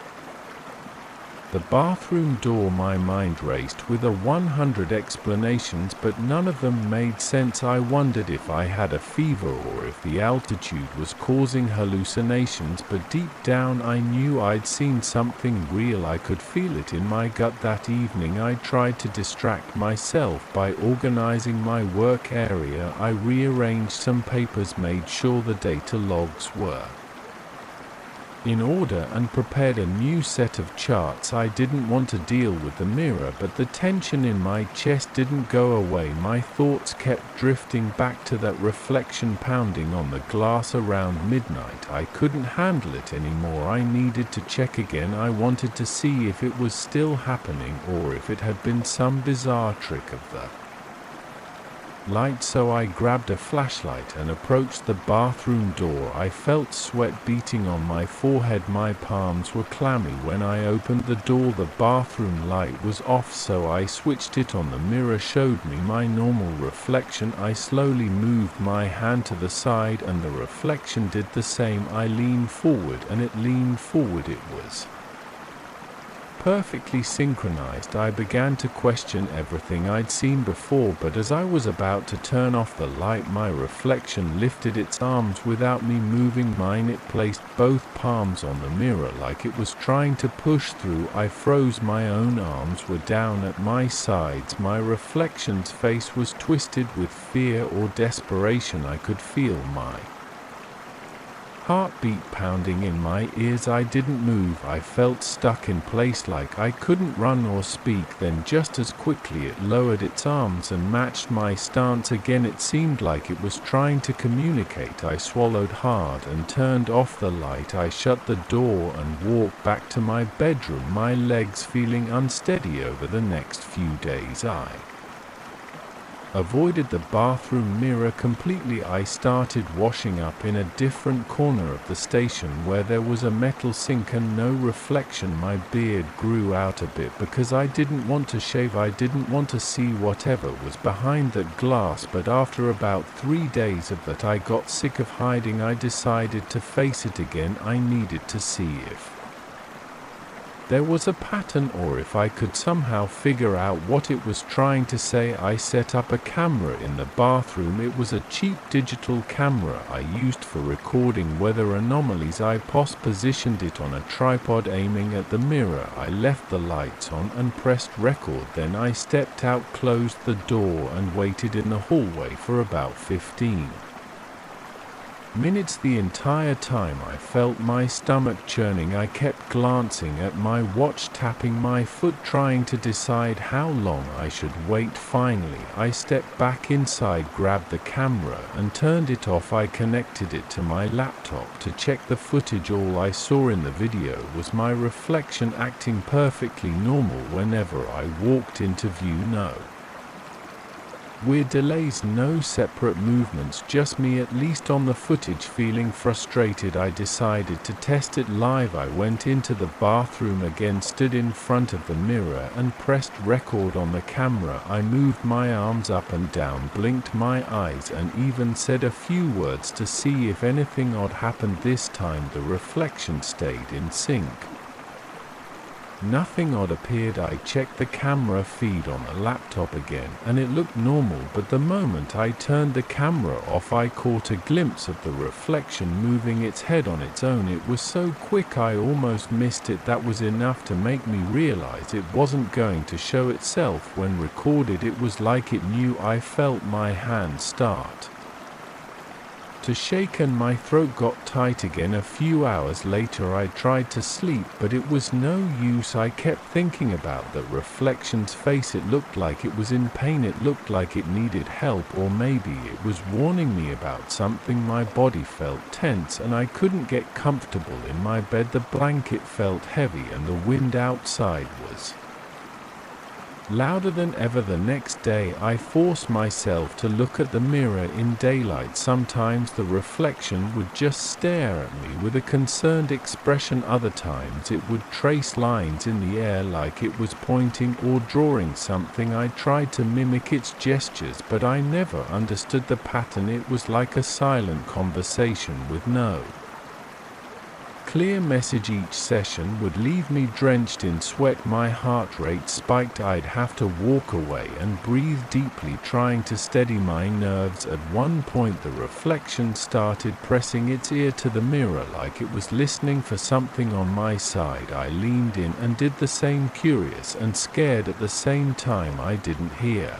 the bathroom door. My mind raced with 100 explanations, but none of them made sense. I wondered if I had a fever or if the altitude was causing hallucinations, but deep down I knew I'd seen something real. I could feel it in my gut. That evening I tried to distract myself by organizing my work area. I rearranged some papers, made sure the data logs were in order, and prepared a new set of charts. I didn't want to deal with the mirror, but the tension in my chest didn't go away. My thoughts kept drifting back to that reflection pounding on the glass around midnight. I couldn't handle it anymore. I needed to check again. I wanted to see if it was still happening or if it had been some bizarre trick of the light. So I grabbed a flashlight and approached the bathroom door. I felt sweat beating on my forehead. My palms were clammy. When I opened the door, the bathroom light was off, so I switched it on. The mirror showed me my normal reflection. I slowly moved my hand to the side and the reflection did the same. I leaned forward and it leaned forward. It was perfectly synchronized. I began to question everything I'd seen before, but as I was about to turn off the light, my reflection lifted its arms without me moving mine. It placed both palms on the mirror like it was trying to push through. I froze. My own arms were down at my sides. My reflection's face was twisted with fear or desperation. I could feel my heartbeat pounding in my ears. I didn't move. I felt stuck in place like I couldn't run or speak. Then just as quickly it lowered its arms and matched my stance again. It seemed like it was trying to communicate. I swallowed hard and turned off the light. I shut the door and walked back to my bedroom, my legs feeling unsteady. Over the next few days I avoided the bathroom mirror completely. I started washing up in a different corner of the station where there was a metal sink and no reflection. My beard grew out a bit because I didn't want to shave. I didn't want to see whatever was behind that glass, but after about 3 days of that I got sick of hiding. I decided to face it again. I needed to see if there was a pattern or if I could somehow figure out what it was trying to say. I set up a camera in the bathroom. It was a cheap digital camera I used for recording weather anomalies. I positioned it on a tripod aiming at the mirror. I left the lights on and pressed record. Then I stepped out, closed the door and waited in the hallway for about 15 minutes. The entire time I felt my stomach churning. I kept glancing at my watch, tapping my foot, trying to decide how long I should wait. Finally, I stepped back inside, grabbed the camera and turned it off. I connected it to my laptop to check the footage. All I saw in the video was my reflection acting perfectly normal whenever I walked into view. No weird delays, no separate movements, just me, at least on the footage. Feeling frustrated, I decided to test it live. I went into the bathroom again, stood in front of the mirror and pressed record on the camera. I moved my arms up and down, blinked my eyes and even said a few words to see if anything odd happened. This time the reflection stayed in sync. Nothing odd appeared. I checked the camera feed on the laptop again and it looked normal, but the moment I turned the camera off I caught a glimpse of the reflection moving its head on its own. It was so quick I almost missed it. That was enough to make me realize it wasn't going to show itself when recorded. It was like it knew. I felt my hand start to shake and my throat got tight again. A few hours later I tried to sleep, but it was no use. I kept thinking about the reflection's face. It looked like it was in pain. It looked like it needed help, or maybe it was warning me about something. My body felt tense and I couldn't get comfortable in my bed. The blanket felt heavy and the wind outside was Louder than ever the next day, I forced myself to look at the mirror in daylight. Sometimes the reflection would just stare at me with a concerned expression. Other times it would trace lines in the air like it was pointing or drawing something. I tried to mimic its gestures, but I never understood the pattern. It was like a silent conversation with no clear message. Each session would leave me drenched in sweat. My heart rate spiked. I'd have to walk away and breathe deeply, trying to steady my nerves. At one point the reflection started pressing its ear to the mirror like it was listening for something on my side. I leaned in and did the same, curious and scared at the same time. I didn't hear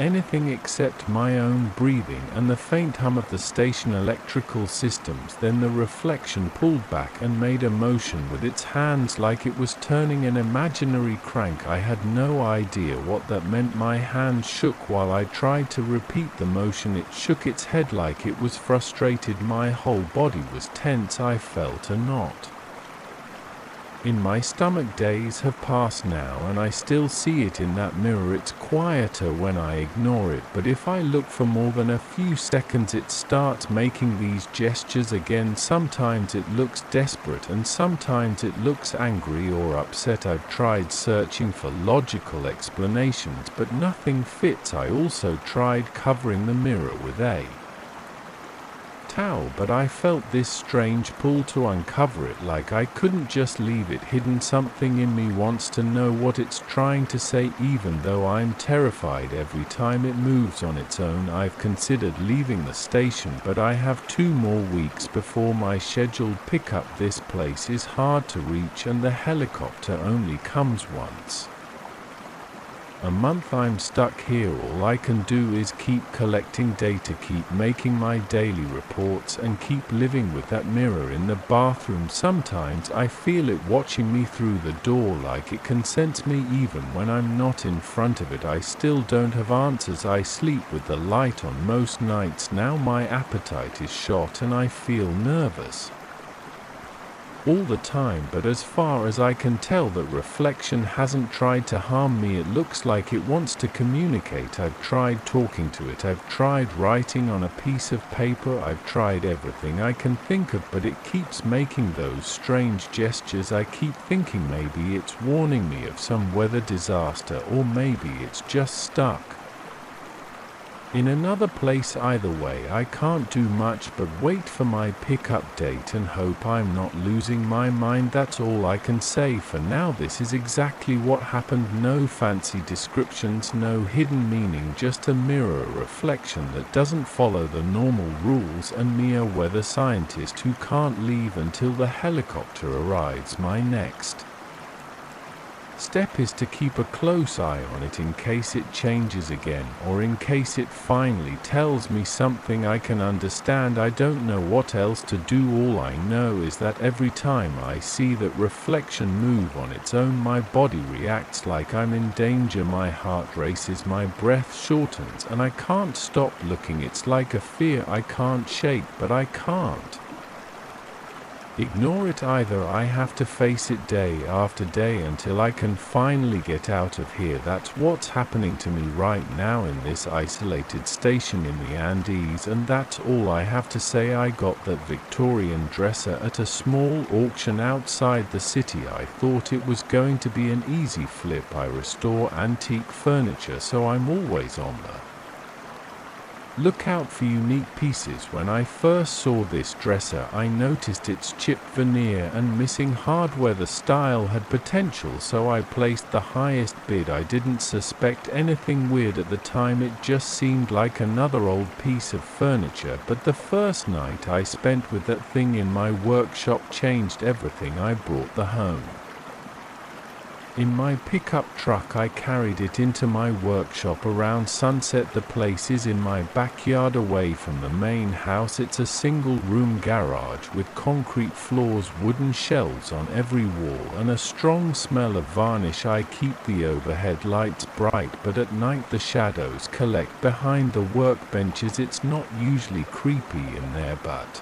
anything except my own breathing and the faint hum of the station electrical systems. Then the reflection pulled back and made a motion with its hands like it was turning an imaginary crank. I had no idea what that meant. My hands shook while I tried to repeat the motion. It shook its head like it was frustrated. My whole body was tense. I felt a knot in my stomach. Days have passed now and I still see it in that mirror. It's quieter when I ignore it, but if I look for more than a few seconds it starts making these gestures again. Sometimes it looks desperate and sometimes it looks angry or upset. I've tried searching for logical explanations, but nothing fits. I also tried covering the mirror with a towel, but I felt this strange pull to uncover it, like I couldn't just leave it hidden. Something in me wants to know what it's trying to say, even though I'm terrified every time it moves on its own. I've considered leaving the station, but I have 2 more weeks before my scheduled pickup. This place is hard to reach and the helicopter only comes once a month. I'm stuck here. All I can do is keep collecting data, keep making my daily reports, and keep living with that mirror in the bathroom. Sometimes I feel it watching me through the door, like it can sense me even when I'm not in front of it. I still don't have answers. I sleep with the light on most nights now. My appetite is shot and I feel nervous all the time, but as far as I can tell, that reflection hasn't tried to harm me. It looks like it wants to communicate. I've tried talking to it, I've tried writing on a piece of paper, I've tried everything I can think of, but it keeps making those strange gestures. I keep thinking maybe it's warning me of some weather disaster, or maybe it's just stuck in another place. Either way, I can't do much but wait for my pickup date and hope I'm not losing my mind. That's all I can say for now. This is exactly what happened. No fancy descriptions, no hidden meaning, just a mirror reflection that doesn't follow the normal rules, and me, a weather scientist who can't leave until the helicopter arrives. My next step is to keep a close eye on it in case it changes again, or in case it finally tells me something I can understand. I don't know what else to do. All I know is that every time I see that reflection move on its own, my body reacts like I'm in danger. My heart races, my breath shortens, and I can't stop looking. It's like a fear I can't shake, but I can't ignore it either. I have to face it day after day until I can finally get out of here. That's what's happening to me right now in this isolated station in the Andes, and that's all I have to say. I got that Victorian dresser at a small auction outside the city. I thought it was going to be an easy flip. I restore antique furniture, so I'm always on the look out for unique pieces. When I first saw this dresser, I noticed its chipped veneer and missing hardware. The style had potential, so I placed the highest bid. I didn't suspect anything weird at the time. It just seemed like another old piece of furniture, but the first night I spent with that thing in my workshop changed everything. I brought the home in my pickup truck. I carried it into my workshop around sunset. The place is in my backyard away from the main house. It's a single-room garage with concrete floors, wooden shelves on every wall, and a strong smell of varnish. I keep the overhead lights bright, but at night the shadows collect behind the workbenches. It's not usually creepy in there, but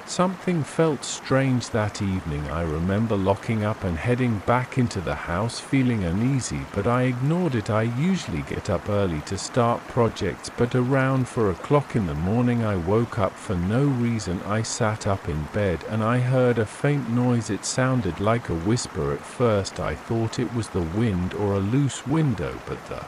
Something felt strange that evening. I remember locking up and heading back into the house feeling uneasy, but I ignored it. I usually get up early to start projects, but around 4 o'clock in the morning I woke up for no reason. I sat up in bed and I heard a faint noise. It sounded like a whisper. At first I thought it was the wind or a loose window, but the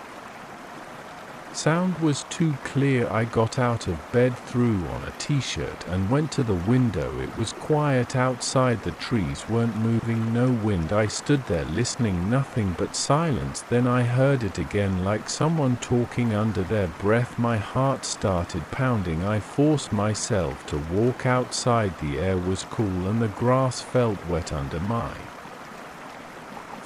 sound was too clear. I got out of bed, threw on a t-shirt and went to the window. It was quiet outside. The trees weren't moving, no wind. I stood there listening, nothing but silence. Then I heard it again, like someone talking under their breath. My heart started pounding. I forced myself to walk outside. The air was cool and the grass felt wet under my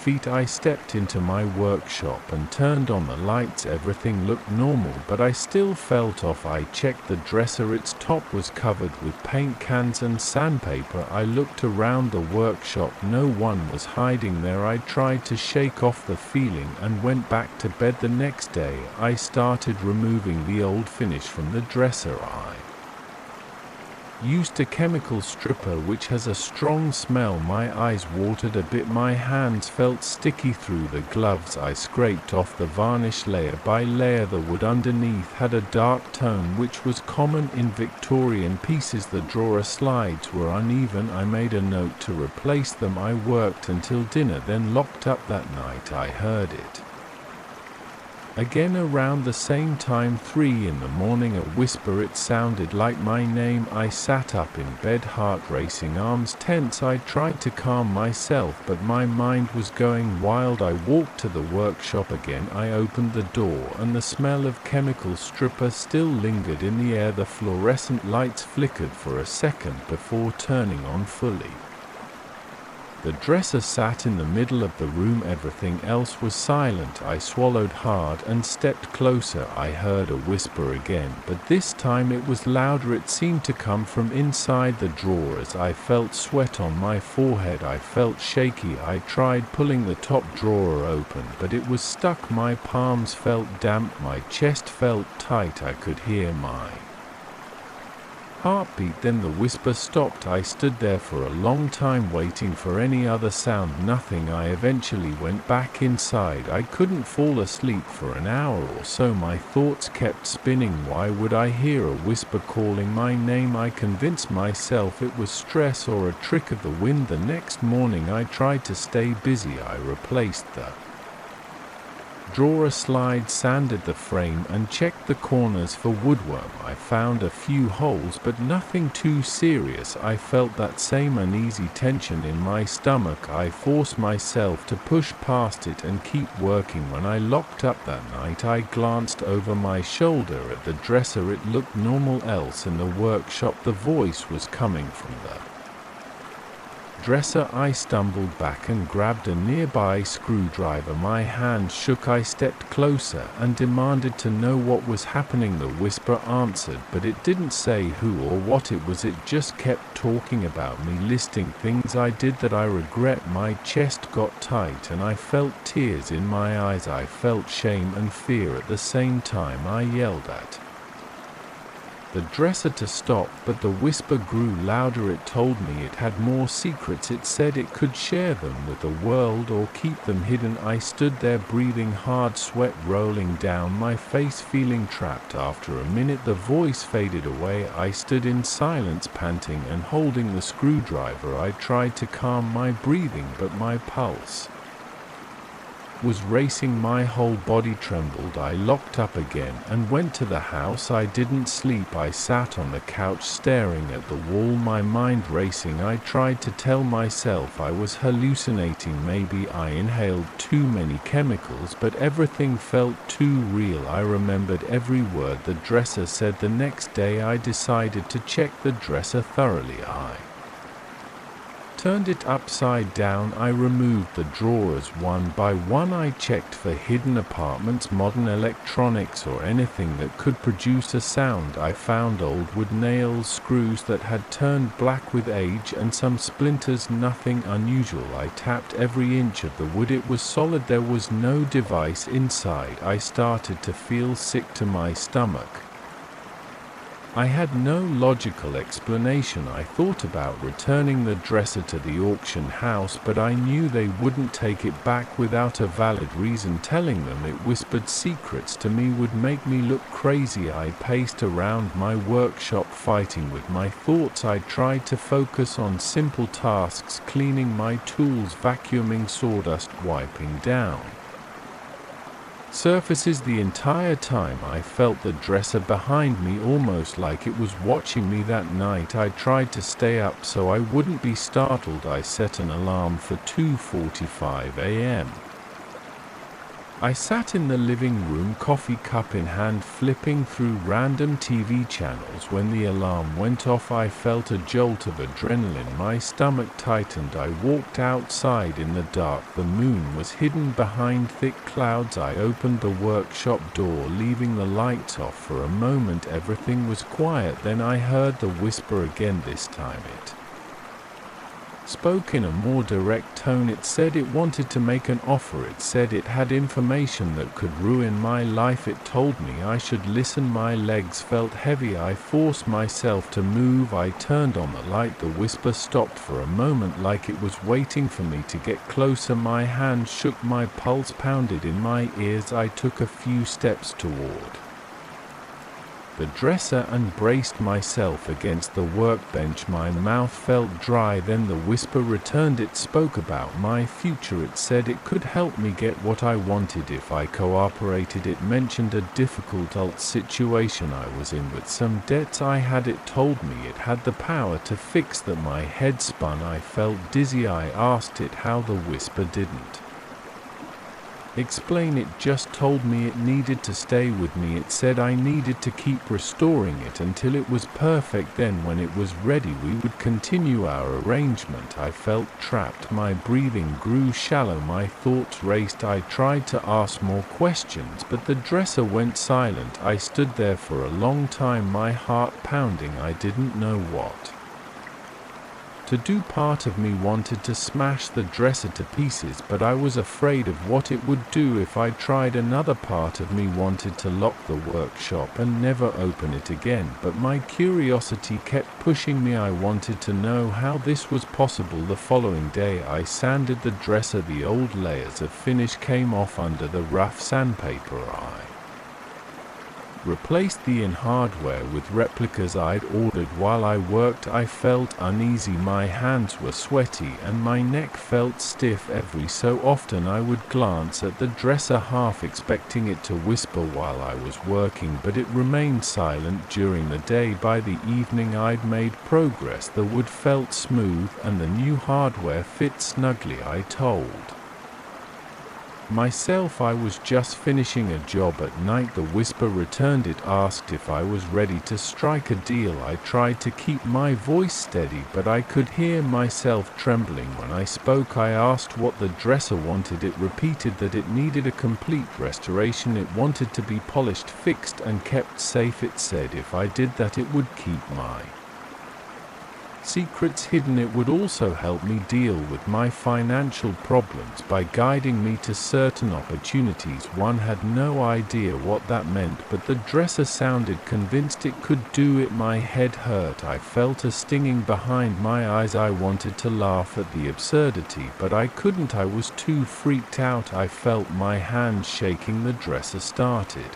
feet. I stepped into my workshop and turned on the lights. Everything looked normal, but I still felt off. I checked the dresser. Its top was covered with paint cans and sandpaper. I looked around the workshop. No one was hiding there. I tried to shake off the feeling and went back to bed. The next day, I started removing the old finish from the dresser. I used a chemical stripper which has a strong smell. My eyes watered a bit. My hands felt sticky through the gloves. I scraped off the varnish layer by layer. The wood underneath had a dark tone which was common in Victorian pieces. The drawer slides were uneven. I made a note to replace them. I worked until dinner, then locked up. That night I heard it again around the same time, 3 in the morning, a whisper. It sounded like my name. I sat up in bed, heart racing, arms tense. I tried to calm myself, but my mind was going wild. I walked to the workshop again. I opened the door and the smell of chemical stripper still lingered in the air. The fluorescent lights flickered for a second before turning on fully. The dresser sat in the middle of the room. Everything else was silent. I swallowed hard and stepped closer. I heard a whisper again, but this time it was louder. It seemed to come from inside the drawers. I felt sweat on my forehead. I felt shaky. I tried pulling the top drawer open, but it was stuck. My palms felt damp. My chest felt tight. I could hear my heartbeat. Then the whisper stopped. I stood there for a long time waiting for any other sound. Nothing. I eventually went back inside. I couldn't fall asleep for an hour or so. My thoughts kept spinning. Why would I hear a whisper calling my name? I convinced myself it was stress or a trick of the wind. The next morning I tried to stay busy. I replaced the drawer slide, sanded the frame and checked the corners for woodworm. I found a few holes, but nothing too serious. I felt that same uneasy tension in my stomach. I forced myself to push past it and keep working. When I locked up that night, I glanced over my shoulder at the dresser. It looked normal. Else in the workshop, the voice was coming from the dresser. I stumbled back and grabbed a nearby screwdriver. My hand shook. I stepped closer and demanded to know what was happening. The whisper answered, but it didn't say who or what it was. It just kept talking about me, listing things I did that I regret. My chest got tight and I felt tears in my eyes. I felt shame and fear at the same time. I yelled at the dresser to stop, but the whisper grew louder. It told me it had more secrets. It said it could share them with the world or keep them hidden. I stood there breathing hard, sweat rolling down my face, feeling trapped. After a minute the voice faded away. I stood in silence, panting and holding the screwdriver. I tried to calm my breathing, but my pulse was racing. My whole body trembled. I locked up again and went to the house. I didn't sleep. I sat on the couch staring at the wall, my mind racing. I tried to tell myself I was hallucinating. Maybe I inhaled too many chemicals, but everything felt too real. I remembered every word the dresser said. The next day I decided to check the dresser thoroughly. I turned it upside down. I removed the drawers one by one. I checked for hidden apartments, modern electronics, or anything that could produce a sound. I found old wood nails, screws that had turned black with age, and some splinters. Nothing unusual. I tapped every inch of the wood. It was solid. There was no device inside. I started to feel sick to my stomach. I had no logical explanation. I thought about returning the dresser to the auction house, but I knew they wouldn't take it back without a valid reason. Telling them it whispered secrets to me would make me look crazy. I paced around my workshop fighting with my thoughts. I tried to focus on simple tasks: cleaning my tools, vacuuming, sawdust, wiping down surfaces. The entire time I felt the dresser behind me, almost like it was watching me. That night I tried to stay up so I wouldn't be startled. I set an alarm for 2:45 a.m. I sat in the living room, coffee cup in hand, flipping through random TV channels. When the alarm went off, I felt a jolt of adrenaline. My stomach tightened. I walked outside in the dark. The moon was hidden behind thick clouds. I opened the workshop door, leaving the lights off. For a moment everything was quiet. Then I heard the whisper again. This time it spoke in a more direct tone. It said it wanted to make an offer. It said it had information that could ruin my life. It told me I should listen. My legs felt heavy. I forced myself to move. I turned on the light. The whisper stopped for a moment, like it was waiting for me to get closer. My hand shook. My pulse pounded in my ears. I took a few steps toward the dresser and braced myself against the workbench. My mouth felt dry. Then the whisper returned. It spoke about my future. It said it could help me get what I wanted if I cooperated. It mentioned a difficult situation I was in with some debts I had. It told me it had the power to fix that. My head spun. I felt dizzy. I asked it how. The whisper didn't explain. It just told me it needed to stay with me. It said I needed to keep restoring it until it was perfect. Then when it was ready, we would continue our arrangement. I felt trapped. My breathing grew shallow. My thoughts raced. I tried to ask more questions, but the dresser went silent. I stood there for a long time, my heart pounding. I didn't know what to do. Part of me wanted to smash the dresser to pieces, but I was afraid of what it would do if I tried. Another part of me wanted to lock the workshop and never open it again, but my curiosity kept pushing me. I wanted to know how this was possible. The following day I sanded the dresser. The old layers of finish came off under the rough sandpaper. I replaced the in hardware with replicas I'd ordered. While I worked, I felt uneasy. My hands were sweaty and my neck felt stiff. Every so often I would glance at the dresser, half expecting it to whisper while I was working, but it remained silent during the day. By the evening I'd made progress. The wood felt smooth and the new hardware fit snugly. I told myself I was just finishing a job. At night the whisper returned. It asked if I was ready to strike a deal. I tried to keep my voice steady, but I could hear myself trembling when I spoke. I asked what the dresser wanted. It repeated that it needed a complete restoration. It wanted to be polished, fixed, and kept safe. It said if I did that it would keep my secrets hidden. It would also help me deal with my financial problems by guiding me to certain opportunities. One had no idea what that meant, but the dresser sounded convinced it could do it. My head hurt. I felt a stinging behind my eyes. I wanted to laugh at the absurdity, but I couldn't. I was too freaked out. I felt my hands shaking. The dresser started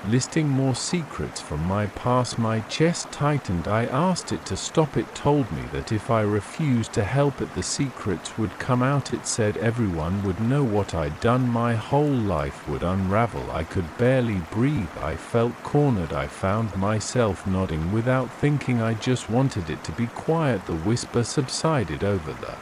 listing more secrets from my past. My chest tightened. I asked it to stop. It told me that if I refused to help it, the secrets would come out. It said everyone would know what I'd done. My whole life would unravel. I could barely breathe. I felt cornered. I found myself nodding without thinking. I just wanted it to be quiet. The whisper subsided. Over the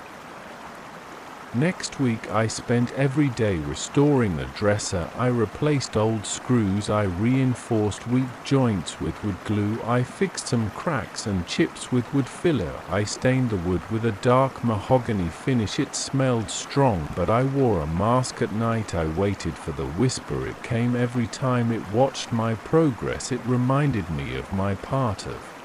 next week I spent every day restoring the dresser. I replaced old screws. I reinforced weak joints with wood glue. I fixed some cracks and chips with wood filler. I stained the wood with a dark mahogany finish. It smelled strong, but I wore a mask at night. I waited for the whisper. It came every time. It watched my progress. It reminded me of my part of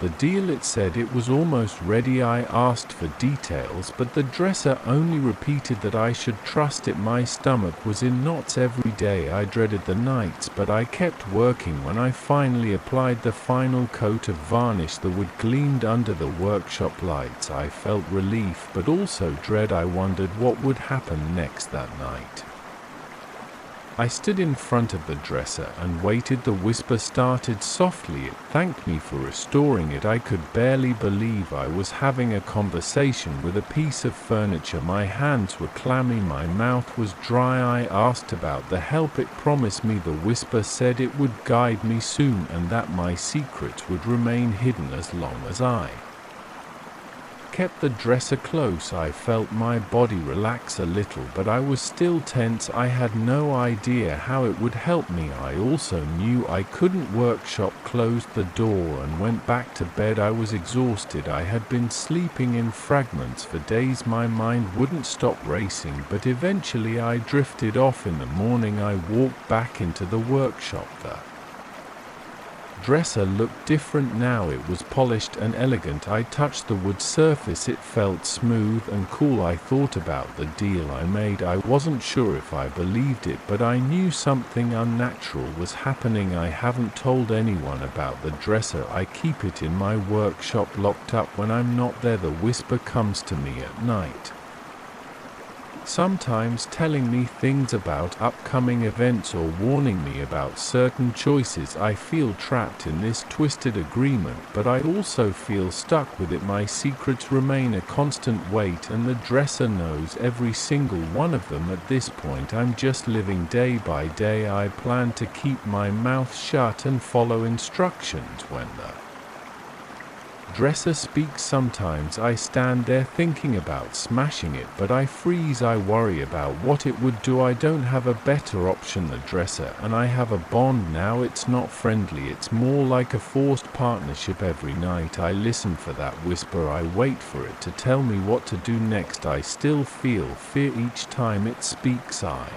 The deal, it said it was almost ready. I asked for details, but the dresser only repeated that I should trust it. My stomach was in knots every day. I dreaded the nights, but I kept working. When I finally applied the final coat of varnish, the wood gleamed under the workshop lights. I felt relief, but also dread. I wondered what would happen next that night. I stood in front of the dresser and waited. The whisper started softly. It thanked me for restoring it. I could barely believe I was having a conversation with a piece of furniture. My hands were clammy, my mouth was dry. I asked about the help. It promised me. The whisper said it would guide me soon and that my secrets would remain hidden as long as I kept the dresser close. I felt my body relax a little, but I was still tense. I had no idea how it would help me. I also knew I couldn't. Workshop closed the door and went back to bed. I was exhausted. I had been sleeping in fragments for days. My mind wouldn't stop racing, but eventually I drifted off. In the morning I walked back into the workshop. The dresser looked different now. It was polished and elegant. I touched the wood surface. It felt smooth and cool. I thought about the deal I made. I wasn't sure if I believed it, but I knew something unnatural was happening. I haven't told anyone about the dresser. I keep it in my workshop locked up. When I'm not there, the whisper comes to me at night, sometimes telling me things about upcoming events or warning me about certain choices. I feel trapped in this twisted agreement, but I also feel stuck with it. My secrets remain a constant weight, and the dresser knows every single one of them. At this point, I'm just living day by day. I plan to keep my mouth shut and follow instructions. When the dresser speaks, sometimes I stand there thinking about smashing it, but I freeze. I worry about what it would do. I don't have a better option. The dresser and I have a bond now. It's not friendly, it's more like a forced partnership. Every night I listen for that whisper. I wait for it to tell me what to do next. I still feel fear each time it speaks. I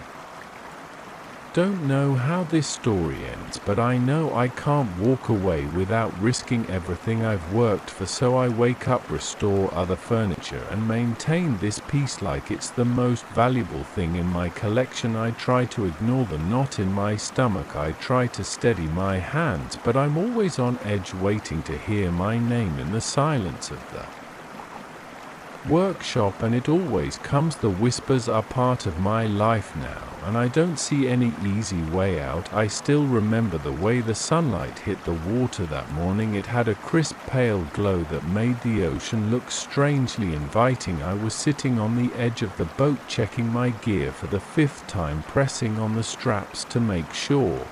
don't know how this story ends, but I know I can't walk away without risking everything I've worked for. So I wake up, restore other furniture, and maintain this piece like it's the most valuable thing in my collection. I try to ignore the knot in my stomach. I try to steady my hands, but I'm always on edge, waiting to hear my name in the silence of the workshop, and it always comes. The whispers are part of my life now, and I don't see any easy way out. I still remember the way the sunlight hit the water that morning. It had a crisp pale glow that made the ocean look strangely inviting. I was sitting on the edge of the boat, checking my gear for the 5th time, pressing on the straps to make sure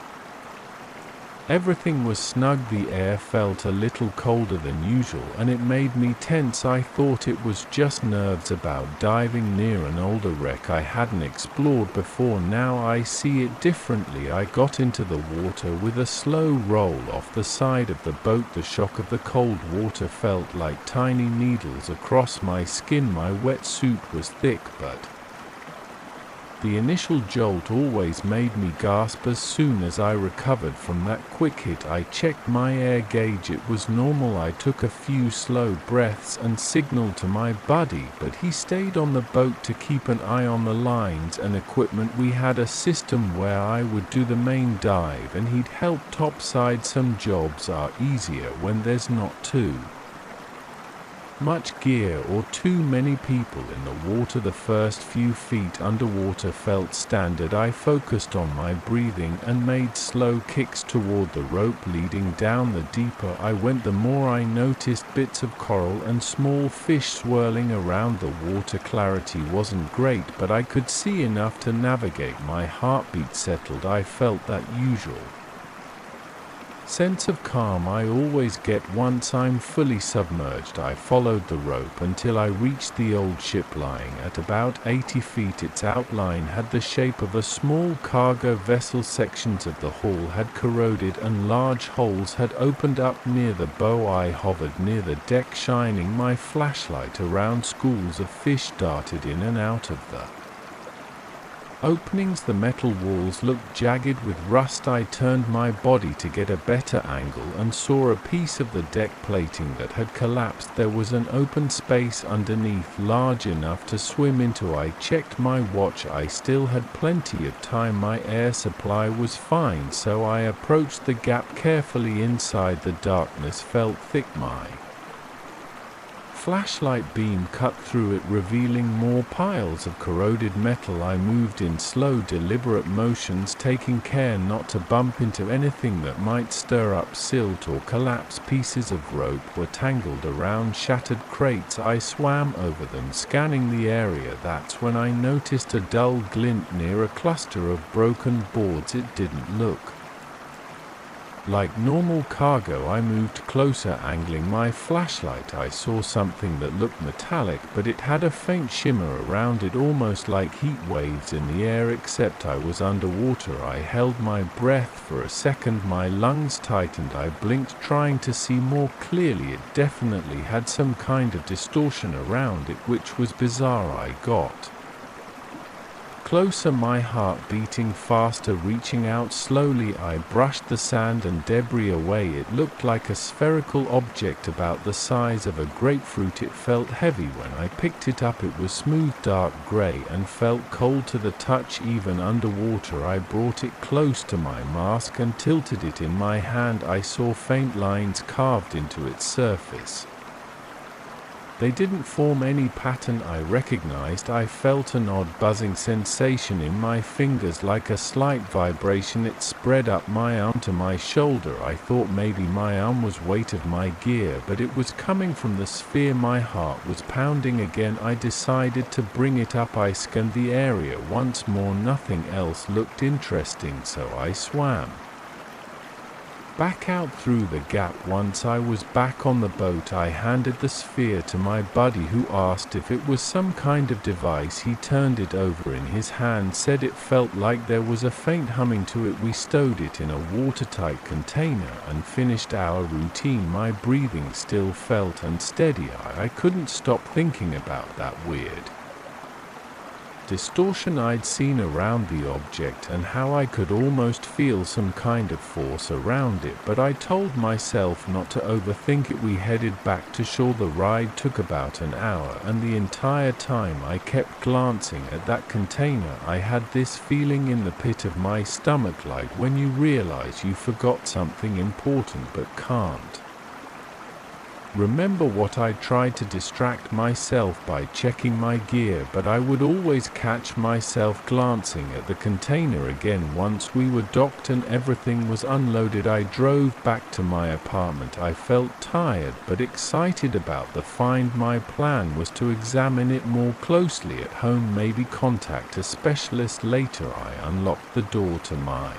everything was snug. The air felt a little colder than usual, and it made me tense. I thought it was just nerves about diving near an older wreck I hadn't explored before. Now I see it differently. I got into the water with a slow roll off the side of the boat. The shock of the cold water felt like tiny needles across my skin. My wetsuit was thick, but the initial jolt always made me gasp. As soon as I recovered from that quick hit, I checked my air gauge. It was normal. I took a few slow breaths and signaled to my buddy, but he stayed on the boat to keep an eye on the lines and equipment. We had a system where I would do the main dive and he'd help topside. Some jobs are easier when there's not too much gear or too many people in the water. The first few feet underwater felt standard. I focused on my breathing and made slow kicks toward the rope leading down. The deeper I went, the more I noticed bits of coral and small fish swirling around. The water clarity wasn't great, but I could see enough to navigate. My heartbeat settled. I felt that usual sense of calm I always get once I'm fully submerged. I followed the rope until I reached the old ship lying at about 80 feet. Its outline had the shape of a small cargo vessel. Sections of the hull had corroded and large holes had opened up near the bow. I hovered near the deck, shining my flashlight around. Schools of fish darted in and out of the openings. The metal walls looked jagged with rust. I turned my body to get a better angle and saw a piece of the deck plating that had collapsed. There was an open space underneath, large enough to swim into. I checked my watch. I still had plenty of time. My air supply was fine, so I approached the gap carefully. Inside, the darkness felt thick. My flashlight beam cut through it, revealing more piles of corroded metal. I moved in slow, deliberate motions, taking care not to bump into anything that might stir up silt or collapse. Pieces of rope were tangled around shattered crates. I swam over them, scanning the area. That's when I noticed a dull glint near a cluster of broken boards. It didn't look like normal cargo. I moved closer, angling my flashlight. I saw something that looked metallic, but it had a faint shimmer around it, almost like heat waves in the air, except I was underwater. I held my breath for a second. My lungs tightened. I blinked, trying to see more clearly. It definitely had some kind of distortion around it, which was bizarre. I got closer, my heart beating faster. Reaching out slowly, I brushed the sand and debris away. It looked like a spherical object about the size of a grapefruit. It felt heavy when I picked it up. It was smooth, dark gray, and felt cold to the touch, even underwater. I brought it close to my mask and tilted it in my hand. I saw faint lines carved into its surface. They didn't form any pattern I recognized. I felt an odd buzzing sensation in my fingers, like a slight vibration. It spread up my arm to my shoulder. I thought maybe my arm was weight of my gear, but it was coming from the sphere. My heart was pounding again. I decided to bring it up. I scanned the area once more. Nothing else looked interesting, so I swam back out through the gap. Once I was back on the boat, I handed the sphere to my buddy, who asked if it was some kind of device. He turned it over in his hand, said it felt like there was a faint humming to it. We stowed it in a watertight container and finished our routine. My breathing still felt unsteady. I couldn't stop thinking about that weird distortion I'd seen around the object, and how I could almost feel some kind of force around it, but I told myself not to overthink it. We headed back to shore. The ride took about an hour, and the entire time I kept glancing at that container. I had this feeling in the pit of my stomach, like when you realize you forgot something important but can't remember what. I tried to distract myself by checking my gear, but I would always catch myself glancing at the container again. Once we were docked and everything was unloaded, I drove back to my apartment. I felt tired but excited about the find. My plan was to examine it more closely at home, maybe contact a specialist later. I unlocked the door to my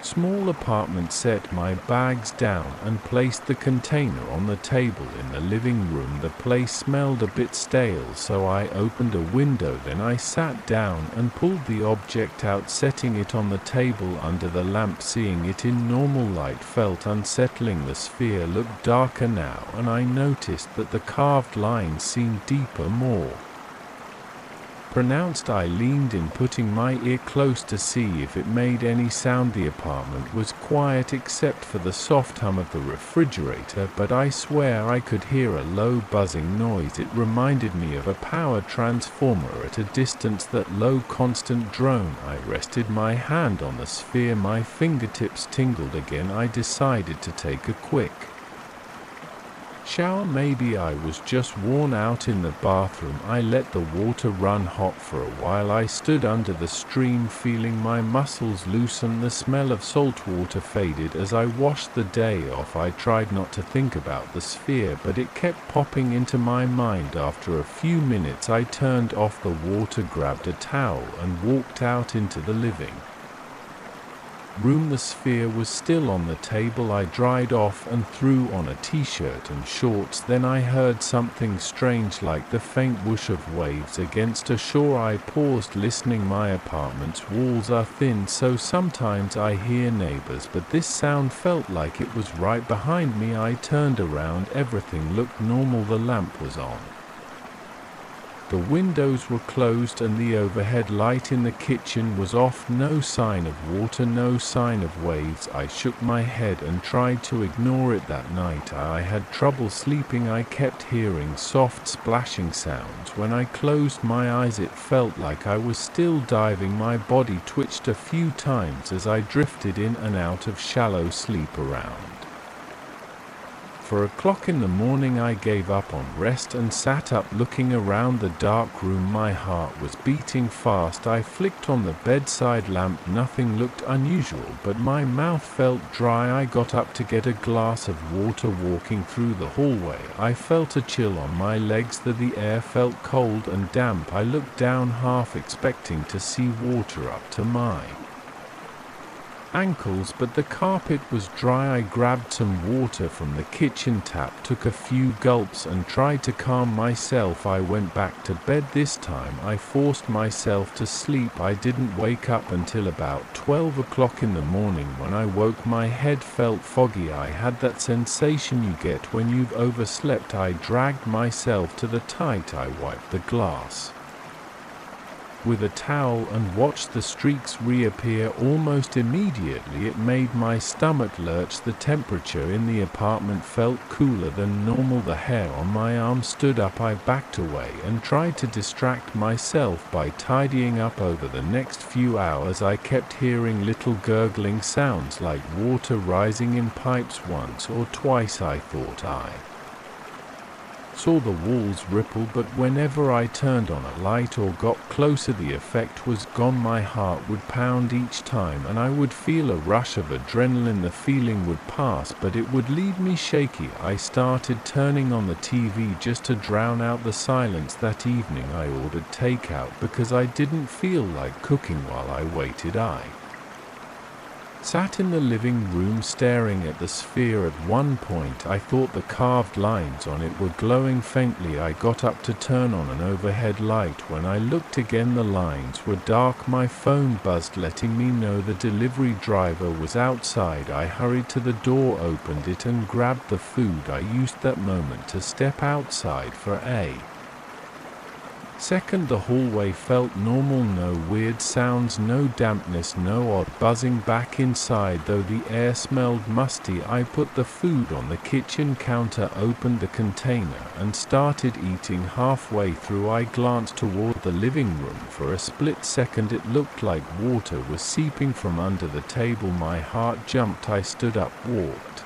small apartment, set my bags down, and placed the container on the table in the living room. The place smelled a bit stale, so I opened a window. Then I sat down and pulled the object out, setting it on the table under the lamp. Seeing it in normal light felt unsettling. The sphere looked darker now, and I noticed that the carved lines seemed deeper, more pronounced. I leaned in, putting my ear close to see if it made any sound. The apartment was quiet except for the soft hum of the refrigerator, but I swear I could hear a low buzzing noise. It reminded me of a power transformer at a distance, that low constant drone. I rested my hand on the sphere. My fingertips tingled again. I decided to take a quick shower. Maybe I was just worn out in the bathroom. I let the water run hot for a while. I stood under the stream, feeling my muscles loosen. The smell of salt water faded as I washed the day off. I tried not to think about the sphere, but it kept popping into my mind. After a few minutes, I turned off the water, grabbed a towel, and walked out into the living room. The sphere was still on the table. I dried off and threw on a t-shirt and shorts. Then I heard something strange, like the faint whoosh of waves against a shore. I paused, listening. My apartment's walls are thin, so sometimes I hear neighbors, but this sound felt like it was right behind me. I turned around. Everything looked normal. The lamp was on. The windows were closed and the overhead light in the kitchen was off. No sign of water, no sign of waves. I shook my head and tried to ignore it. That night I had trouble sleeping. I kept hearing soft splashing sounds. When I closed my eyes it felt like I was still diving. My body twitched a few times as I drifted in and out of shallow sleep around 4 o'clock in the morning. I gave up on rest and sat up looking around the dark room. My heart was beating fast. I flicked on the bedside lamp. Nothing looked unusual, but my mouth felt dry. I got up to get a glass of water. Walking through the hallway, I felt a chill on my legs. The air felt cold and damp. I looked down, half expecting to see water up to my ankles, but the carpet was dry. I grabbed some water from the kitchen tap, took a few gulps and tried to calm myself. I went back to bed. This time I forced myself to sleep. I didn't wake up until about 12 o'clock in the morning. When I woke, my head felt foggy. I had that sensation you get when you've overslept. I dragged myself to the tight. I wiped the glass with a towel and watched the streaks reappear almost immediately. It made my stomach lurch. The temperature in the apartment felt cooler than normal. The hair on my arm stood up. I backed away and tried to distract myself by tidying up. Over the next few hours I kept hearing little gurgling sounds like water rising in pipes. Once or twice I thought I saw the walls ripple, but whenever I turned on a light or got closer the effect was gone. My heart would pound each time and I would feel a rush of adrenaline. The feeling would pass, but it would leave me shaky. I started turning on the TV just to drown out the silence. That evening I ordered takeout because I didn't feel like cooking. While I waited, I sat in the living room staring at the sphere. At one point I thought the carved lines on it were glowing faintly. I got up to turn on an overhead light. When I looked again the lines were dark. My phone buzzed, letting me know the delivery driver was outside. I hurried to the door, opened it and grabbed the food. I used that moment to step outside for a second. The hallway felt normal. No weird sounds, no dampness, no odd buzzing back inside, though the air smelled musty. I put the food on the kitchen counter, opened the container and started eating. Halfway through I glanced toward the living room. For a split second it looked like water was seeping from under the table. My heart jumped. I stood up, walked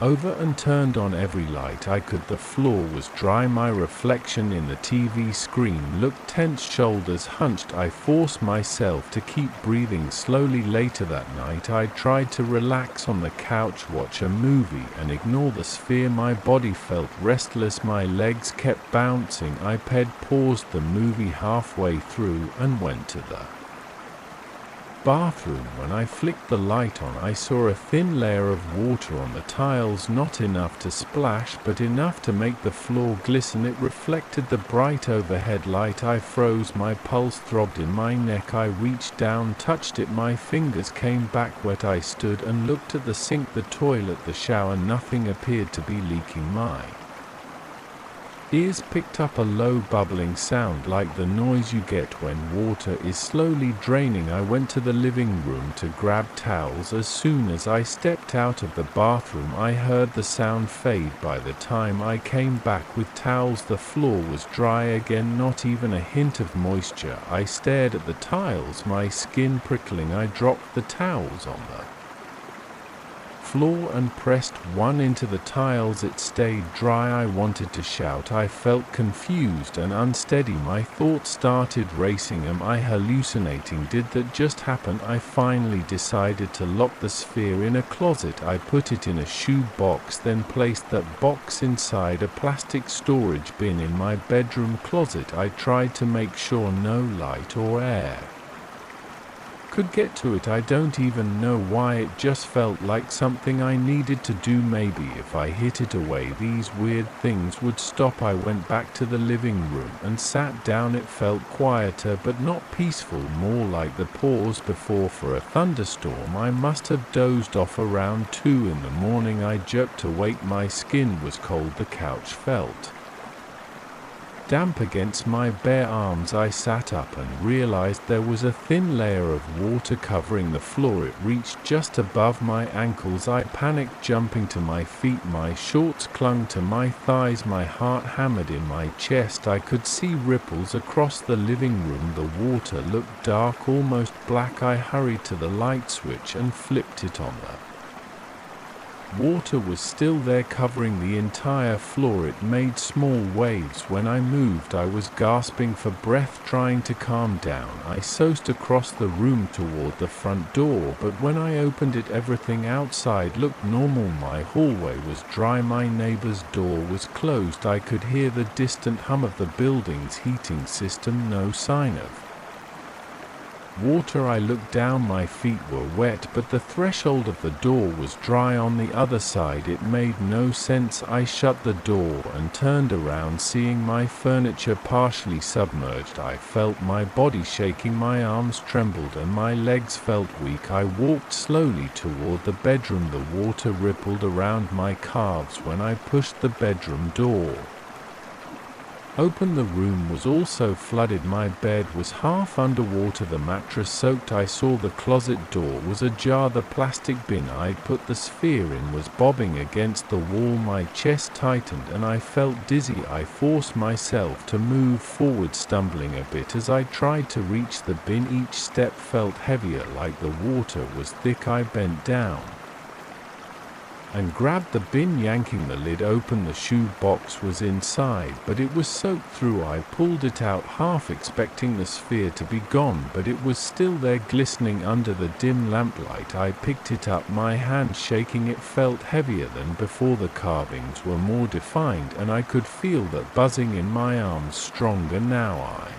over and turned on every light I could. The floor was dry. My reflection in the TV screen looked tense, shoulders hunched. I forced myself to keep breathing slowly. Later that night I tried to relax on the couch, watch a movie and ignore the sphere. My body felt restless. My legs kept bouncing. I paused the movie halfway through and went to the bathroom. When I flicked the light on I saw a thin layer of water on the tiles, not enough to splash but enough to make the floor glisten. It reflected the bright overhead light. I froze. My pulse throbbed in my neck. I reached down, touched it. My fingers came back wet. I stood and looked at the sink, the toilet, the shower. Nothing appeared to be leaking. My ears picked up a low bubbling sound like the noise you get when water is slowly draining. I went to the living room to grab towels. As soon as I stepped out of the bathroom I heard the sound fade. By the time I came back with towels the floor was dry again, not even a hint of moisture. I stared at the tiles, my skin prickling. I dropped the towels on the floor and pressed one into the tiles. It stayed dry. I wanted to shout. I felt confused and unsteady. My thoughts started racing. Am I hallucinating? Did that just happen? I finally decided to lock the sphere in a closet. I put it in a shoe box, then placed that box inside a plastic storage bin in my bedroom closet. I tried to make sure no light or air could get to it. I don't even know why, it just felt like something I needed to do. Maybe if I hid it away these weird things would stop. I went back to the living room and sat down. It felt quieter but not peaceful, more like the pause before for a thunderstorm. I must have dozed off around 2 in the morning. I jerked awake. My skin was cold. The couch felt Damp against my bare arms, I sat up and realized there was a thin layer of water covering the floor. It reached just above my ankles. I panicked, jumping to my feet. My shorts clung to my thighs, my heart hammered in my chest. I could see ripples across the living room. The water looked dark, almost black. I hurried to the light switch and flipped it on. The water was still there, covering the entire floor. It made small waves when I moved. I was gasping for breath, trying to calm down. I soused across the room toward the front door, but when I opened it, everything outside looked normal. My hallway was dry. My neighbor's door was closed. I could hear the distant hum of the building's heating system. No sign of water. I looked down. My feet were wet, but the threshold of the door was dry on the other side. It made no sense. I shut the door and turned around, seeing my furniture partially submerged. I felt my body shaking. My arms trembled and my legs felt weak. I walked slowly toward the bedroom. The water rippled around my calves when I pushed the bedroom door open. The room was also flooded. My bed was half underwater, the mattress soaked. I saw the closet door was ajar. The plastic bin I'd put the sphere in was bobbing against the wall. My chest tightened and I felt dizzy. I forced myself to move forward, stumbling a bit as I tried to reach the bin. Each step felt heavier, like the water was thick. I bent down and grabbed the bin, yanking the lid open. The shoe box was inside, but it was soaked through. I pulled it out, half expecting the sphere to be gone, but it was still there, glistening under the dim lamplight. I picked it up, my hand shaking. It felt heavier than before. The carvings were more defined, and I could feel that buzzing in my arms stronger now. I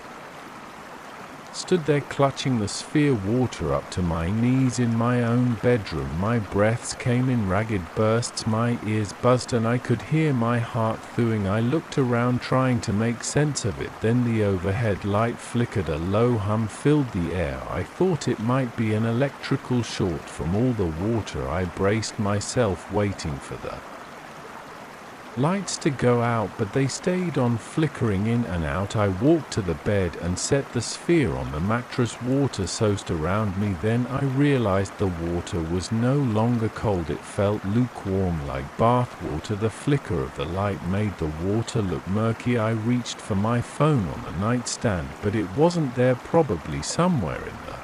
stood there clutching the sphere, water up to my knees in my own bedroom. My breaths came in ragged bursts, my ears buzzed and I could hear my heart thawing. I looked around, trying to make sense of it. Then the overhead light flickered. A low hum filled the air. I thought it might be an electrical short from all the water. I braced myself, waiting for the lights to go out, but they stayed on, flickering in and out. I walked to the bed and set the sphere on the mattress. Water soused around me. Then I realized the water was no longer cold. It felt lukewarm, like bath water. The flicker of the light made the water look murky. I reached for my phone on the nightstand, but it wasn't there, probably somewhere in the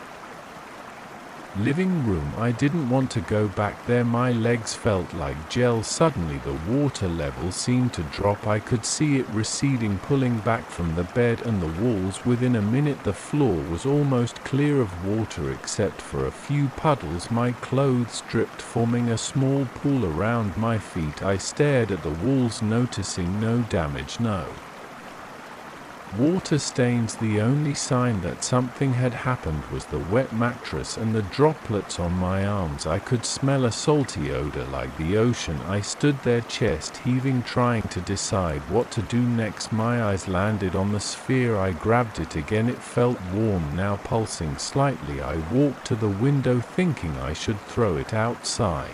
living room. I didn't want to go back there. My legs felt like gel. Suddenly the water level seemed to drop. I could see it receding, pulling back from the bed and the walls. Within a minute the floor was almost clear of water except for a few puddles. My clothes dripped, forming a small pool around my feet. I stared at the walls, noticing no damage, no water stains. The only sign that something had happened was the wet mattress and the droplets on my arms. I could smell a salty odor like the ocean. I stood there, chest heaving, trying to decide what to do next. My eyes landed on the sphere. I grabbed it again. It felt warm, now pulsing slightly. I walked to the window, thinking I should throw it outside,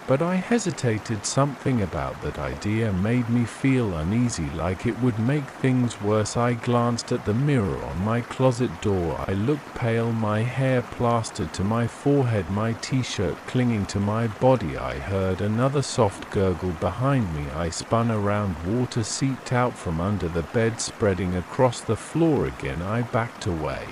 but I hesitated. Something about that idea made me feel uneasy, like it would make things worse. I glanced at the mirror on my closet door. I looked pale, my hair plastered to my forehead, my t-shirt clinging to my body. I heard another soft gurgle behind me. I spun around. Water seeped out from under the bed, spreading across the floor again. I backed away,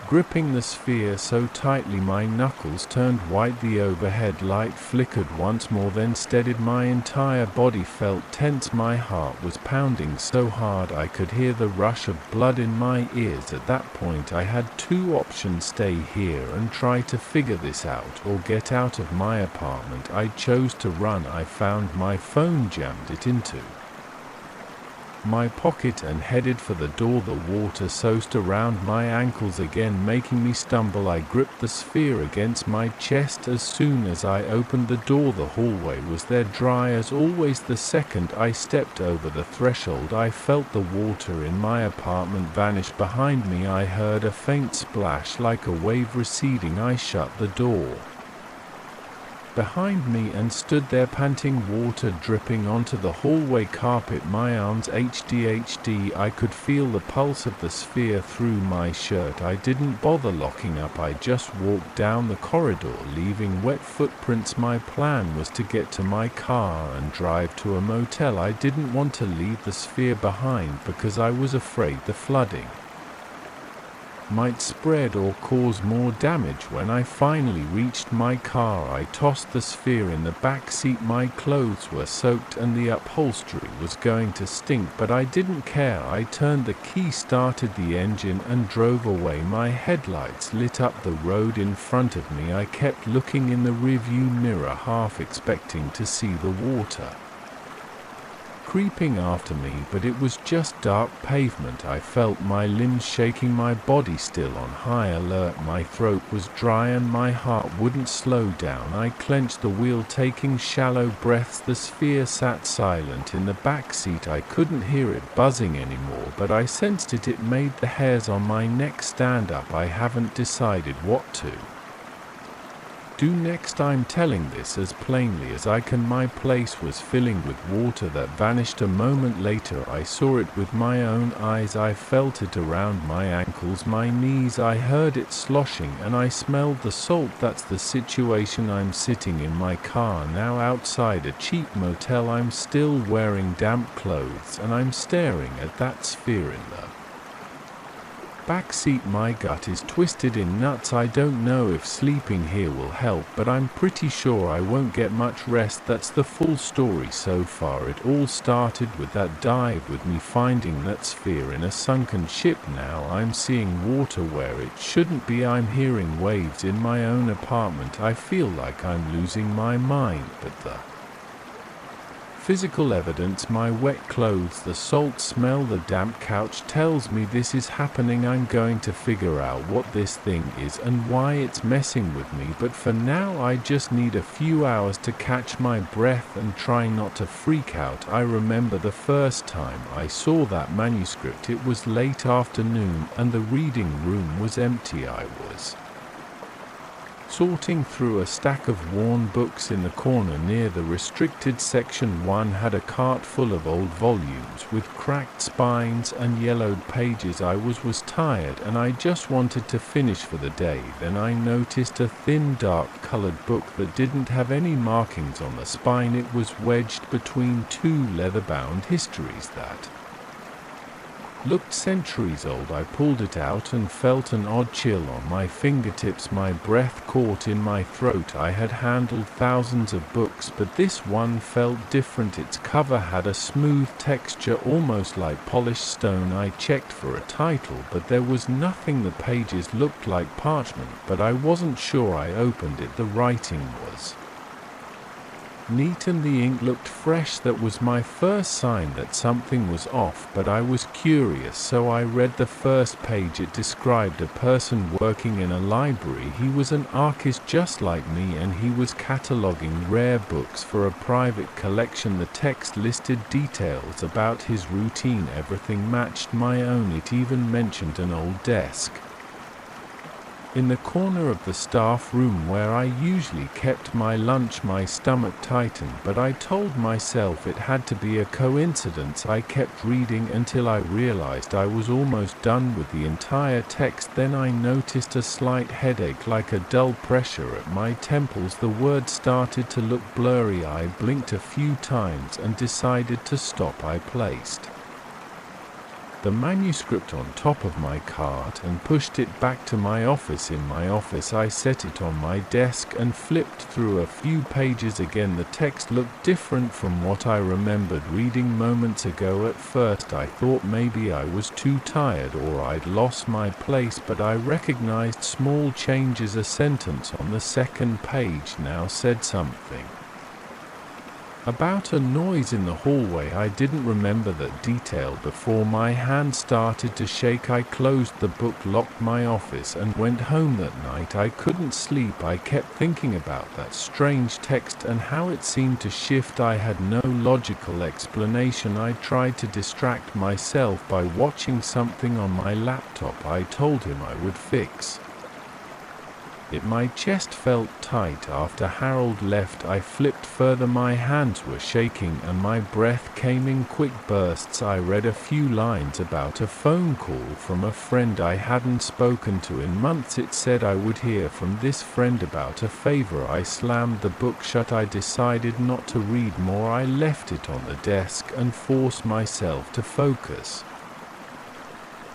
gripping the sphere so tightly my knuckles turned white. The overhead light flickered once more, then steadied. My entire body felt tense. My heart was pounding so hard I could hear the rush of blood in my ears. At that point I had two options: stay here and try to figure this out, or get out of my apartment. I chose to run. I found my phone, jammed it into my pocket and headed for the door. The water soused around my ankles again, making me stumble. I gripped the sphere against my chest. As soon as I opened the door, the hallway was there, dry as always. The second I stepped over the threshold, I felt the water in my apartment vanish behind me. I heard a faint splash, like a wave receding. I shut the door, behind me and stood there panting, water dripping onto the hallway carpet. My arms HDHD. I could feel the pulse of the sphere through my shirt. I didn't bother locking up. I just walked down the corridor, leaving wet footprints. My plan was to get to my car and drive to a motel. I didn't want to leave the sphere behind because I was afraid the flooding might spread or cause more damage. When I finally reached my car, I tossed the sphere in the back seat. My clothes were soaked and the upholstery was going to stink, but I didn't care. I turned the key, started the engine, and drove away. My headlights lit up the road in front of me. I kept looking in the rearview mirror, half expecting to see the water creeping after me, but it was just dark pavement. I felt my limbs shaking, my body still on high alert. My throat was dry and my heart wouldn't slow down. I clenched the wheel, taking shallow breaths. The sphere sat silent in the back seat. I couldn't hear it buzzing anymore, but I sensed it. It made the hairs on my neck stand up. I haven't decided what to do next. I'm telling this as plainly as I can. My place was filling with water that vanished a moment later. I saw it with my own eyes. I felt it around my ankles, my knees. I heard it sloshing and I smelled the salt. That's the situation. I'm sitting in my car now outside a cheap motel. I'm still wearing damp clothes and I'm staring at that sphere in the backseat. My gut is twisted in knots. I don't know if sleeping here will help, but I'm pretty sure I won't get much rest. That's the full story so far. It all started with that dive, with me finding that sphere in a sunken ship. Now I'm seeing water where it shouldn't be. I'm hearing waves in my own apartment. I feel like I'm losing my mind, but the physical evidence, my wet clothes, the salt smell, the damp couch tells me this is happening. I'm going to figure out what this thing is and why it's messing with me, but for now I just need a few hours to catch my breath and try not to freak out. I remember the first time I saw that manuscript. It was late afternoon and the reading room was empty. I was sorting through a stack of worn books in the corner near the restricted section. One had a cart full of old volumes with cracked spines and yellowed pages. I was tired and I just wanted to finish for the day. Then I noticed a thin, dark-colored book that didn't have any markings on the spine. It was wedged between two leather-bound histories that looked centuries old. I pulled it out and felt an odd chill on my fingertips. My breath caught in my throat. I had handled thousands of books, but this one felt different. Its cover had a smooth texture, almost like polished stone. I checked for a title, but there was nothing. The pages looked like parchment, but I wasn't sure. I opened it. The writing was neat and the ink looked fresh. That was my first sign that something was off, but I was curious, so I read the first page. It described a person working in a library. He was an artist just like me, and he was cataloging rare books for a private collection. The text listed details about his routine. Everything matched my own. It even mentioned an old desk in the corner of the staff room where I usually kept my lunch. My stomach tightened, but I told myself it had to be a coincidence. I kept reading until I realized I was almost done with the entire text. Then I noticed a slight headache, like a dull pressure at my temples. The words started to look blurry. I blinked a few times and decided to stop. I placed the manuscript on top of my cart and pushed it back to my office. In my office, I set it on my desk and flipped through a few pages. Again, the text looked different from what I remembered reading moments ago. At first, I thought maybe I was too tired or I'd lost my place, but I recognized small changes. A sentence on the second page now said something about a noise in the hallway. I didn't remember that detail before. My hand started to shake. I closed the book, locked my office, and went home. That night I couldn't sleep. I kept thinking about that strange text and how it seemed to shift. I had no logical explanation. I tried to distract myself by watching something on my laptop. I told him I would fix My chest felt tight. After Harold left, I flipped further. My hands were shaking and my breath came in quick bursts. I read a few lines about a phone call from a friend I hadn't spoken to in months. It said I would hear from this friend about a favor. I slammed the book shut. I decided not to read more. I left it on the desk and forced myself to focus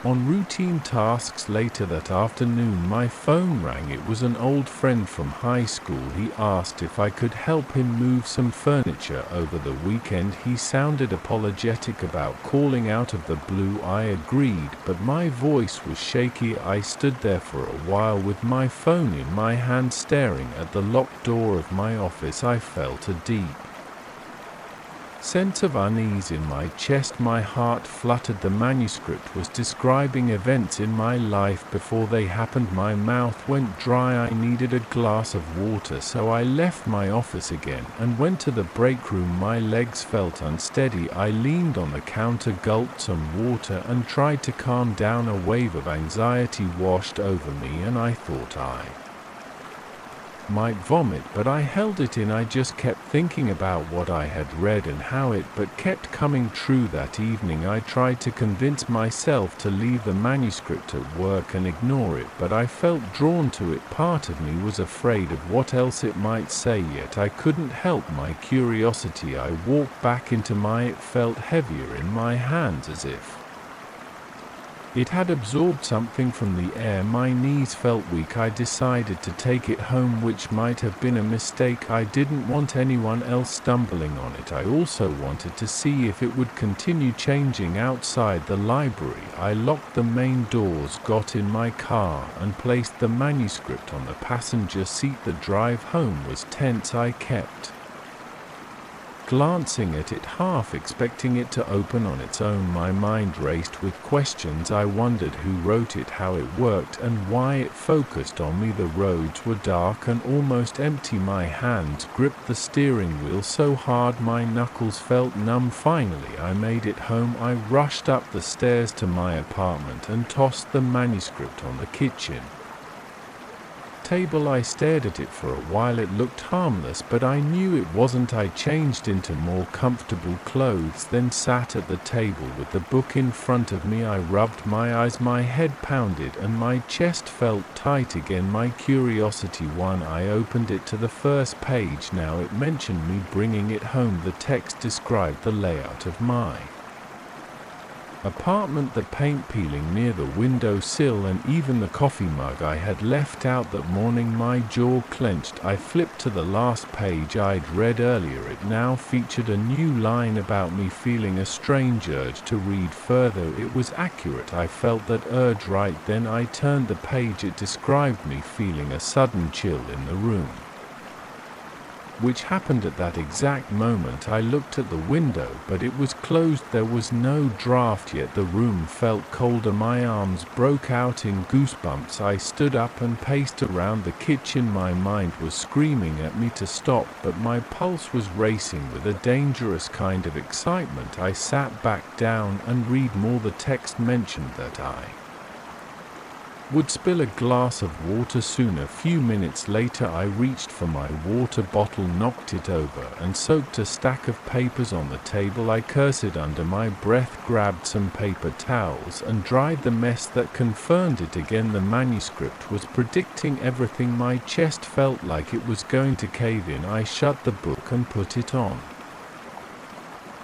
on routine tasks. Later that afternoon, my phone rang. It was an old friend from high school. He asked if I could help him move some furniture over the weekend. He sounded apologetic about calling out of the blue. I agreed, but my voice was shaky. I stood there for a while with my phone in my hand, staring at the locked door of my office. I felt a deep sense of unease in my chest. My heart fluttered. The manuscript was describing events in my life before they happened. My mouth went dry. I needed a glass of water, so I left my office again and went to the break room. My legs felt unsteady. I leaned on the counter, gulped some water, and tried to calm down. A wave of anxiety washed over me, and I thought I might vomit, but I held it in. I just kept thinking about what I had read and how it kept coming true. That evening I tried to convince myself to leave the manuscript at work and ignore it, but I felt drawn to it. Part of me was afraid of what else it might say, yet I couldn't help my curiosity. I walked back into it felt heavier in my hands, as if it had absorbed something from the air. My knees felt weak. I decided to take it home, which might have been a mistake. I didn't want anyone else stumbling on it. I also wanted to see if it would continue changing outside the library. I locked the main doors, got in my car, and placed the manuscript on the passenger seat. The drive home was tense. I kept glancing at it, half expecting it to open on its own. My mind raced with questions. I wondered who wrote it, how it worked, and why it focused on me. The roads were dark and almost empty. My hands gripped the steering wheel so hard my knuckles felt numb. Finally, I made it home. I rushed up the stairs to my apartment and tossed the manuscript on the kitchen table. I stared at it for a while. It looked harmless, but I knew it wasn't. I changed into more comfortable clothes, then sat at the table with the book in front of me. I rubbed my eyes, my head pounded, and my chest felt tight again. My curiosity won. I opened it to the first page. Now it mentioned me bringing it home. The text described the layout of my apartment, the paint peeling near the windowsill, and even the coffee mug I had left out that morning. My jaw clenched. I flipped to the last page I'd read earlier. It now featured a new line about me feeling a strange urge to read further. It was accurate. I felt that urge right then. I turned the page. It described me feeling a sudden chill in the room, which happened at that exact moment. I looked at the window, but it was closed. There was no draft, yet the room felt colder. My arms broke out in goosebumps. I stood up and paced around the kitchen. My mind was screaming at me to stop, but my pulse was racing with a dangerous kind of excitement. I sat back down and read more. The text mentioned that I would spill a glass of water soon. A few minutes later I reached for my water bottle, knocked it over, and soaked a stack of papers on the table. I cursed under my breath, grabbed some paper towels, and dried the mess. That confirmed it again. The manuscript was predicting everything. My chest felt like it was going to cave in. I shut the book and put it on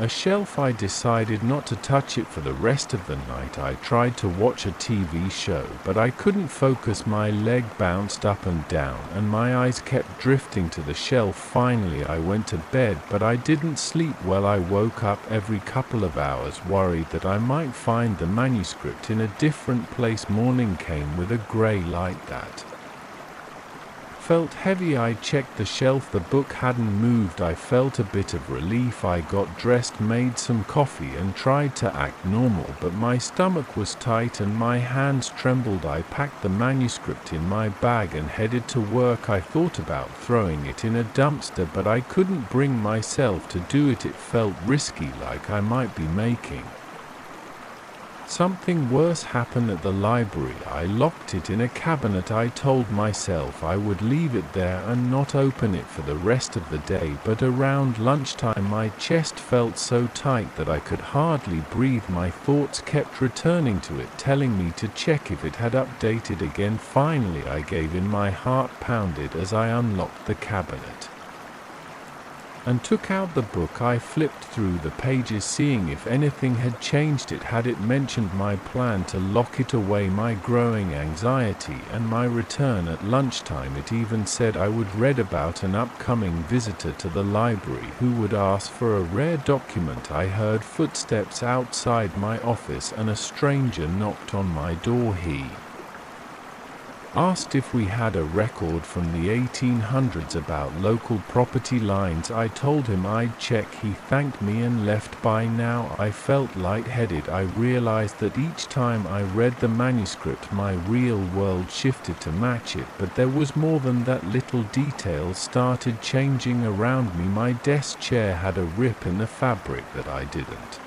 a shelf. I decided not to touch it for the rest of the night. I tried to watch a TV show, but I couldn't focus. My leg bounced up and down, and my eyes kept drifting to the shelf. Finally, I went to bed, but I didn't sleep well. I woke up every couple of hours, worried that I might find the manuscript in a different place. Morning came with a gray light that felt heavy. I checked the shelf. The book hadn't moved. I felt a bit of relief. I got dressed, made some coffee, and tried to act normal, but my stomach was tight and my hands trembled. I packed the manuscript in my bag and headed to work. I thought about throwing it in a dumpster, but I couldn't bring myself to do it. It felt risky, like I might be making Something worse happened at the library. I locked it in a cabinet. I told myself I would leave it there and not open it for the rest of the day, but around lunchtime my chest felt so tight that I could hardly breathe. My thoughts kept returning to it, telling me to check if it had updated again. Finally I gave in. My heart pounded as I unlocked the cabinet and took out the book. I flipped through the pages, seeing if anything had changed. It had. It mentioned my plan to lock it away, my growing anxiety, and my return at lunchtime. It even said I would read about an upcoming visitor to the library who would ask for a rare document. I heard footsteps outside my office and a stranger knocked on my door. He asked if we had a record from the 1800s about local property lines. I told him I'd check. He thanked me and left. By now I felt lightheaded. I realized that each time I read the manuscript my real world shifted to match it, but there was more than that. Little details started changing around me. My desk chair had a rip in the fabric that I didn't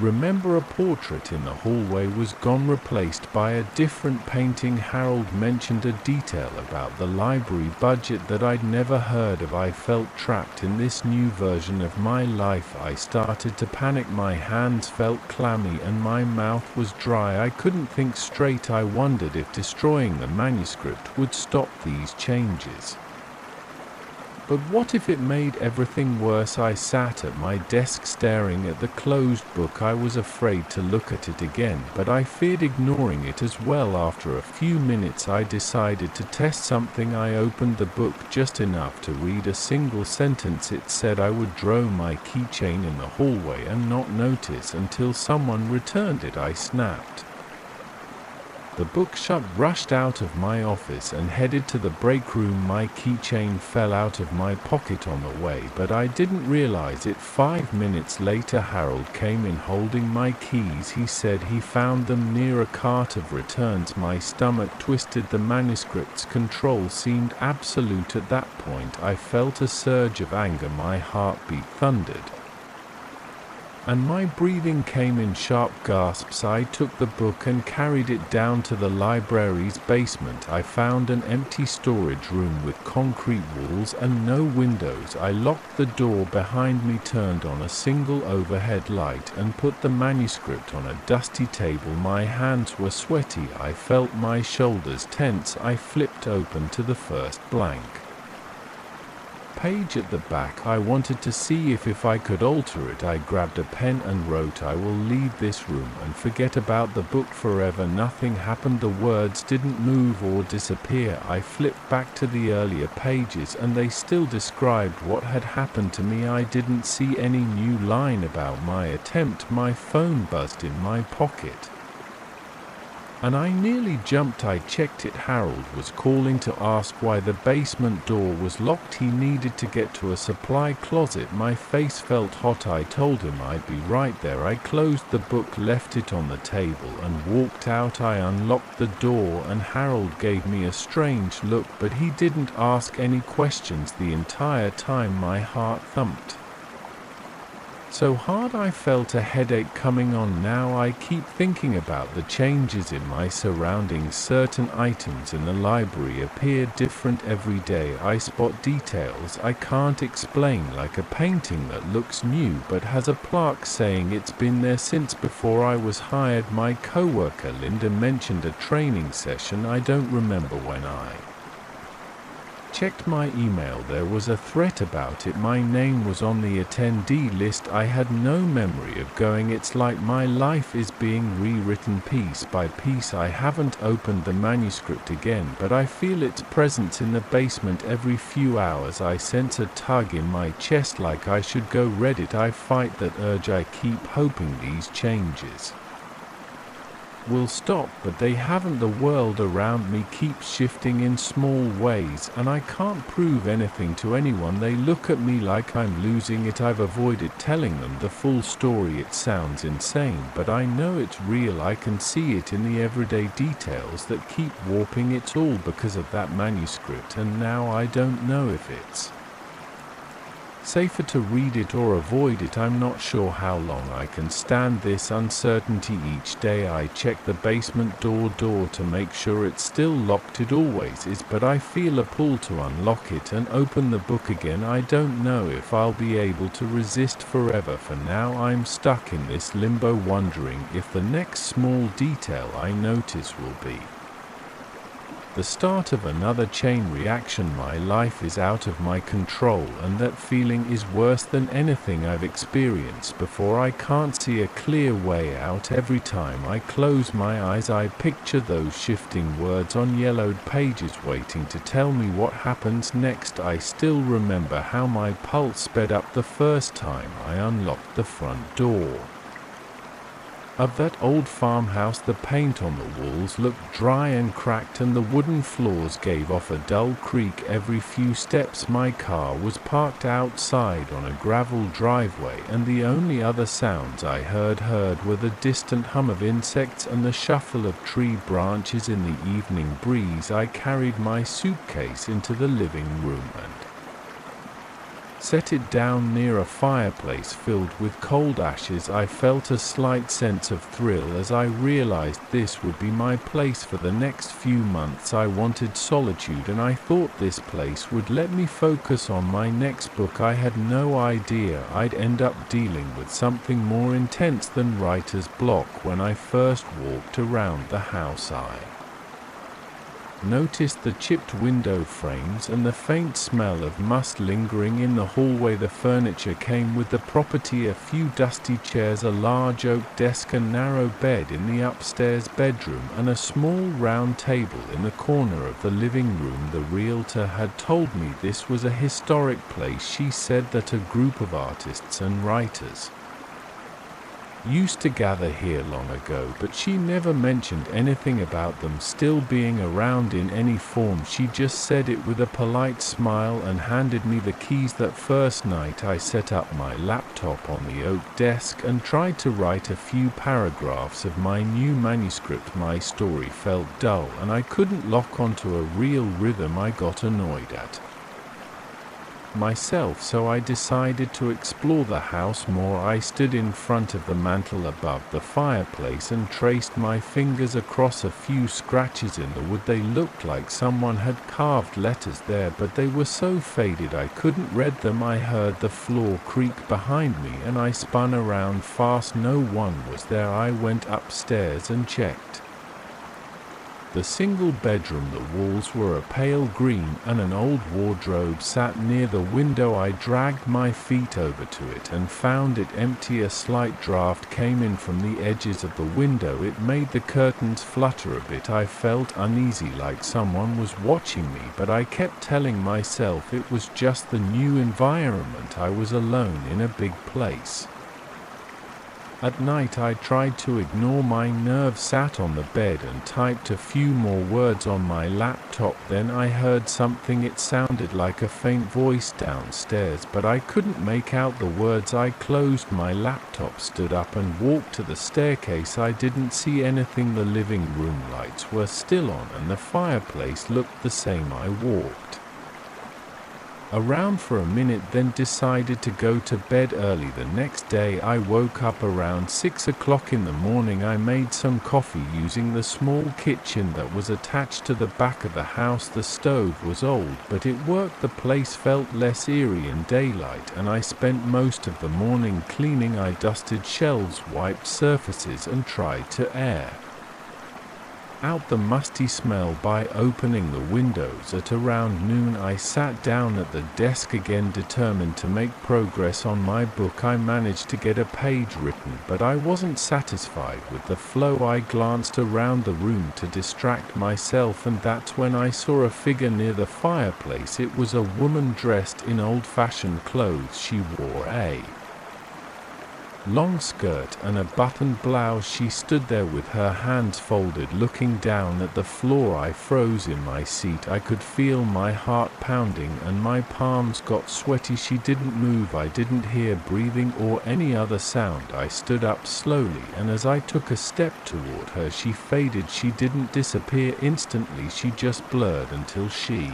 remember. A portrait in the hallway was gone, replaced by a different painting. Harold mentioned a detail about the library budget that I'd never heard of. I felt trapped in this new version of my life. I started to panic. My hands felt clammy and my mouth was dry. I couldn't think straight. I wondered if destroying the manuscript would stop these changes. But what if it made everything worse? I sat at my desk staring at the closed book. I was afraid to look at it again, but I feared ignoring it as well. After a few minutes I decided to test something. I opened the book just enough to read a single sentence. It said I would throw my keychain in the hallway and not notice until someone returned it. I snapped the book shut, rushed out of my office and headed to the break room. My keychain fell out of my pocket on the way, but I didn't realize it. 5 minutes later Harold came in holding my keys. He said he found them near a cart of returns. My stomach twisted. The manuscript's control seemed absolute at that point. I felt a surge of anger. My heartbeat thundered and my breathing came in sharp gasps. I took the book and carried it down to the library's basement. I found an empty storage room with concrete walls and no windows. I locked the door behind me, turned on a single overhead light, and put the manuscript on a dusty table. My hands were sweaty. I felt my shoulders tense. I flipped open to the first blank page at the back. I wanted to see if I could alter it. I grabbed a pen and wrote, "I will leave this room and forget about the book forever." Nothing happened. The words didn't move or disappear. I flipped back to the earlier pages and they still described what had happened to me. I didn't see any new line about my attempt. My phone buzzed in my pocket and I nearly jumped. I checked it. Harold was calling to ask why the basement door was locked. He needed to get to a supply closet. My face felt hot. I told him I'd be right there. I closed the book, left it on the table, and walked out. I unlocked the door and Harold gave me a strange look, but he didn't ask any questions. The entire time my heart thumped so hard I felt a headache coming on. Now I keep thinking about the changes in my surroundings. Certain items in the library appear different every day. I spot details I can't explain, like a painting that looks new but has a plaque saying it's been there since before I was hired. My coworker Linda mentioned a training session. I don't remember when I checked my email. There was a threat about it. My name was on the attendee list. I had no memory of going. It's like my life is being rewritten piece by piece. I haven't opened the manuscript again, but I feel its presence in the basement every few hours. I sense a tug in my chest like I should go read it. I fight that urge. I keep hoping these changes will stop, but they haven't. The world around me keeps shifting in small ways, and I can't prove anything to anyone. They look at me like I'm losing it. I've avoided telling them the full story. It sounds insane, but I know it's real. I can see it in the everyday details that keep warping. It's all because of that manuscript, and now I don't know if it's Safer to read it or avoid it. I'm not sure how long I can stand this uncertainty. Each day I check the basement door to make sure it's still locked. It always is, but I feel a pull to unlock it and open the book again. I don't know if I'll be able to resist forever. For now I'm stuck in this limbo, wondering if the next small detail I notice will be the start of another chain reaction. My life is out of my control, and that feeling is worse than anything I've experienced before. I can't see a clear way out. Every time I close my eyes, I picture those shifting words on yellowed pages waiting to tell me what happens next. I still remember how my pulse sped up the first time I unlocked the front door of that old farmhouse. The paint on the walls looked dry and cracked, and the wooden floors gave off a dull creak every few steps. My car was parked outside on a gravel driveway, and the only other sounds I heard were the distant hum of insects and the shuffle of tree branches in the evening breeze. I carried my suitcase into the living room and set it down near a fireplace filled with cold ashes. I felt a slight sense of thrill as I realized this would be my place for the next few months. I wanted solitude, and I thought this place would let me focus on my next book. I had no idea I'd end up dealing with something more intense than writer's block. When I first walked around the house, I noticed the chipped window frames and the faint smell of must lingering in the hallway. The furniture came with the property: a few dusty chairs, a large oak desk, a narrow bed in the upstairs bedroom, and a small round table in the corner of the living room. The realtor had told me this was a historic place. She said that a group of artists and writers used to gather here long ago, but she never mentioned anything about them still being around in any form. She just said it with a polite smile and handed me the keys. That first night I set up my laptop on the oak desk and tried to write a few paragraphs of my new manuscript. My story felt dull, and I couldn't lock onto a real rhythm. I got annoyed at myself, so I decided to explore the house more. I stood in front of the mantel above the fireplace and traced my fingers across a few scratches in the wood. They looked like someone had carved letters there, but they were so faded I couldn't read them. I heard the floor creak behind me, and I spun around fast. No one was there. I went upstairs and checked the single bedroom. The walls were a pale green, and an old wardrobe sat near the window. I dragged my feet over to it and found it empty. A slight draft came in from the edges of the window. It made the curtains flutter a bit. I felt uneasy, like someone was watching me, but I kept telling myself it was just the new environment. I was alone in a big place. At night I tried to ignore my nerves, sat on the bed and typed a few more words on my laptop. Then I heard something. It sounded like a faint voice downstairs, but I couldn't make out the words. I closed my laptop, stood up and walked to the staircase. I didn't see anything. The living room lights were still on and the fireplace looked the same. I walked around for a minute, then decided to go to bed early. The next day I woke up around 6 o'clock in the morning. I made some coffee using the small kitchen that was attached to the back of the house. The stove was old, but it worked. The place felt less eerie in daylight, and I spent most of the morning cleaning. I dusted shelves, wiped surfaces, and tried to air out the musty smell by opening the windows. At around noon I sat down at the desk again, determined to make progress on my book. I managed to get a page written, but I wasn't satisfied with the flow. I glanced around the room to distract myself, and that's when I saw a figure near the fireplace. It was a woman dressed in old-fashioned clothes. She wore a long skirt and a buttoned blouse. She stood there with her hands folded, looking down at the floor. I froze in my seat. I could feel my heart pounding and my palms got sweaty. She didn't move. I didn't hear breathing or any other sound. I stood up slowly, and as I took a step toward her, she faded. She didn't disappear instantly. She just blurred until she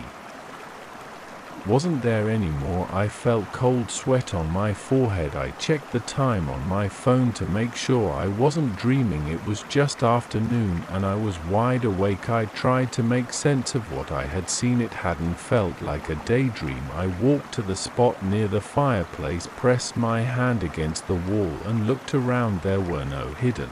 wasn't there anymore. I felt cold sweat on my forehead. I checked the time on my phone to make sure I wasn't dreaming. It was just afternoon and I was wide awake. I tried to make sense of what I had seen. It hadn't felt like a daydream. I walked to the spot near the fireplace, pressed my hand against the wall and looked around. There were no hidden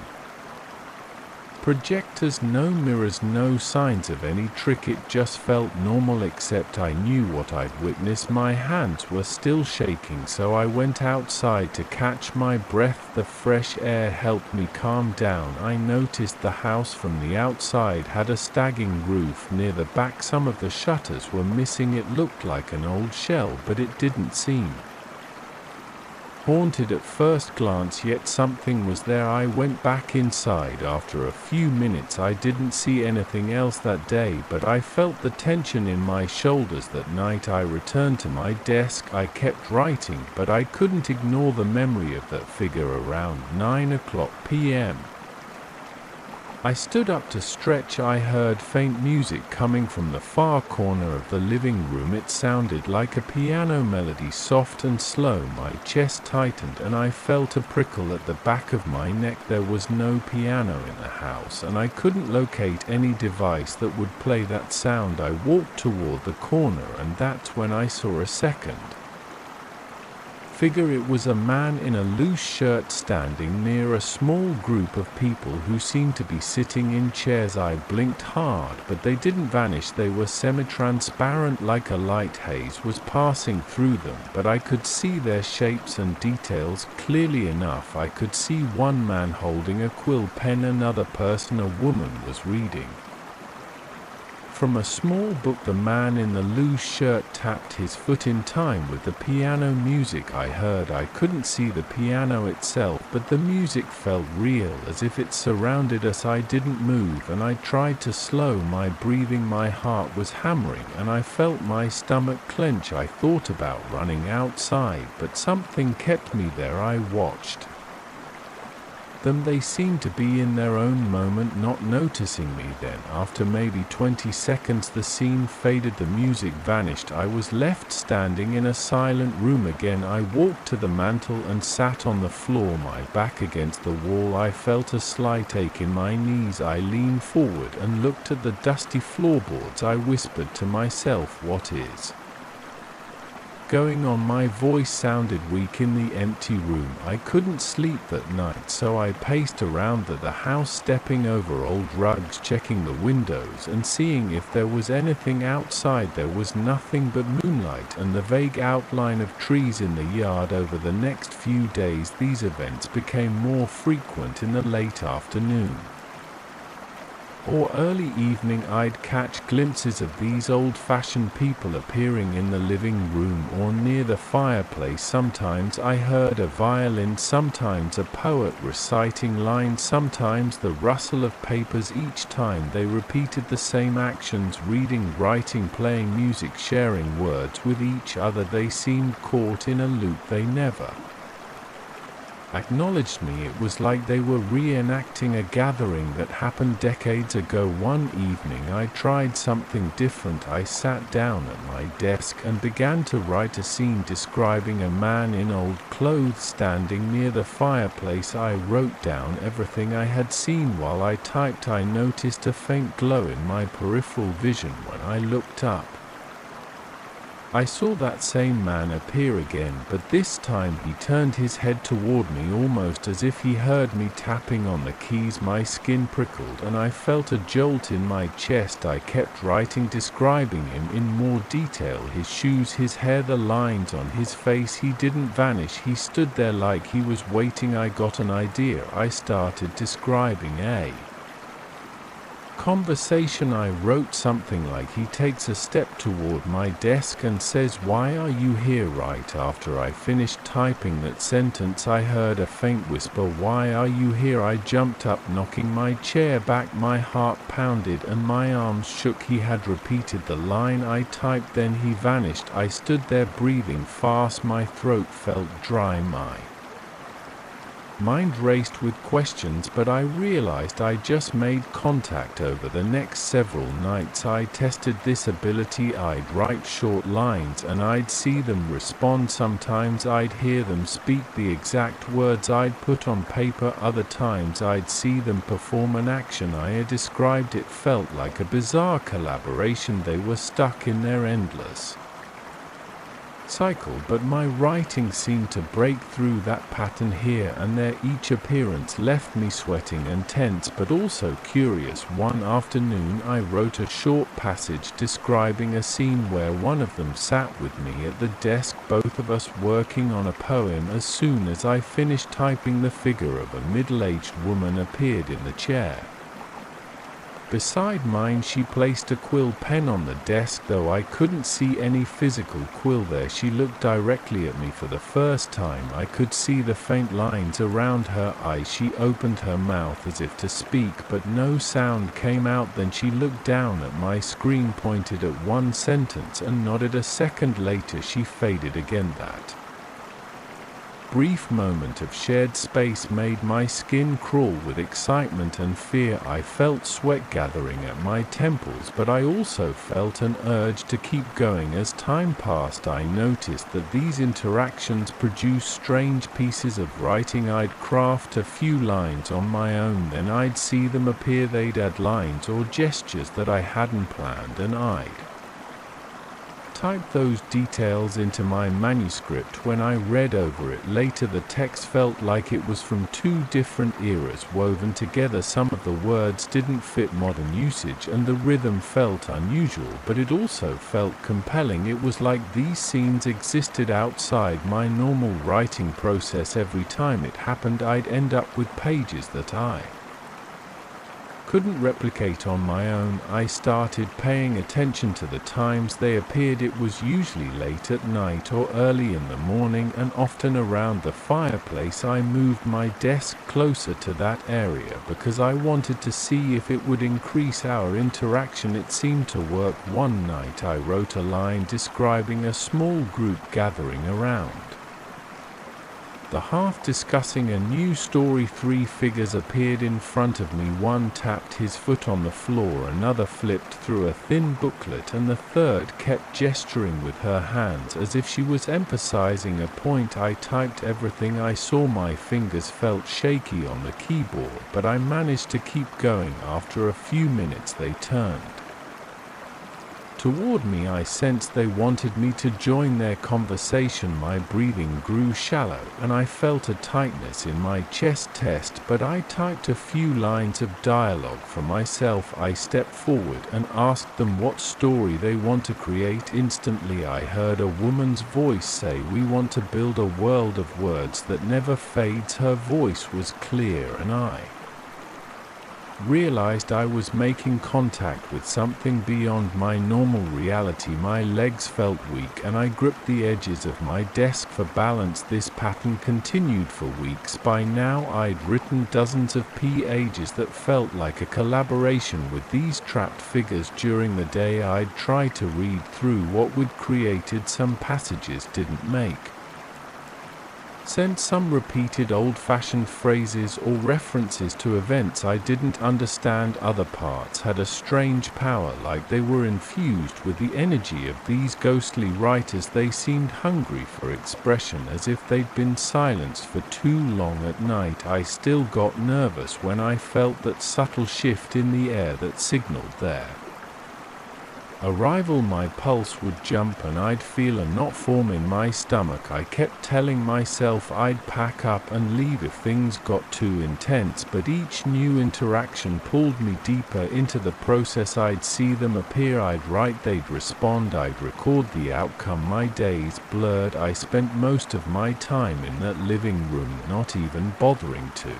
projectors, no mirrors, no signs of any trick. It just felt normal, except I knew what I'd witnessed. My hands were still shaking, so I went outside to catch my breath. The fresh air helped me calm down. I noticed the house from the outside had a sagging roof near the back. Some of the shutters were missing. It looked like an old shell, but it didn't seem haunted at first glance, yet something was there. I went back inside after a few minutes. I didn't see anything else that day, but I felt the tension in my shoulders. That night I returned to my desk. I kept writing, but I couldn't ignore the memory of that figure around 9 p.m. I stood up to stretch. I heard faint music coming from the far corner of the living room. It sounded like a piano melody, soft and slow. My chest tightened and I felt a prickle at the back of my neck. There was no piano in the house and I couldn't locate any device that would play that sound. I walked toward the corner and that's when I saw a second figure. It was a man in a loose shirt standing near a small group of people who seemed to be sitting in chairs. I blinked hard, but they didn't vanish. They were semi-transparent, like a light haze was passing through them, but I could see their shapes and details clearly enough. I could see one man holding a quill pen, another person, a woman, was reading from a small book. The man in the loose shirt tapped his foot in time with the piano music I heard. I couldn't see the piano itself, but the music felt real, as if it surrounded us. I didn't move and I tried to slow my breathing. My heart was hammering and I felt my stomach clench. I thought about running outside, but something kept me there. I watched them. They seemed to be in their own moment, not noticing me. Then, after maybe 20 seconds, the scene faded, the music vanished. I was left standing in a silent room again. I walked to the mantel and sat on the floor, my back against the wall. I felt a slight ache in my knees. I leaned forward and looked at the dusty floorboards. I whispered to myself, "What is going on?" My voice sounded weak in the empty room. I couldn't sleep that night, so I paced around the house, stepping over old rugs, checking the windows and seeing if there was anything outside. There was nothing but moonlight and the vague outline of trees in the yard. Over the next few days, these events became more frequent. In the late afternoon or early evening, I'd catch glimpses of these old-fashioned people appearing in the living room or near the fireplace. Sometimes I heard a violin, sometimes a poet reciting lines, sometimes the rustle of papers. Each time they repeated the same actions: reading, writing, playing music, sharing words with each other. They seemed caught in a loop. They never acknowledged me. It was like they were reenacting a gathering that happened decades ago. One evening I tried something different. I sat down at my desk and began to write a scene describing a man in old clothes standing near the fireplace. I wrote down everything I had seen. While I typed, I noticed a faint glow in my peripheral vision. When I looked up, I saw that same man appear again, but this time he turned his head toward me, almost as if he heard me tapping on the keys. My skin prickled and I felt a jolt in my chest. I kept writing, describing him in more detail: his shoes, his hair, the lines on his face. He didn't vanish. He stood there like he was waiting. I got an idea. I started describing a conversation. I wrote something like, he takes a step toward my desk and says, "Why are you here?" Right after I finished typing that sentence, I heard a faint whisper, "Why are you here?" I jumped up, knocking my chair back. My heart pounded and my arms shook. He had repeated the line I typed, then he vanished. I stood there breathing fast. My throat felt dry. My Mind raced with questions, but I realized I just made contact. Over the next several nights I tested this ability. I'd write short lines and I'd see them respond. Sometimes I'd hear them speak the exact words I'd put on paper. Other times I'd see them perform an action I had described. It felt like a bizarre collaboration. They were stuck in their endless cycle, but my writing seemed to break through that pattern here and there. Each appearance left me sweating and tense, but also curious. One afternoon I wrote a short passage describing a scene where one of them sat with me at the desk, both of us working on a poem. As soon as I finished typing, the figure of a middle-aged woman appeared in the chair beside mine. She placed a quill pen on the desk, though I couldn't see any physical quill there. She looked directly at me for the first time. I could see the faint lines around her eyes. She opened her mouth as if to speak, but no sound came out. Then she looked down at my screen, pointed at one sentence, and nodded. A second later she faded again. That brief moment of shared space made my skin crawl with excitement and fear. I felt sweat gathering at my temples, but I also felt an urge to keep going. As time passed, I noticed that these interactions produced strange pieces of writing. I'd craft a few lines on my own, then I'd see them appear. They'd add lines or gestures that I hadn't planned, and I'd typed those details into my manuscript. When I read over it later, the text felt like it was from two different eras woven together. Some of the words didn't fit modern usage, and the rhythm felt unusual, but it also felt compelling. It was like these scenes existed outside my normal writing process. Every time it happened, I'd end up with pages that I couldn't replicate on my own. I started paying attention to the times they appeared. It was usually late at night or early in the morning, and often around the fireplace. I moved my desk closer to that area because I wanted to see if it would increase our interaction. It seemed to work. One night I wrote a line describing a small group gathering around the hearth discussing a new story. Three figures appeared in front of me. One tapped his foot on the floor, another flipped through a thin booklet, and the third kept gesturing with her hands as if she was emphasizing a point. I typed everything I saw. My fingers felt shaky on the keyboard, but I managed to keep going. After a few minutes they turned toward me. I sensed they wanted me to join their conversation. My breathing grew shallow, and I felt a tightness in my chest. But I typed a few lines of dialogue for myself. I stepped forward and asked them what story they want to create. Instantly I heard a woman's voice say, "We want to build a world of words that never fades." Her voice was clear, and I realized I was making contact with something beyond my normal reality. My legs felt weak, and I gripped the edges of my desk for balance. This pattern continued for weeks. By now I'd written dozens of pages that felt like a collaboration with these trapped figures. During the day I'd try to read through what we'd created. Some passages didn't make sense. Some repeated old-fashioned phrases or references to events I didn't understand. Other parts had a strange power, like they were infused with the energy of these ghostly writers. They seemed hungry for expression, as if they'd been silenced for too long. At night I still got nervous when I felt that subtle shift in the air that signaled their arrival. My pulse would jump and I'd feel a knot form in my stomach. I kept telling myself I'd pack up and leave if things got too intense, but each new interaction pulled me deeper into the process. I'd see them appear, I'd write, they'd respond, I'd record the outcome. My days blurred. I spent most of my time in that living room, not even bothering to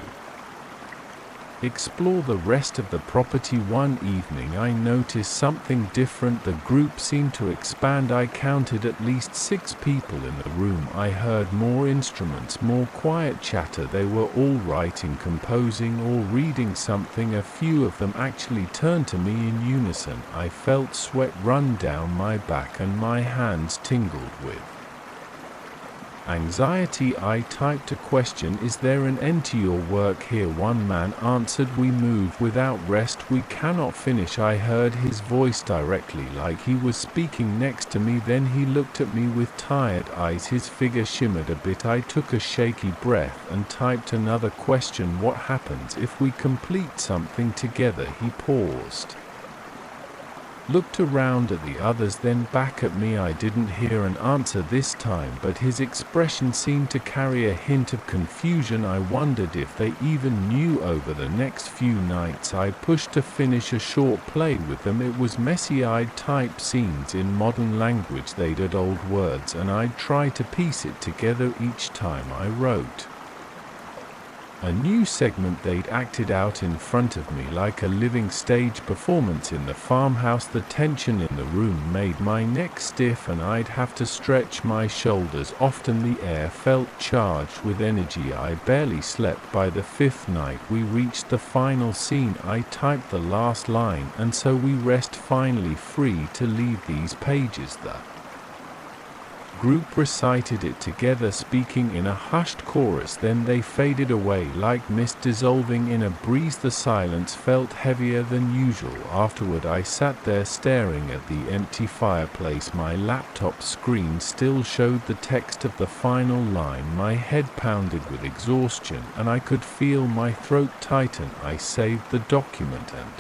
explore the rest of the property. One evening I noticed something different. The group seemed to expand. I counted at least 6 people in the room. I heard more instruments, more quiet chatter. They were all writing, composing, or reading something. A few of them actually turned to me in unison. I felt sweat run down my back and my hands tingled with Anxiety. I typed a question, is there an end to your work here? One man answered, we move without rest, we cannot finish. I heard his voice directly, like he was speaking next to me. Then he looked at me with tired eyes, his figure shimmered a bit. I took a shaky breath and typed another question, what happens if we complete something together? He paused, looked around at the others, then back at me. I didn't hear an answer this time, but his expression seemed to carry a hint of confusion. I wondered if they even knew. Over the next few nights I pushed to finish a short play with them. It was messy. I'd type scenes in modern language, they'd add old words, and I'd try to piece it together each time I wrote a new segment. They'd acted out in front of me like a living stage performance in the farmhouse. The tension in the room made my neck stiff and I'd have to stretch my shoulders. Often the air felt charged with energy. I barely slept. By the fifth night we reached the final scene. I typed the last line, and so we rest, finally free to leave these pages. The group recited it together, speaking in a hushed chorus. Then they faded away like mist dissolving in a breeze. The silence felt heavier than usual. Afterward I sat there staring at the empty fireplace. My laptop screen still showed the text of the final line. My head pounded with exhaustion and I could feel my throat tighten. I saved the document and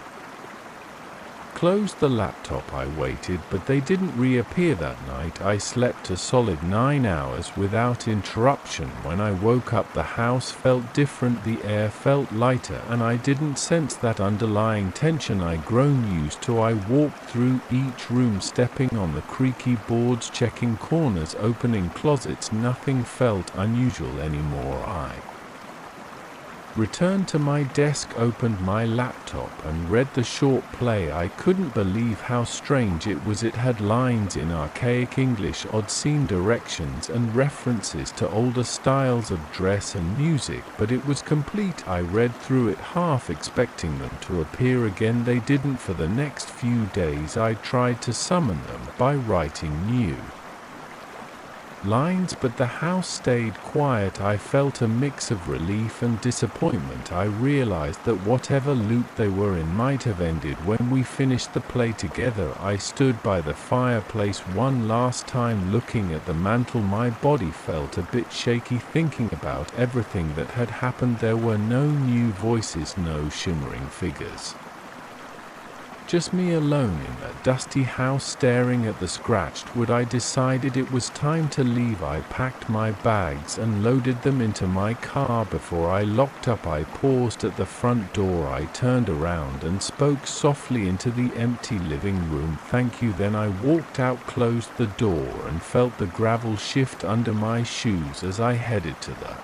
closed the laptop. I waited, but they didn't reappear that night. I slept a solid 9 hours without interruption. When I woke up, the house felt different. The air felt lighter, and I didn't sense that underlying tension I'd grown used to. I walked through each room, stepping on the creaky boards, checking corners, opening closets. Nothing felt unusual anymore. I returned to my desk, opened my laptop, and read the short play. I couldn't believe how strange it was. It had lines in archaic English, odd scene directions, and references to older styles of dress and music, but it was complete. I read through it, half expecting them to appear again. They didn't. For the next few days I tried to summon them by writing new lines, but the house stayed quiet. I felt a mix of relief and disappointment. I realized that whatever loop they were in might have ended when we finished the play together. I stood by the fireplace one last time, looking at the mantel. My body felt a bit shaky, thinking about everything that had happened. There were no new voices, no shimmering figures. Just me alone in that dusty house, staring at the scratched wood. I decided it was time to leave. I packed my bags and loaded them into my car. Before I locked up, I paused at the front door. I turned around and spoke softly into the empty living room. Thank you. Then I walked out, closed the door, and felt the gravel shift under my shoes as I headed to the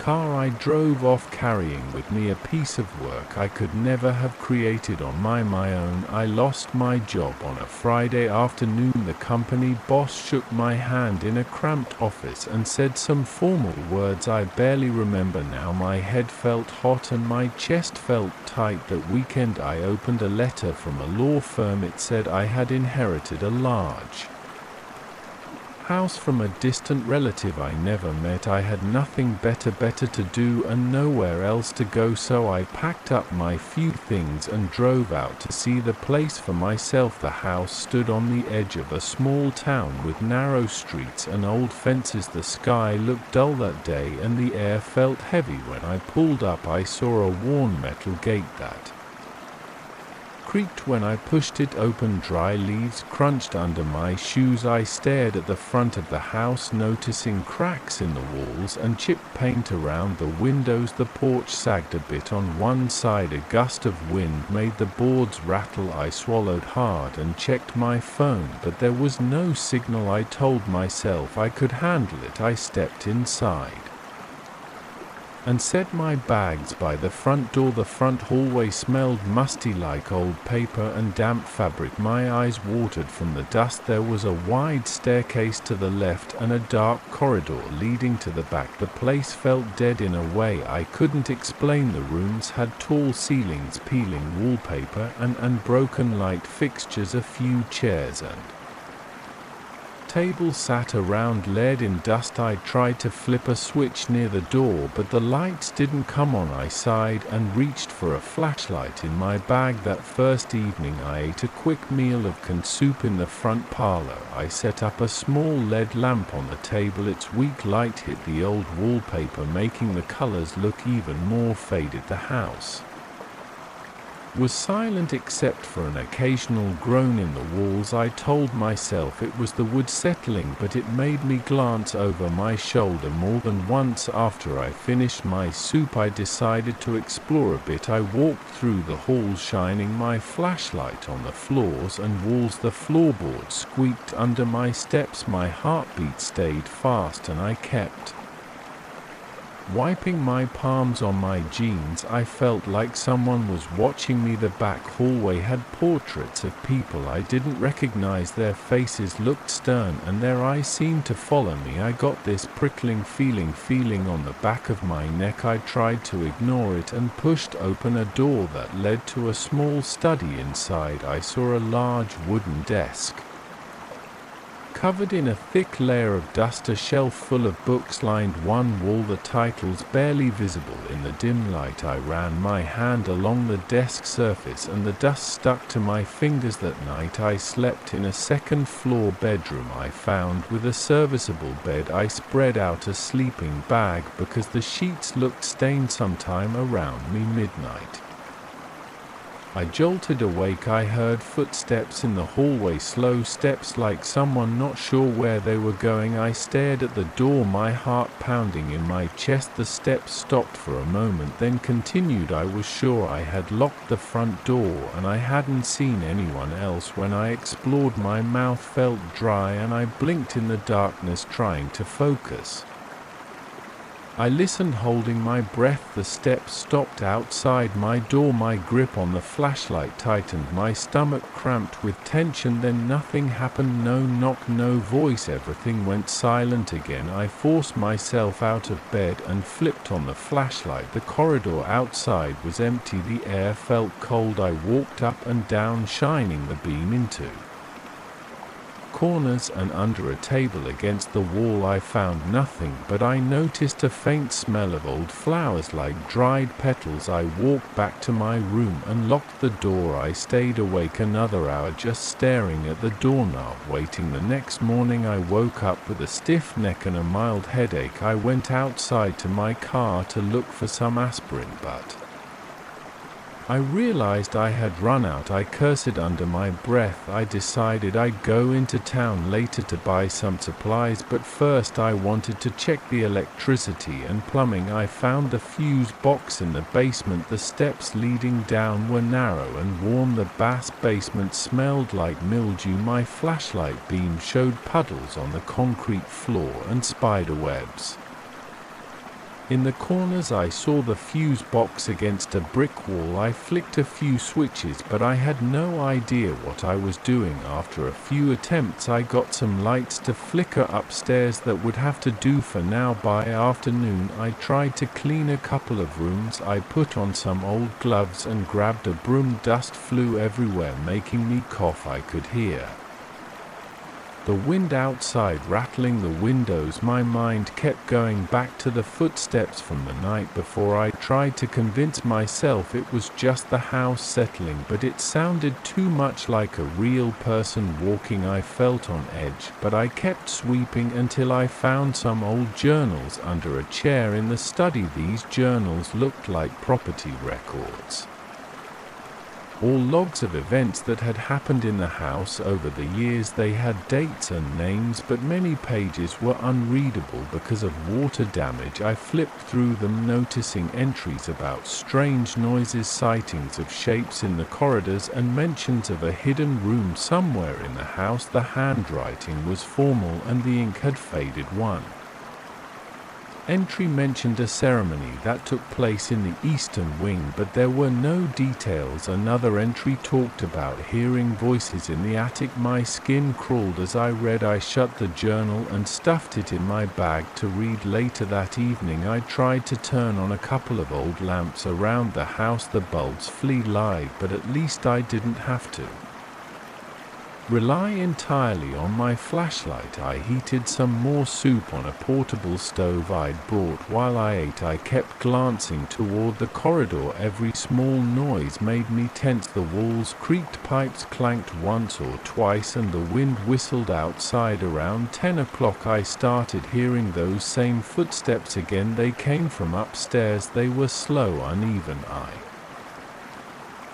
car. I drove off, carrying with me a piece of work I could never have created on my own. I lost my job on a Friday afternoon. The company boss shook my hand in a cramped office and said some formal words I barely remember now. My head felt hot and my chest felt tight. That weekend I opened a letter from a law firm. It said I had inherited a large house from a distant relative I never met. I had nothing better to do and nowhere else to go, so I packed up my few things and drove out to see the place for myself. The house stood on the edge of a small town with narrow streets and old fences. The sky looked dull that day and the air felt heavy. When I pulled up, I saw a worn metal gate that creaked when I pushed it open. Dry leaves crunched under my shoes. I stared at the front of the house, noticing cracks in the walls and chipped paint around the windows. The porch sagged a bit on one side. A gust of wind made the boards rattle. I swallowed hard and checked my phone, but there was no signal. I told myself I could handle it. I stepped inside and set my bags by the front door. The front hallway smelled musty, like old paper and damp fabric. My eyes watered from the dust. There was a wide staircase to the left and a dark corridor leading to the back. The place felt dead in a way I couldn't explain. The rooms had tall ceilings, peeling wallpaper and unbroken light fixtures, a few chairs and table sat around laid in dust. I tried to flip a switch near the door, but the lights didn't come on. I sighed and reached for a flashlight in my bag. That first evening I ate a quick meal of canned soup in the front parlor. I set up a small LED lamp on the table. Its weak light hit the old wallpaper, making the colors look even more faded. The house was silent except for an occasional groan in the walls. I told myself it was the wood settling, but it made me glance over my shoulder more than once. After I finished my soup, I decided to explore a bit. I walked through the hall, shining my flashlight on the floors and walls. The floorboards squeaked under my steps. My heartbeat stayed fast, and I kept wiping my palms on my jeans. I felt like someone was watching me. The back hallway had portraits of people I didn't recognize. Their faces looked stern, and their eyes seemed to follow me. I got this prickling feeling on the back of my neck. I tried to ignore it and pushed open a door that led to a small study. Inside, I saw a large wooden desk covered in a thick layer of dust. A shelf full of books lined one wall, the titles barely visible in the dim light. I ran my hand along the desk surface, and the dust stuck to my fingers. That night I slept in a second-floor bedroom I found with a serviceable bed. I spread out a sleeping bag because the sheets looked stained. Sometime around midnight, I jolted awake. I heard footsteps in the hallway, slow steps like someone not sure where they were going. I stared at the door, my heart pounding in my chest. The steps stopped for a moment, then continued. I was sure I had locked the front door, and I hadn't seen anyone else. When I explored, my mouth felt dry, and I blinked in the darkness, trying to focus. I listened, holding my breath. The steps stopped outside my door. My grip on the flashlight tightened. My stomach cramped with tension. Then nothing happened. No knock, no voice. Everything went silent again. I forced myself out of bed and flipped on the flashlight. The corridor outside was empty. The air felt cold. I walked up and down, shining the beam into corners and under a table against the wall. I found nothing, but I noticed a faint smell of old flowers, like dried petals. I walked back to my room and locked the door. I stayed awake another hour, just staring at the doorknob, waiting. The next morning I woke up with a stiff neck and a mild headache. I went outside to my car to look for some aspirin, but I realized I had run out. I cursed under my breath. I decided I'd go into town later to buy some supplies, but first I wanted to check the electricity and plumbing. I found the fuse box in the basement. The steps leading down were narrow and worn. The bass basement smelled like mildew. My flashlight beam showed puddles on the concrete floor and spider webs. In the corners I saw the fuse box against a brick wall. I flicked a few switches, but I had no idea what I was doing. After a few attempts I got some lights to flicker upstairs. That would have to do for now. By afternoon I tried to clean a couple of rooms. I put on some old gloves and grabbed a broom. Dust flew everywhere, making me cough. I could hear the wind outside rattling the windows. My mind kept going back to the footsteps from the night before. I tried to convince myself it was just the house settling, but it sounded too much like a real person walking. I felt on edge, but I kept sweeping until I found some old journals under a chair in the study. These journals looked like property records, all logs of events that had happened in the house over the years. They had dates and names, but many pages were unreadable because of water damage. I flipped through them, noticing entries about strange noises, sightings of shapes in the corridors, and mentions of a hidden room somewhere in the house. The handwriting was formal and the ink had faded. One entry mentioned a ceremony that took place in the eastern wing, but there were no details. Another entry talked about hearing voices in the attic. My skin crawled as I read. I shut the journal and stuffed it in my bag to read later. That evening I tried to turn on a couple of old lamps around the house. The bulbs flew live, but at least I didn't have to rely entirely on my flashlight. I heated some more soup on a portable stove I'd brought. While I ate, I kept glancing toward the corridor. Every small noise made me tense. The walls creaked, pipes clanked once or twice, and the wind whistled outside. Around 10 o'clock I started hearing those same footsteps again. They came from upstairs. They were slow, uneven. I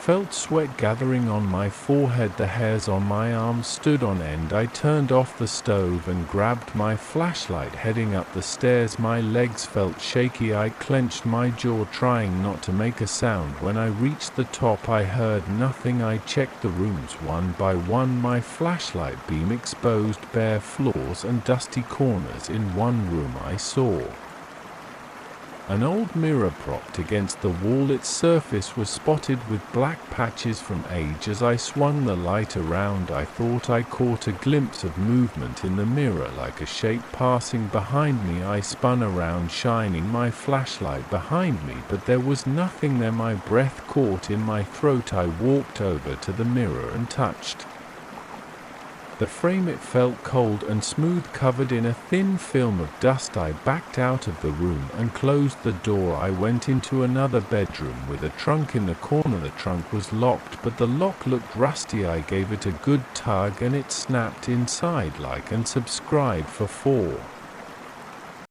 felt sweat gathering on my forehead. The hairs on my arms stood on end. I turned off the stove and grabbed my flashlight, heading up the stairs. My legs felt shaky. I clenched my jaw, trying not to make a sound. When I reached the top, I heard nothing. I checked the rooms one by one. My flashlight beam exposed bare floors and dusty corners. In one room I saw an old mirror propped against the wall. Its surface was spotted with black patches from age. As I swung the light around, I thought I caught a glimpse of movement in the mirror, like a shape passing behind me. I spun around, shining my flashlight behind me, but there was nothing there. My breath caught in my throat. I walked over to the mirror and touched the frame. It felt cold and smooth, covered in a thin film of dust. I backed out of the room and closed the door. I went into another bedroom with a trunk in the corner. The trunk was locked, but the lock looked rusty. I gave it a good tug and it snapped inside. Like and subscribe for 4.